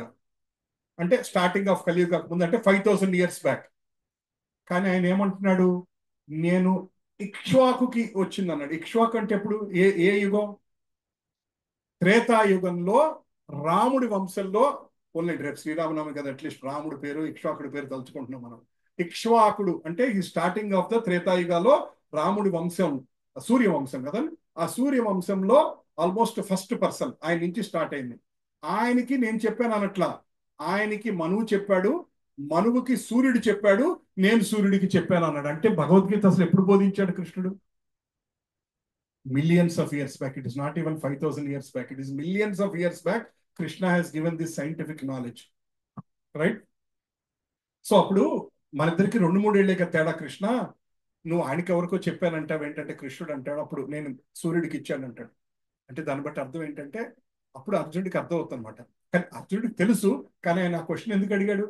అంటే స్టార్టింగ్ ఆఫ్ కలియుగ ముందు, అంటే 5,000 years బ్యాక్. కానీ ఆయన ఏమంటున్నాడు, నేను ఇక్ష్వాకుకి వచ్చింది అన్నాడు. ఇక్ష్వాకు అంటే ఎప్పుడు, ఏ యుగం? త్రేతాయుగంలో రాముడి వంశంలో. ఓన్లీ రేపు శ్రీరామనవమి కదా, అట్లీస్ట్ రాముడి పేరు ఇక్ష్వాకుడి పేరు తలుచుకుంటున్నాం మనం. ఇక్ష్వాకుడు అంటే ఈ స్టార్టింగ్ ఆఫ్ ద త్రేతాయుగాలో రాముడి వంశం, సూర్యవంశం కదా, ఆ సూర్యవంశంలో ఆల్మోస్ట్ ఫస్ట్ పర్సన్ ఆయన నుంచి స్టార్ట్ అయింది. ఆయనకి నేను చెప్పాను అనట్లా, ఆయనకి మనువు చెప్పాడు, మనువుకి సూర్యుడు చెప్పాడు, నేను సూర్యుడికి చెప్పాను అన్నాడు. అంటే భగవద్గీత అసలు ఎప్పుడు బోధించాడు కృష్ణుడు? Millions of years back. It is not even 5,000 years back. It is millions of years back. Krishna has given this scientific knowledge. Right? So అప్పుడు మన ఇద్దరికి 2-3 ఏళ్లే కదా తేడా. కృష్ణ నువ్వు ఆయనకి ఎవరికో చెప్పానంటావు ఏంటంటే, కృష్ణుడు అంటాడు అప్పుడు నేను సూర్యుడికి ఇచ్చాను అంటాడు. అంటే దాన్ని బట్టి అర్థం ఏంటంటే, అప్పుడు అర్జునుడికి అర్థం అవుతుంది అనమాట. కానీ అర్జునుడికి తెలుసు, కానీ ఆయన ఆ క్వశ్చన్ ఎందుకు అడిగాడు?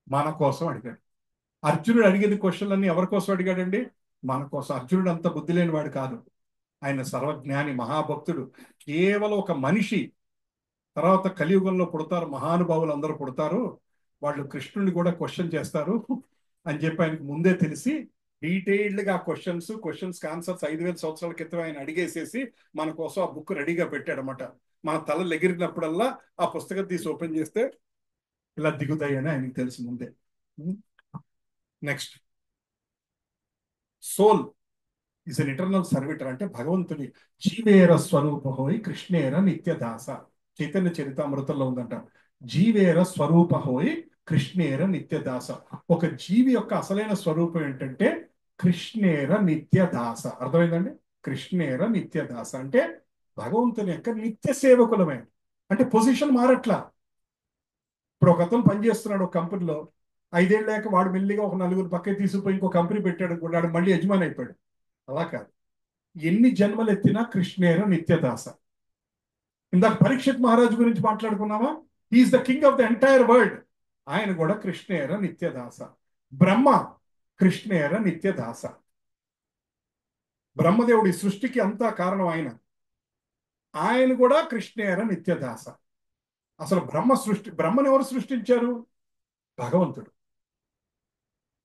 మన కోసం అడిగాడు. అర్జునుడు అడిగేది క్వశ్చన్లన్నీ ఎవరి కోసం అడిగాడండి? మన కోసం. అర్జునుడు అంత బుద్ధి లేనివాడు కాదు, ఆయన సర్వజ్ఞాని, మహాభక్తుడు. కేవలం ఒక మనిషి. తర్వాత కలియుగంలో పుడతారు మహానుభావులు, అందరూ పుడతారు, వాళ్ళు కృష్ణుడిని కూడా క్వశ్చన్ చేస్తారు అని చెప్పి ఆయనకు ముందే తెలిసి డీటెయిల్డ్గా క్వశ్చన్స్ ఆన్సర్స్ 5,000 సంవత్సరాల క్రితం ఆయన అడిగేసేసి మన కోసం ఆ బుక్ రెడీగా పెట్టాడనమాట. మన తలలు ఎగిరినప్పుడల్లా ఆ పుస్తకం తీసి ఓపెన్ చేస్తే ఇలా దిగుతాయి అని ఆయనకు తెలుసు ముందే. Next, soul is an eternal servitor. అంటే భగవంతుని జీవేర స్వరూప హోయ్ కృష్ణేర నిత్యదాస. చైతన్య చరితామృతంలో ఉందంట, జీవేర స్వరూప హోయ్ కృష్ణేర నిత్యదాస. ఒక జీవి యొక్క అసలైన స్వరూపం ఏంటంటే కృష్ణేర నిత్యదాస. అర్థమైందండి? కృష్ణేర నిత్యదాస అంటే భగవంతుని యొక్క నిత్య సేవకులమే. అంటే పొజిషన్ మారట్లా. ఇప్పుడు ఒక అతను పనిచేస్తున్నాడు ఒక కంపెనీలో, 5 ఏళ్ళ లేక వాడు మెల్లిగా ఒక 4 పక్కకి తీసుకుపోయి ఇంకో కంపెనీ పెట్టాడు, వాడు మళ్ళీ యజమాని అయిపోయాడు. అలా కాదు, ఎన్ని జన్మలు ఎత్తినా కృష్ణేర నిత్యదాస. ఇందాక పరీక్షిత్ మహారాజు గురించి మాట్లాడుకున్నావా? He is the king of the entire world. ఆయన కూడా కృష్ణేర నిత్యదాస. బ్రహ్మ కృష్ణేర నిత్యదాస. బ్రహ్మదేవుడి సృష్టికి అంతా కారణం ఆయన కూడా కృష్ణేర నిత్యదాస. అసలు బ్రహ్మను ఎవరు సృష్టించారు? భగవంతుడు.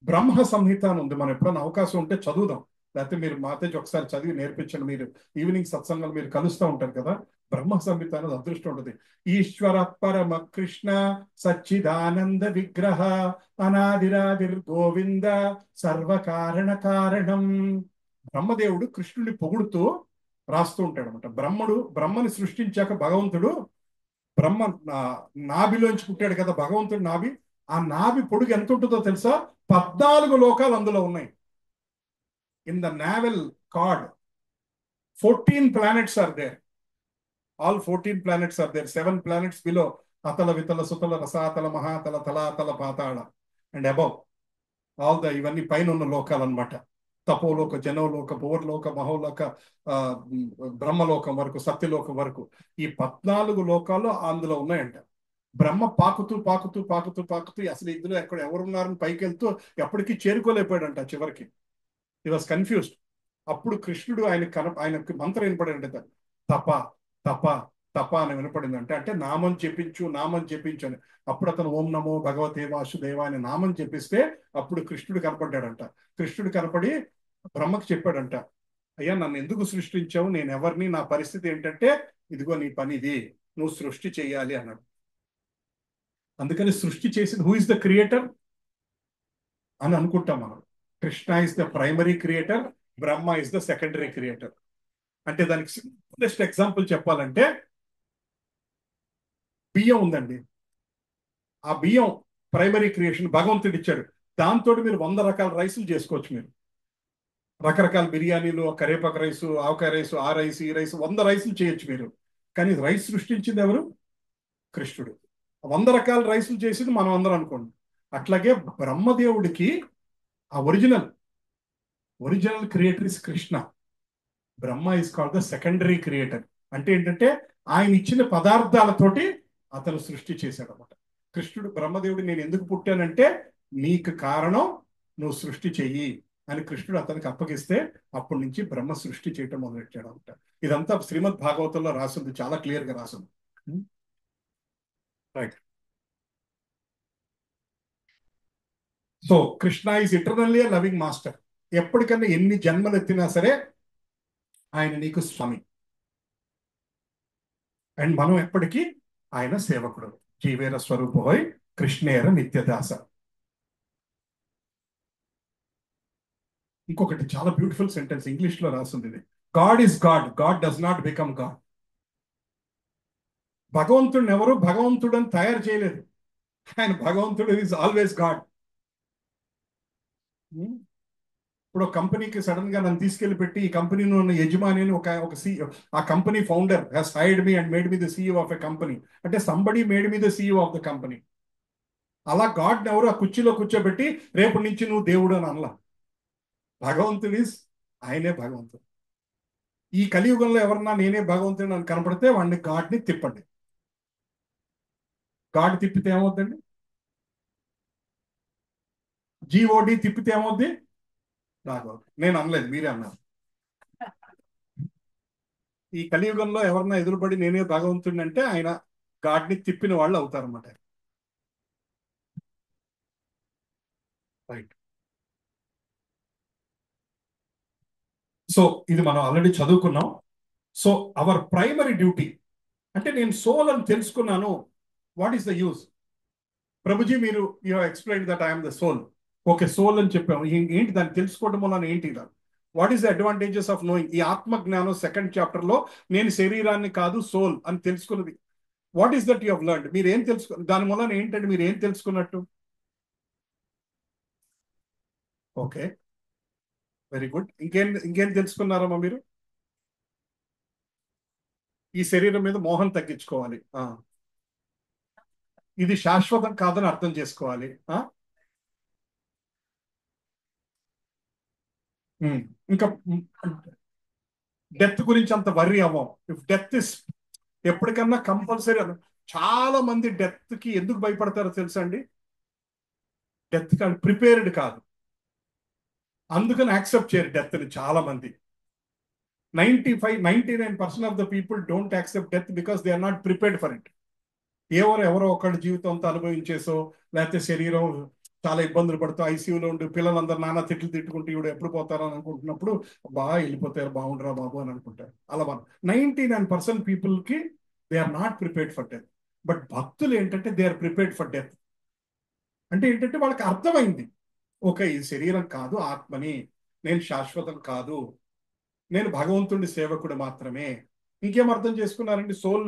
బ్రహ్మ సంహిత అని ఉంది, మనం ఎప్పుడైనా అవకాశం ఉంటే చదువుదాం. లేకపోతే మీరు మాతేజ్ ఒకసారి చదివి నేర్పించండి. మీరు ఈవినింగ్ సత్సంగాలు మీరు కలుస్తూ ఉంటారు కదా, బ్రహ్మ సంహిత అనేది అదృష్టం ఉంటుంది. ఈశ్వర పరమ కృష్ణ సచ్చిదానంద విగ్రహ అనాదిరాదిర్ గోవింద సర్వకారణ కారణం. బ్రహ్మదేవుడు కృష్ణుని పొగుడుతూ రాస్తూ ఉంటాడు అనమాట. బ్రహ్మని సృష్టించాక భగవంతుడు బ్రహ్మ నాభిలోంచి పుట్టాడు కదా భగవంతుడు నాభి. ఆ నాభి పొడుగు ఎంత ఉంటుందో తెలుసా? 14 లోకాలు అందులో ఉన్నాయి. In the navel cord 14 planets are there. All 14 planets are there. 7 planets below atala vitala sutala rasatala mahatala talatala patala and above all the ఇవన్నీ పైన ఉన్న లోకాలు అన్నమాట. తపోలోక, జనోలోక, భువర్లోక, మహోలోక, బ్రహ్మలోకం వరకు, సత్యలోకం వరకు ఈ 14 లోకాలు అందులో ఉన్నాయంట. బ్రహ్మ పాకుతూ పాకుతూ పాకుతూ పాకుతూ అసలు ఇందులో ఎక్కడ ఎవరున్నారని పైకి వెళ్తూ ఎప్పటికీ చేరుకోలేకపోయాడంట. చివరికి హి వాస్ కన్ఫ్యూజ్డ్. అప్పుడు కృష్ణుడు ఆయనకి మంత్రం వినపడంట. తప తప తప అని వినపడిందంటే, అంటే నామం చెప్పించు, నామం చెప్పించు అని. అప్పుడు అతను ఓం నమో భగవతే వాసుదేవ అని నామం చెప్పిస్తే అప్పుడు కృష్ణుడు కనపడ్డాడంట. కృష్ణుడు కనపడి బ్రహ్మకు చెప్పాడంట, అయ్యా నన్ను ఎందుకు సృష్టించావు, నేను ఎవరిని, నా పరిస్థితి ఏంటంటే ఇదిగో నీ పని ఇది, నువ్వు సృష్టి చేయాలి అన్నాడు. అందుకని సృష్టి చేసింది హూ ఇస్ ద క్రియేటర్ అని అనుకుంటాం మనం. Krishna is the primary creator, Brahma is the secondary creator. అంటే దానికి సింపులెస్ట్ ఎగ్జాంపుల్ చెప్పాలంటే బియ్యం ఉందండి. ఆ బియ్యం ప్రైమరీ క్రియేషన్ భగవంతుడు ఇచ్చాడు. దాంతో మీరు 100 రకాల రైసులు చేసుకోవచ్చు. మీరు రకరకాల బిర్యానీలు, కరేపాకు రైసు, ఆవకాయ రైసు, ఆ రైస్, ఈ రైసు, 100 రైసులు చేయొచ్చు మీరు. కానీ రైస్ సృష్టించింది ఎవరు? కృష్ణుడు. 100 రకాల రైసులు చేసింది మనం అందరం అనుకోండి. అట్లాగే బ్రహ్మదేవుడికి ఆ original creator is Krishna. Brahma is called the secondary creator. అంటే ఏంటంటే ఆయన ఇచ్చిన పదార్థాలతోటి అతను సృష్టి చేశాడు అనమాట. కృష్ణుడు బ్రహ్మదేవుడు నేను ఎందుకు పుట్టానంటే నీకు కారణం నువ్వు సృష్టి చెయ్యి అని కృష్ణుడు అతనికి అప్పగిస్తే అప్పటి నుంచి బ్రహ్మ సృష్టి చేయటం మొదలెట్టాడు అనమాట. ఇదంతా శ్రీమద్ భాగవతంలో రాసింది, చాలా క్లియర్ గా రాసింది. Right. So Krishna is eternally loving master. ఎప్పటికన్నా ఎన్ని జన్మలు ఎత్తినా సరే ఆయన నీకు స్వామి. అండ్ మనం ఎప్పటికీ ఆయన సేవకుడు. జీవేర స్వరూపోయ్ కృష్ణేర నిత్యదాస. ఇంకొకటి చాలా బ్యూటిఫుల్ సెంటెన్స్ ఇంగ్లీష్ లో రాసింది ఇది. God is God, God does not become God. భగవంతుడిని ఎవరు భగవంతుడని తయారు చేయలేదు. ఆయన భగవంతుడు ఈజ్ ఆల్వేస్ గాడ్. ఇప్పుడు కంపెనీకి సడన్ గా నన్ను తీసుకెళ్లి పెట్టి ఈ కంపెనీలో ఉన్న యజమాని అని ఒక CEO, ఆ company founder has hired me and made me the CEO of a company అంటే somebody made me the CEO of the company. అలా గాడ్ ఎవరు ఆ కుర్చీలో కూర్చోబెట్టి రేపటి నుంచి నువ్వు దేవుడు అని అనలా. భగవంతుడు ఆయనే భగవంతుడు. ఈ కలియుగంలో ఎవరన్నా నేనే భగవంతుడు అని కనపడితే వాడిని గాడ్ని తిప్పండి. గాడ్ తిప్పితే ఏమవుద్దండి? GOD తిప్పితే ఏమవుద్ది? రాఘవ్. నేను అనలేదు, మీరే అన్నారు. ఈ కలియుగంలో ఎవరన్నా ఎదురుపడి నేనే భగవంతుడిని అంటే ఆయన గాడ్ని తిప్పిన వాళ్ళు అవుతారన్నమాట. రైట్. సో ఇది మనం ఆల్రెడీ చదువుకున్నాం. సో అవర్ ప్రైమరీ డ్యూటీ అంటే నేను సోల్ అని తెలుసుకున్నాను. What is the use? Prabhuji మీరు you explain that I'm the soul. Okay, soul అని చెప్పాము. ఏంటి దాన్ని తెలుసుకోవడం వల్ల ఏంటి? What is the advantages of knowing? ఈ ఆత్మ జ్ఞానం 2nd chapter లో నేను శరీరాన్ని కాదు సోల్ అని తెలుసుకున్నది. What is that you have learned? మీరు ఏం తెలుసుకు దాని వల్ల ఏంటంటే మీరు ఏం తెలుసుకున్నట్టు? Okay, very good. ఇంకేం తెలుసుకున్నారమ్మా మీరు? ఈ శరీరం మీద మోహం తగ్గించుకోవాలి. ఇది శాశ్వతం కాదని అర్థం చేసుకోవాలి. ఇంకా డెత్ గురించి అంత వర్రీ అవ్వం. ఇఫ్ డెత్ ఇస్ ఎప్పటికన్నా కంపల్సరీ. చాలా మంది డెత్ కి ఎందుకు భయపడతారో తెలుసా అండి? డెత్ కి ప్రిపేర్డ్ కాదు, అందుకని యాక్సెప్ట్ చేయరు డెత్ ని. చాలా మంది 99% of the people don't accept death because they are not prepared for it. ఎవరో ఒకళ్ళ జీవితంతో అనుభవించేసో లేకపోతే శరీరం చాలా ఇబ్బందులు పడుతూ ఐసీయూలో ఉండి పిల్లలందరూ నానా తిట్లు తిట్టుకుంటూ ఇవిడు ఎప్పుడు పోతారని అనుకుంటున్నప్పుడు బాగా వెళ్ళిపోతారు, బాగుండరా బాబు అని అనుకుంటారు. అలా 99% పీపుల్కి they are not prepared for death. But భక్తులు ఏంటంటే they are prepared for death. అంటే ఏంటంటే వాళ్ళకి అర్థమైంది, ఓకే ఈ శరీరం కాదు ఆత్మని, నేను శాశ్వతం కాదు, నేను భగవంతుడి సేవకుడు మాత్రమే. ఇంకేం అర్థం చేసుకున్నారండి సోల్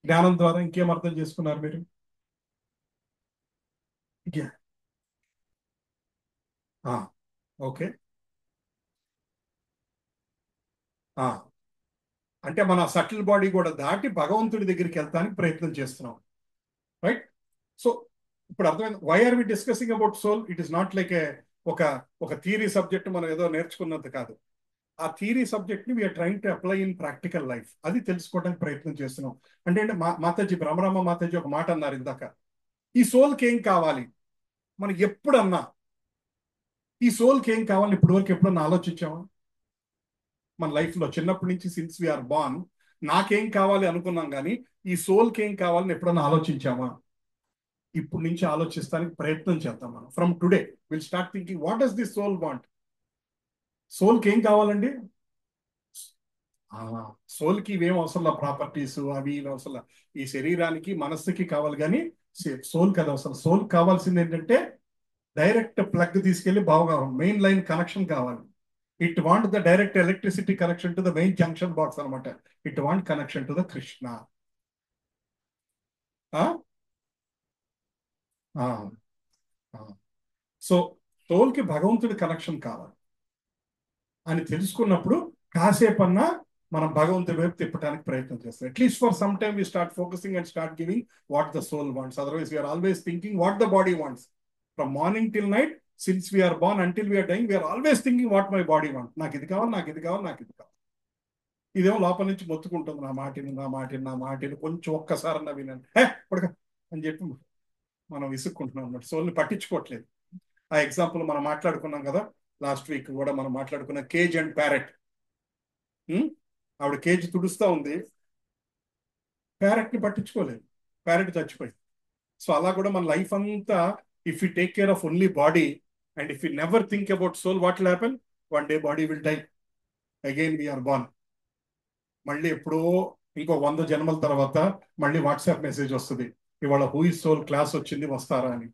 జ్ఞానం ద్వారా? ఇంకేం అర్థం చేసుకున్నారు మీరు? ఇంకే ఓకే. అంటే మన సటిల్ బాడీ కూడా దాటి భగవంతుడి దగ్గరికి వెళ్తానికి ప్రయత్నం చేస్తున్నాం, రైట్? సో ఇప్పుడు అర్థమైంది why are we discussing about soul. It is not like ఒక ఒక థియరీ సబ్జెక్ట్ మనం ఏదో నేర్చుకున్నంత కాదు. ఆ థియరీ సబ్జెక్ట్ ని we're trying to apply in practical life. అది తెలుసుకోవడానికి ప్రయత్నం చేస్తున్నాం. అంటే మాతాజీ బ్రహ్మరామ మాతాజీ ఒక మాట అన్నారు ఇందాక, ఈ సోల్కి ఏం కావాలి. మనం ఎప్పుడన్నా ఈ సోల్కి ఏం కావాలని ఇప్పటి వరకు ఎప్పుడన్నా ఆలోచించామా? మన లైఫ్లో చిన్నప్పటి నుంచి సిన్స్ వీఆర్ బార్న్ నాకేం కావాలి అనుకున్నాం, కానీ ఈ సోల్కి ఏం కావాలని ఎప్పుడన్నా ఆలోచించామా? ఇప్పుడు నుంచి ఆలోచిస్తానికి ప్రయత్నం చేద్దాం. మనం from today will start thinking what does this soul want. సోల్కి ఏం కావాలండి? సోల్కి ఇవేం అవసరం, ప్రాపర్టీస్ అవి ఇవి అవసరం. ఈ శరీరానికి మనస్సుకి కావాలి, కానీ సోల్కి అది అవసరం. సోల్కి కావాల్సింది ఏంటంటే డైరెక్ట్ ప్లగ్ తీసుకెళ్లి బాగా మెయిన్ లైన్ కనెక్షన్ కావాలి. It want the direct electricity connection to the main junction box అనమాట. It want connection to the Krishna. So సోల్కి భగవంతుడి కనెక్షన్ కావాలి అని తెలుసుకున్నప్పుడు కాసేపన్నా మనం భగవంతుడి వైపు తిప్పడానికి ప్రయత్నం చేస్తాం. At least for some time we start focusing and start giving what the soul wants. Otherwise we're always thinking what the body wants. From morning till night, since we're born until we're dying, we're always thinking what my body want. నాకు ఇది కావాలి, నాకు ఇది కావాలి, నాకు ఇది కావాలి. ఇదేమో లోపల నుంచి మొత్తుకుంటుంది, నా మాటిని నా మాటిని నా మాటిని కొంచెం ఒక్కసారన్నా వినండి పడక అని చెప్పి మనం విసుక్కుంటున్నాం అన్నమాట. సోల్ని పట్టించుకోవట్లేదు. ఆ ఎగ్జాంపుల్ మనం మాట్లాడుకున్నాం కదా లాస్ట్ వీక్ కూడా, మనం మాట్లాడుకున్న కేజ్ అండ్ ప్యారెట్. ఆవిడ కేజ్ తుడుస్తూ ఉంది, ప్యారెట్ని పట్టించుకోలేదు, ప్యారెట్ చచ్చిపోయింది. సో అలా కూడా మన లైఫ్ అంతా if you take care of only body and if you never think about soul, what will happen? One day body will die, again we're born. మళ్ళీ ఎప్పుడో ఇంకో 100 జన్మల తర్వాత మళ్ళీ వాట్సాప్ మెసేజ్ వస్తుంది, ఇవాళ హూ ఇస్ సోల్ క్లాస్ వచ్చింది వస్తారా అని.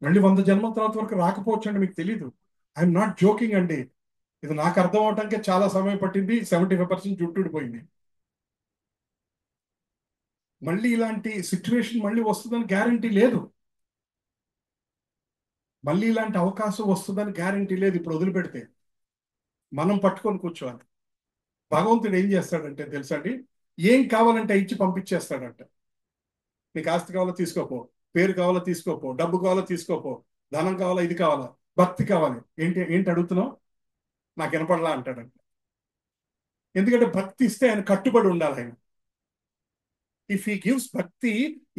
మళ్ళీ 100 జన్మల తర్వాత వరకు రాకపోవచ్చు అండి, మీకు తెలీదు. ఐఎమ్ నాట్ జోకింగ్ అండి, ఇది నాకు అర్థం అవటానికే చాలా సమయం పట్టింది. 75% జుట్టుడిపోయింది. మళ్ళీ ఇలాంటి సిచ్యువేషన్ మళ్ళీ వస్తుందని గ్యారంటీ లేదు, మళ్ళీ ఇలాంటి అవకాశం వస్తుందని గ్యారంటీ లేదు. ఇప్పుడు వదిలిపెడితే మనం పట్టుకొని కూర్చోవాలి. భగవంతుడు ఏం చేస్తాడంటే తెలుసా అండి, ఏం కావాలంటే ఇచ్చి పంపించేస్తాడంట. నీకు ఆస్తి కావాలో తీసుకోపో, పేరు కావాలో తీసుకోపో, డబ్బు కావాలో తీసుకోపో, ధనం కావాలా, ఇది కావాలా, భక్తి కావాలి. ఏంటి అడుగుతున్నావు, నాకు వినపడలా అంటాడంట. ఎందుకంటే భక్తి ఇస్తే ఆయన కట్టుబడి ఉండాలి. ఆయన ఇఫ్ హీ గివ్స్ భక్తి,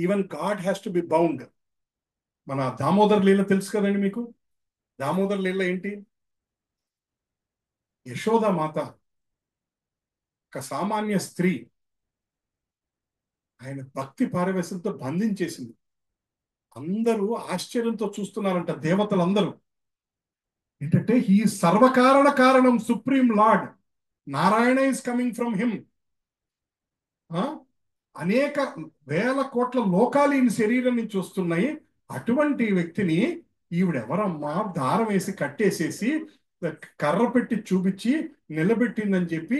even God has to be bound. మన దామోదర్ లీల తెలుసు కదండి మీకు. దామోదర్ లీల ఏంటి? యశోద మాత ఒక సామాన్య స్త్రీ, ఆయన భక్తి పారవేశంతో బంధించేసింది. అందరూ ఆశ్చర్యంతో చూస్తున్నారంట, దేవతలందరూ. ఏంటంటే హీ సర్వకారణ కారణం, supreme lord Narayana is coming from him. అనేక వేల కోట్ల లోకాలు ఈయన శరీరం నుంచి వస్తున్నాయి. అటువంటి వ్యక్తిని ఈవిడెవరమ్మా దారం వేసి కట్టేసేసి కర్ర పెట్టి చూపించి నిలబెట్టిందని చెప్పి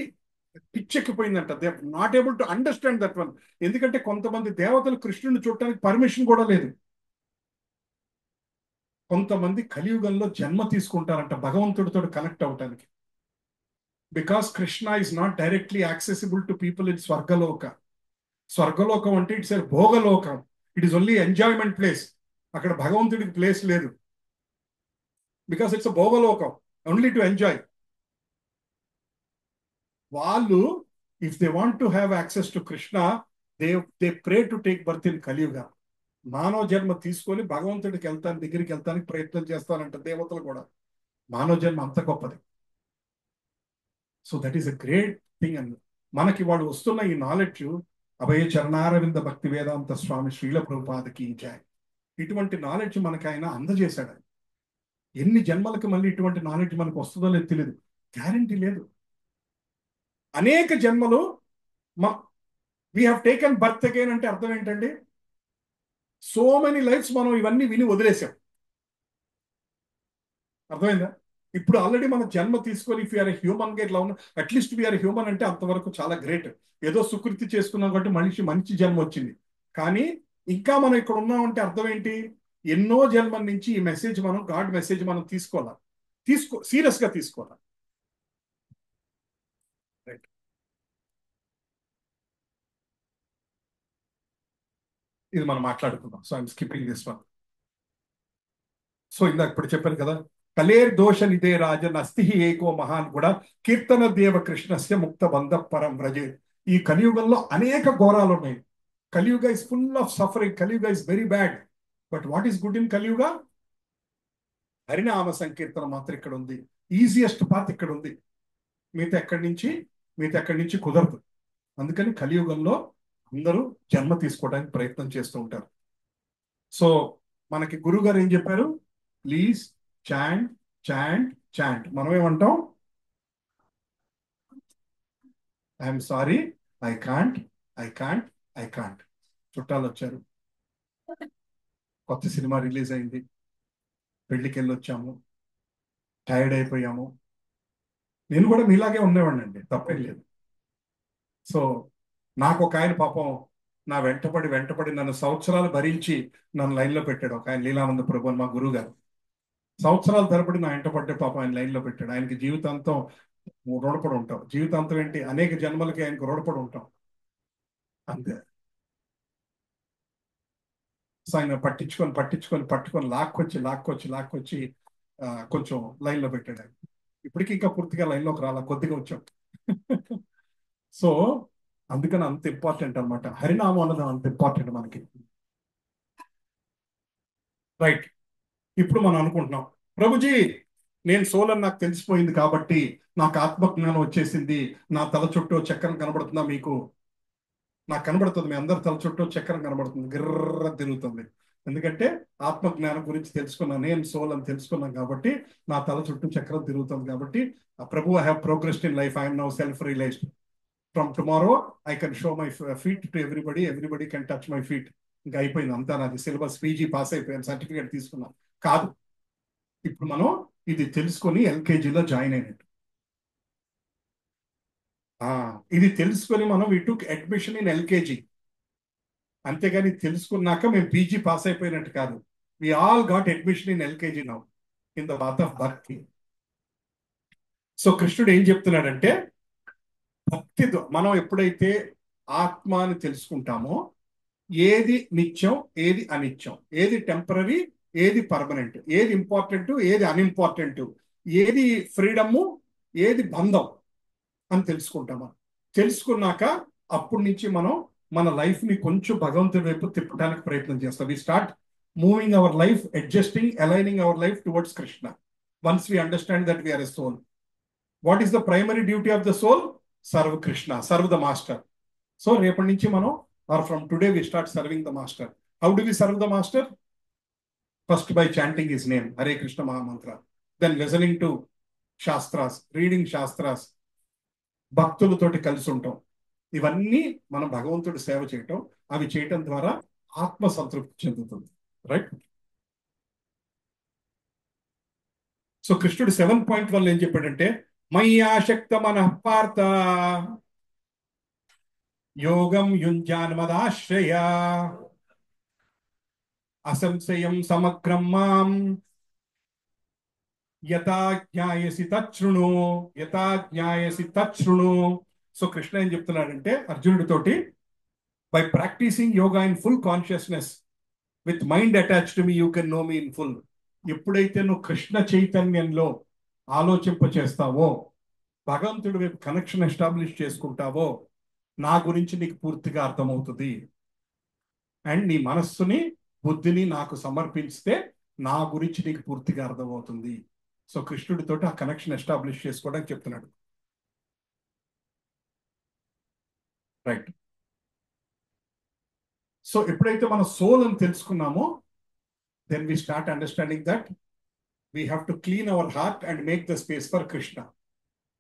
పిచ్చెక్కిపోయిందంట. They not able to understand that one. ఎందుకంటే కొంతమంది దేవతలు కృష్ణుని చూడటానికి పర్మిషన్ కూడా లేదు. కొంతమంది కలియుగంలో జన్మ తీసుకుంటారంట భగవంతుడితో కనెక్ట్ అవటానికి. Because Krishna is not directly accessible to people in స్వర్గలోక. స్వర్గలోకం అంటే ఇట్స్ ఎ భోగలోకం, it is only enjoyment place. అక్కడ భగవంతుడికి ప్లేస్ లేదు, బికాస్ ఇట్స్ ఎ భోగలోకం, ఓన్లీ టు ఎంజాయ్. వాళ్ళు if they want to have access to Krishna, they pray to take birth in Kaliyuga. మానవ జన్మ తీసుకొని భగవంతుడికి దగ్గరికి వెళ్తానికి ప్రయత్నం చేస్తానంట దేవతలు కూడా. మానవ జన్మ అంత గొప్పది. So that is a great thing. And మనకి వాడు వస్తున్న ఈ నాలెడ్జ్ అభయ చరణారవింద భక్తి వేదాంత స్వామి శ్రీల ప్రభుపాదకి జై. ఇటువంటి నాలెడ్జ్ మనకి ఆయన అందజేశాడు. ఎన్ని జన్మలకి మళ్ళీ ఇటువంటి నాలెడ్జ్ మనకు వస్తుందో లేదు తెలియదు, గ్యారంటీ లేదు. అనేక జన్మలు we have taken birth again అంటే అర్థం ఏంటండి? సో మెనీ లైఫ్స్ మనం ఇవన్నీ విని వదిలేసాం. అర్థమైందా? ఇప్పుడు ఆల్రెడీ మన జన్మ తీసుకొని ఇఫ్ యూఆర్ హ్యూమన్ గా ఇట్లా ఉన్న అట్లీస్ట్ వీఆర్ హ్యూమన్ అంటే అంతవరకు చాలా గ్రేట్. ఏదో సుకృతి చేసుకున్నాం కాబట్టి మంచి జన్మ వచ్చింది. కానీ ఇంకా మనం ఇక్కడ ఉన్నామంటే అర్థం ఏంటి? ఎన్నో జన్మల నుంచి ఈ మెసేజ్ మనం, గాడ్ మెసేజ్ మనం తీసుకోవాలి, సీరియస్ గా తీసుకోవాలి. రైట్. ఇది మనం మాట్లాడుకుందాం. So I'm skipping this one. So ఇందాక ఇప్పుడు చెప్పాను కదా, కలేర్ దోష నిదే రాజన్ అస్థి ఏకో మహాన్ కూడా కీర్తన దేవ కృష్ణస్య ముక్త బంధ పరం వ్రజే. ఈ కలియుగంలో అనేక ఘోరాలు ఉన్నాయి. కలియుగ ఇస్ ఫుల్ ఆఫ్ సఫరింగ్. కలియుగ is very bad. But what is good in కలియుగ? హరినామ సంకీర్తన మాత్రం ఇక్కడ ఉంది. ఈజియెస్ట్ పాత్ ఇక్కడ ఉంది. మిగతా ఎక్కడి నుంచి కుదరదు. అందుకని కలియుగంలో అందరూ జన్మ తీసుకోవడానికి ప్రయత్నం చేస్తూ ఉంటారు. సో మనకి గురువు గారు ఏం చెప్పారు? Please chant chant chant. మనం ఏమంటాం? I'm sorry, I can't, I can't, I can't. చుట్టాలు వచ్చారు, కొత్త సినిమా రిలీజ్ అయింది, పెళ్లికి వెళ్ళొచ్చాము, టైర్డ్ అయిపోయాము. నేను కూడా మీలాగే ఉండేవాడిని అండి, తప్పేం లేదు. సో నాకు ఒక ఆయన పాపం నా వెంటపడి నన్ను సంవత్సరాలు భరించి నన్ను లైన్లో పెట్టాడు. ఒక ఆయన లీలానంద ప్రభు అని మా గురువు గారు సంవత్సరాల తరబడి నా వెంటపడ్డే పాపం ఆయన లైన్లో పెట్టాడు. ఆయనకి జీవితాంతం రుణపడి ఉంటాం. జీవితాంతం ఏంటి, అనేక జన్మలకి ఆయనకు రుణపడి ఉంటాం అంతే. సో ఆయన పట్టుకొని లాక్కొచ్చి కొంచెం లైన్లో పెట్టాడు. ఆయన ఇప్పటికీ ఇంకా పూర్తిగా లైన్లోకి రాలా, కొద్దిగా వచ్చాం. సో అందుకని అంత ఇంపార్టెంట్ అనమాట. హరినామం అన్నది అంత ఇంపార్టెంట్ మనకి. రైట్. ఇప్పుడు మనం అనుకుంటున్నాం, ప్రభుజీ నేను సోల్ అని నాకు తెలిసిపోయింది కాబట్టి నాకు ఆత్మజ్ఞానం వచ్చేసింది, నా తల చుట్టూ చక్రం కనబడుతుందా మీకు? నాకు కనబడుతుంది, మీ అందరి తల చుట్టూ చక్రం కనబడుతుంది, గిర్ర తిరుగుతుంది. ఎందుకంటే ఆత్మజ్ఞానం గురించి తెలుసుకున్నాను, నేను సోల్ అని తెలుసుకున్నాను కాబట్టి నా తల చుట్టూ చక్రం తిరుగుతుంది. కాబట్టి Prabhu, I have progressed in life, I'm now self realized. From tomorrow I can show my feet to everybody can touch my feet. ఇంకా అయిపోయింది అంతా, నాది సిలబస్, పీజీ పాస్ అయిపోయాను, సర్టిఫికేట్ తీసుకున్నాను. కాదు, ఇప్పుడు మనం ఇది తెలుసుకొని ఎల్కేజీలో జాయిన్ అయినట్టు. ఇది తెలుసుకొని మనం we took admission in LKG. అంతేగాని తెలుసుకున్నాక మేము పీజీ పాస్ అయిపోయినట్టు కాదు. We all got admission in LKG now in the path of bhakti. So కృష్ణుడు ఏం చెప్తున్నాడంటే, భక్తితో మనం ఎప్పుడైతే ఆత్మని తెలుసుకుంటామో, ఏది నిత్యం, ఏది అనిత్యం, ఏది టెంపరీ, ఏది పర్మనెంట్, ఏది ఇంపార్టెంట్, ఏది అన్ఇంపార్టెంట్, ఏది ఫ్రీడము, ఏది బంధం అని తెలుసుకుంటాము. తెలుసుకున్నాక అప్పటి నుంచి మనం మన లైఫ్ ని కొంచెం భగవంతుడి వైపు తిప్పడానికి ప్రయత్నం చేస్తాం. We start moving our life, adjusting, aligning our life towards Krishna. Once we understand that we're a soul. What is the primary duty of the soul? Serve Krishna, serve the master. So రేపటి నుంచి మనం, or from today we start serving the master. How do we serve the master? First by chanting his name, Hare Krishna మహామంత్ర. Then listening to శాస్త్రాస్, reading శాస్త్రాస్, భక్తులతోటి కలిసి ఉంటాం. ఇవన్నీ మనం భగవంతుడి సేవ చేయటం, అవి చేయటం ద్వారా ఆత్మ సంతృప్తి చెందుతుంది. రైట్. సో కృష్ణుడు 7.1 ఏం చెప్పాడంటే, మయ్యాశక్త మనః పార్థ యోగం యుంజాన్మదాశ్రయ అసంశయం సమగ్రం మాం యథా జ్ఞాయసి తచ్ఛృణు. సో కృష్ణ ఏం చెప్తున్నాడంటే అర్జునుడితోటి, by practicing yoga in full consciousness with mind attached to me you can know me in full. ఎప్పుడైతే నువ్వు కృష్ణ చైతన్యంలో ఆలోచింప చేస్తావో, భగవంతుడి వైపు కనెక్షన్ ఎస్టాబ్లిష్ చేసుకుంటావో, నా గురించి నీకు పూర్తిగా అర్థమవుతుంది. అండ్ నీ మనస్సుని, బుద్ధిని నాకు సమర్పిస్తే నా గురించి నీకు పూర్తిగా అర్థమవుతుంది. సో కృష్ణుడితోటి ఆ కనెక్షన్ ఎస్టాబ్లిష్ చేసుకోవడానికి చెప్తున్నాడు. రైట్. సో ఎప్పుడైతే మన సోల్ అని తెలుసుకున్నామో, then we start understanding that we have to clean our heart and make the space for Krishna.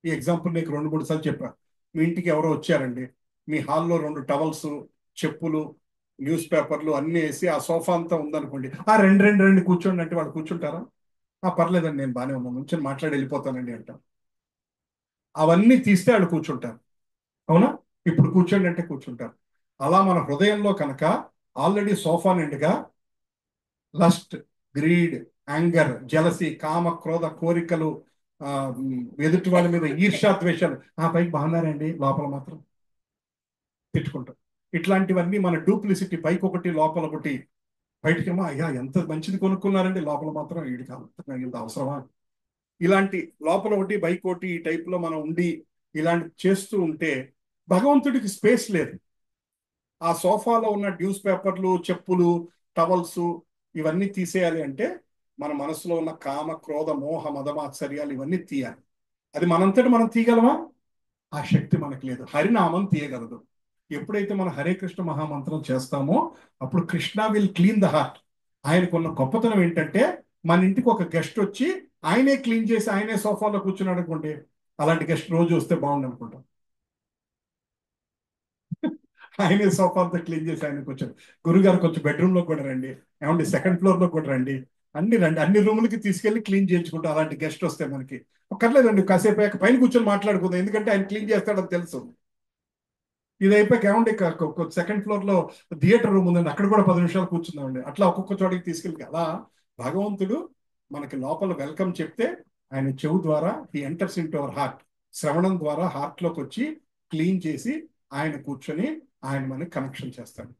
ఈ ఎగ్జాంపుల్ నీకు 2-3 సార్లు చెప్పా. మీ ఇంటికి ఎవరో వచ్చారండి, మీ హాల్లో 2 టవల్స్, చెప్పులు, న్యూస్ పేపర్లు అన్నీ వేసి ఆ సోఫా అంతా ఉందనుకోండి, ఆ రెండు కూర్చోండి అంటే వాళ్ళు కూర్చుంటారా? పర్లేదండి నేను బాగానే ఉన్నాను, నుంచి మాట్లాడి వెళ్ళిపోతానండి అంట. అవన్నీ తీస్తే వాళ్ళు కూర్చుంటారు. అవునా? ఇప్పుడు కూర్చోండి అంటే కూర్చుంటారు. అలా మన హృదయంలో కనుక ఆల్రెడీ సోఫా నిండుగా లస్ట్, గ్రీడ్, యాంగర్, జలసి, కామ, క్రోధ, కోరికలు, ఎదుటి వాళ్ళ మీద ఈర్ష్యాద్వేషాలు, పైకి బాగున్నారండి, లోపల మాత్రం తిట్టుకుంటాం. ఇట్లాంటివన్నీ మన డూప్లిసిటీ, పైకి ఒకటి లోపల ఒకటి, బయటికేమో అయ్యా ఎంత మంచిది కొనుక్కున్నారండి, లోపల మాత్రం వీడికి ఇంత అవసరమా, ఇలాంటి లోపల ఒకటి బైక్ ఒకటి ఈ టైప్లో మనం ఉండి ఇలాంటి చేస్తూ ఉంటే భగవంతుడికి స్పేస్ లేదు. ఆ సోఫాలో ఉన్న న్యూస్ పేపర్లు, చెప్పులు, టవల్స్ ఇవన్నీ తీసేయాలి అంటే మన మనసులో ఉన్న కామ, క్రోధ, మోహ, మదమాత్సర్యాలు ఇవన్నీ తీయాలి. అది మనంతటి మనం తీయగలమా? ఆ శక్తి మనకు లేదు. హరినామం తీయగలదు. ఎప్పుడైతే మనం హరే కృష్ణ మహామంత్రం చేస్తామో అప్పుడు Krishna will clean the heart. ఆయనకున్న గొప్పతనం ఏంటంటే మన ఇంటికి ఒక గెస్ట్ వచ్చి ఆయనే క్లీన్ చేసి ఆయనే సోఫాలో కూర్చున్నాడు అనుకోండి, అలాంటి గెస్ట్ రోజు వస్తే బాగుండు అనుకుంటాం. ఆయనే సోఫాతో క్లీన్ చేసి ఆయన కూర్చొని, గురుగారు కొంచెం బెడ్రూమ్ లో కూడా రండి, ఏమండి సెకండ్ ఫ్లోర్ లో కూడా రండి, అన్ని రూములకి తీసుకెళ్లి క్లీన్ చేయించుకుంటాం. అలాంటి గెస్ట్ వస్తే మనకి ఒక్కర్లేదండి, కాసేపు పైన కూర్చొని మాట్లాడుకుందాం, ఎందుకంటే ఆయన క్లీన్ చేస్తాడని తెలుసు. ఇది అయిపోయాక ఏమండి సెకండ్ ఫ్లోర్ లో థియేటర్ రూమ్ ఉందండి, అక్కడ కూడా 10 నిమిషాలు కూర్చుందామండి. అట్లా ఒక్కొక్క చోటికి తీసుకెళ్ళి అలా భగవంతుడు మనకి లోపల వెల్కమ్ చెప్తే ఆయన చెవు ద్వారా he enters in to our heart. శ్రవణం ద్వారా హార్ట్ లోకి వచ్చి క్లీన్ చేసి ఆయన కూర్చొని ఆయన మనకి కనెక్షన్ చేస్తాడు.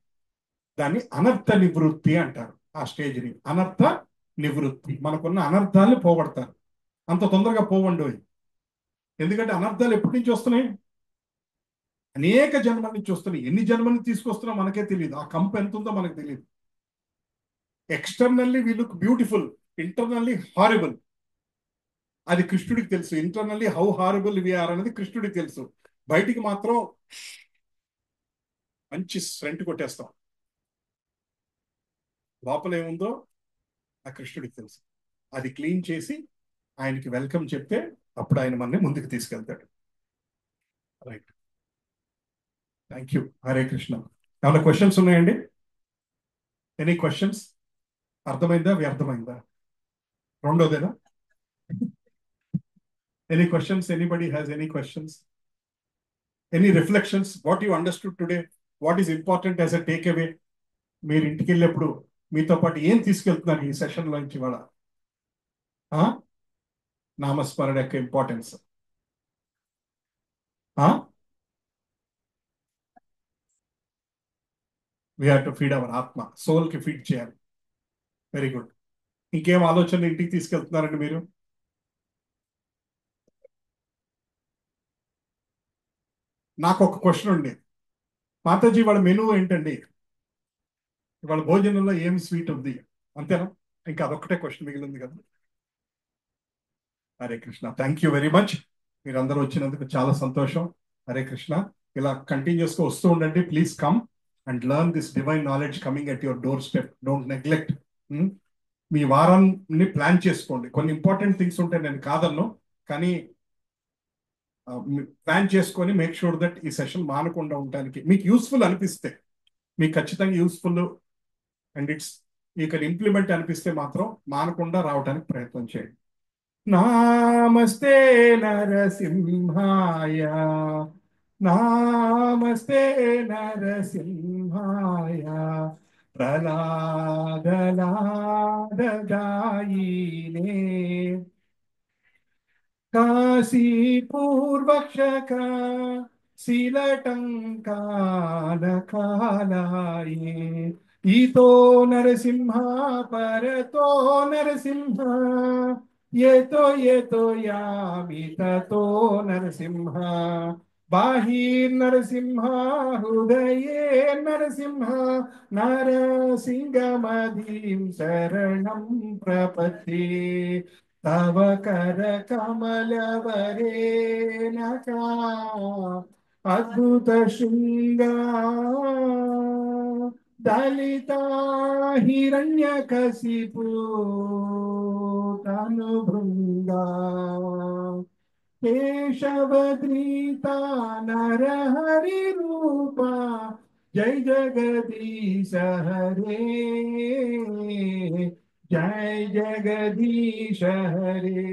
దాన్ని అనర్థ నివృత్తి అంటారు. ఆ స్టేజ్ని అనర్థ నివృత్తి. మనకున్న అనర్థాన్ని పోగొడతారు. అంత తొందరగా పోవండి, ఎందుకంటే అనర్థాలు ఎప్పటి నుంచి వస్తున్నాయి? అనేక జన్మల నుంచి వస్తున్నాయి. ఎన్ని జన్మల్ని తీసుకొస్తున్నా మనకే తెలియదు. ఆ కంపు ఎంత ఉందో మనకు తెలియదు. Externally we look beautiful, internally horrible. అది కృష్ణుడికి తెలుసు. Internally how horrible we are అనేది కృష్ణుడికి తెలుసు. బయటికి మాత్రం మంచి సెంట్ కొట్టేస్తాం. లోపల ఏముందో ఆ కృష్ణుడికి తెలుసు. అది క్లీన్ చేసి ఆయనకి వెల్కమ్ చెప్తే అప్పుడు ఆయన మనని ముందుకు తీసుకెళ్తాడు. Right, thank you. Hare Krishna. ఏమైనా క్వశ్చన్స్ ఉన్నాయండి? Any questions? అర్థమైందా? వ్యర్థమైందా? రెండోదేనా? Any questions? Anybody has any questions? Any reflections? What you understood today? What is important as a take away? మీరు ఇంటికి వెళ్ళేప్పుడు మీతో పాటు ఏం తీసుకెళ్తున్నారు ఈ సెషన్లో నుంచి ఇవాళ? నామస్మరణ యొక్క importance. We have to feed our atma, సోల్కి ఫీడ్ చేయాలి. Very good. ఇంకేం ఆలోచనలు ఇంటికి తీసుకెళ్తున్నారండి మీరు? నాకు ఒక క్వశ్చన్ ఉంది. మాతాజీ వాళ్ళ మెనూ ఏంటండి? ఇవాళ భోజనంలో ఏం స్వీట్ ఉంది? అంతేనా? ఇంకా అదొక్కటే క్వశ్చన్ మిగిలింది కదా. Hare Krishna. Thank you very much. మీరందరూ వచ్చినందుకు చాలా సంతోషం. హరే కృష్ణ. ఇలా కంటిన్యూస్గా వస్తూ ఉండండి. Please come and learn this divine knowledge coming at your doorstep. Don't neglect. మీ వారాన్ని ప్లాన్ చేసుకోండి. కొన్ని ఇంపార్టెంట్ థింగ్స్ ఉంటాయి, నేను కాదన్ను, కానీ ప్లాన్ చేసుకొని మేక్ షూర్ దట్ ఈ సెషన్ మానకుండా ఉండడానికి మీకు యూస్ఫుల్ అనిపిస్తే, మీకు ఖచ్చితంగా useful and it's you can implement అనిపిస్తే మాత్రం మానకుండా రావడానికి ప్రయత్నం చేయండి. నామస్తే నరసింహాయ, నామస్తే నరసింహాయ, ప్రహ్లాదలాదగాయినే, కాశీపూర్వక్షక శీలటంకాలకాలాయే, ఈతో నరసింహ పరతో నరసింహ, ఏతో యామి తతో నరసింహ, బాహిర్నరసింహ హృదయే నరసింహ, నరసింహమదీం శరణం ప్రపద్యే, తవ కర కమలవరేణక అద్భుత శృంగా దళిత హిరణ్యకశిపు తను భృంగా केशवधृता नरहरि रूपा जय जगदीश हरे जय जगदीश हरे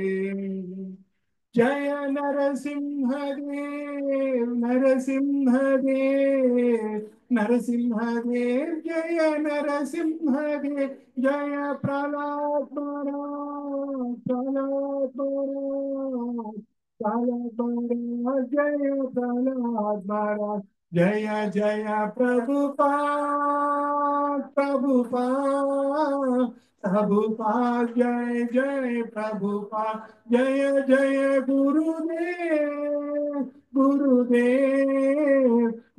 जय नरसिंहदेव नरसिंहदेव नरसिंहदेव जय नरसिंहदेव जय प्रहलाद महाराज प्रहलाद महाराज जय प्रहलाद महाराज जय जय प्रभुपाद प्रभुपाद प्रभुपाद जय जय प्रभुपाद जय जय गुरुदेव गुरुदेव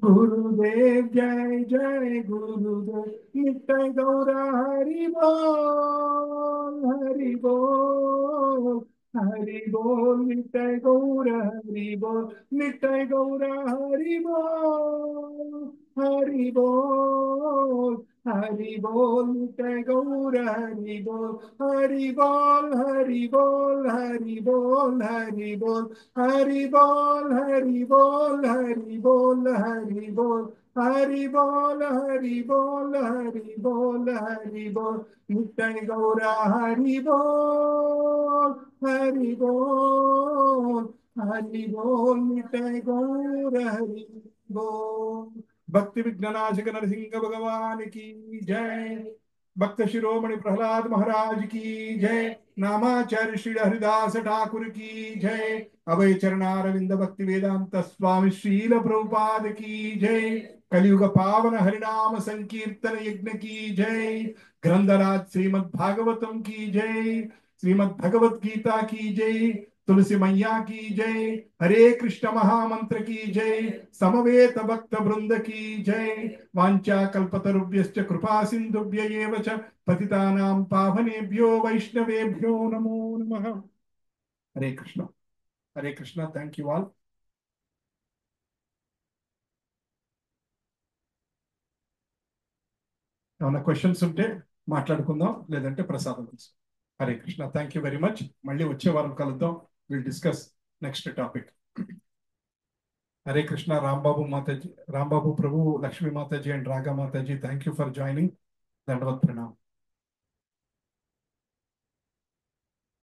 गुरुदेव जय जय गुरुदेव नित्य गौर हरि बोल हरि बोल हरि बोल नित्य गौर हरि बोल नित्य गौर हरि बोल हरि बोल हरि बोल नित्य गौर हरि बोल हरि बोल हरि बोल हरि बोल हरि बोल हरि बोल हरि बोल हरि बोल हरि बोल हरि बोल हरि बोल हरि बोल हरि बोल नित्य गौर हरि बोल हरि बोल हरि बोल नित्य गौर हरि बोल भक्ति विघ्ननाशक नरसिंह भगवान की जय भक्त शिरोमणि प्रहलाद महाराज की जय नामाचार्य श्री हरिदास ठाकुर की जय अभय चरणारविंद भक्ति वेदांत स्वामी श्रील प्रभुपाद की जय कलियुग पावन हरिनाम संकीर्तन यज्ञ की जय ग्रंथराज श्रीमद् भागवतम की जय श्रीमद् भगवत गीता की जय तुलसी मैया की जय हरे कृष्ण महामंत्र की जय समवेत भक्त वृंद की जय वांछा कल्पतरुभ्यश्च कृपा सिंधुभ्य एव च पतितानां पावनेभ्यो वैष्णवेभ्यो नमो नमः हरे कृष्ण थैंक यू ऑल ఏమైనా క్వశ్చన్స్ ఉంటే మాట్లాడుకుందాం లేదంటే ప్రసాదం తీసుకుందాం Hare Krishna thank you very much మళ్ళీ వచ్చే వారం కలుద్దాం విల్ డిస్కస్ నెక్స్ట్ టాపిక్ हरे कृष्णा रामबाबू माताजी रामबाबू प्रभु लक्ष्मी माताजी एंड रागा माताजी थैंक यू फॉर ज्वाइनिंग दंडवत प्रणाम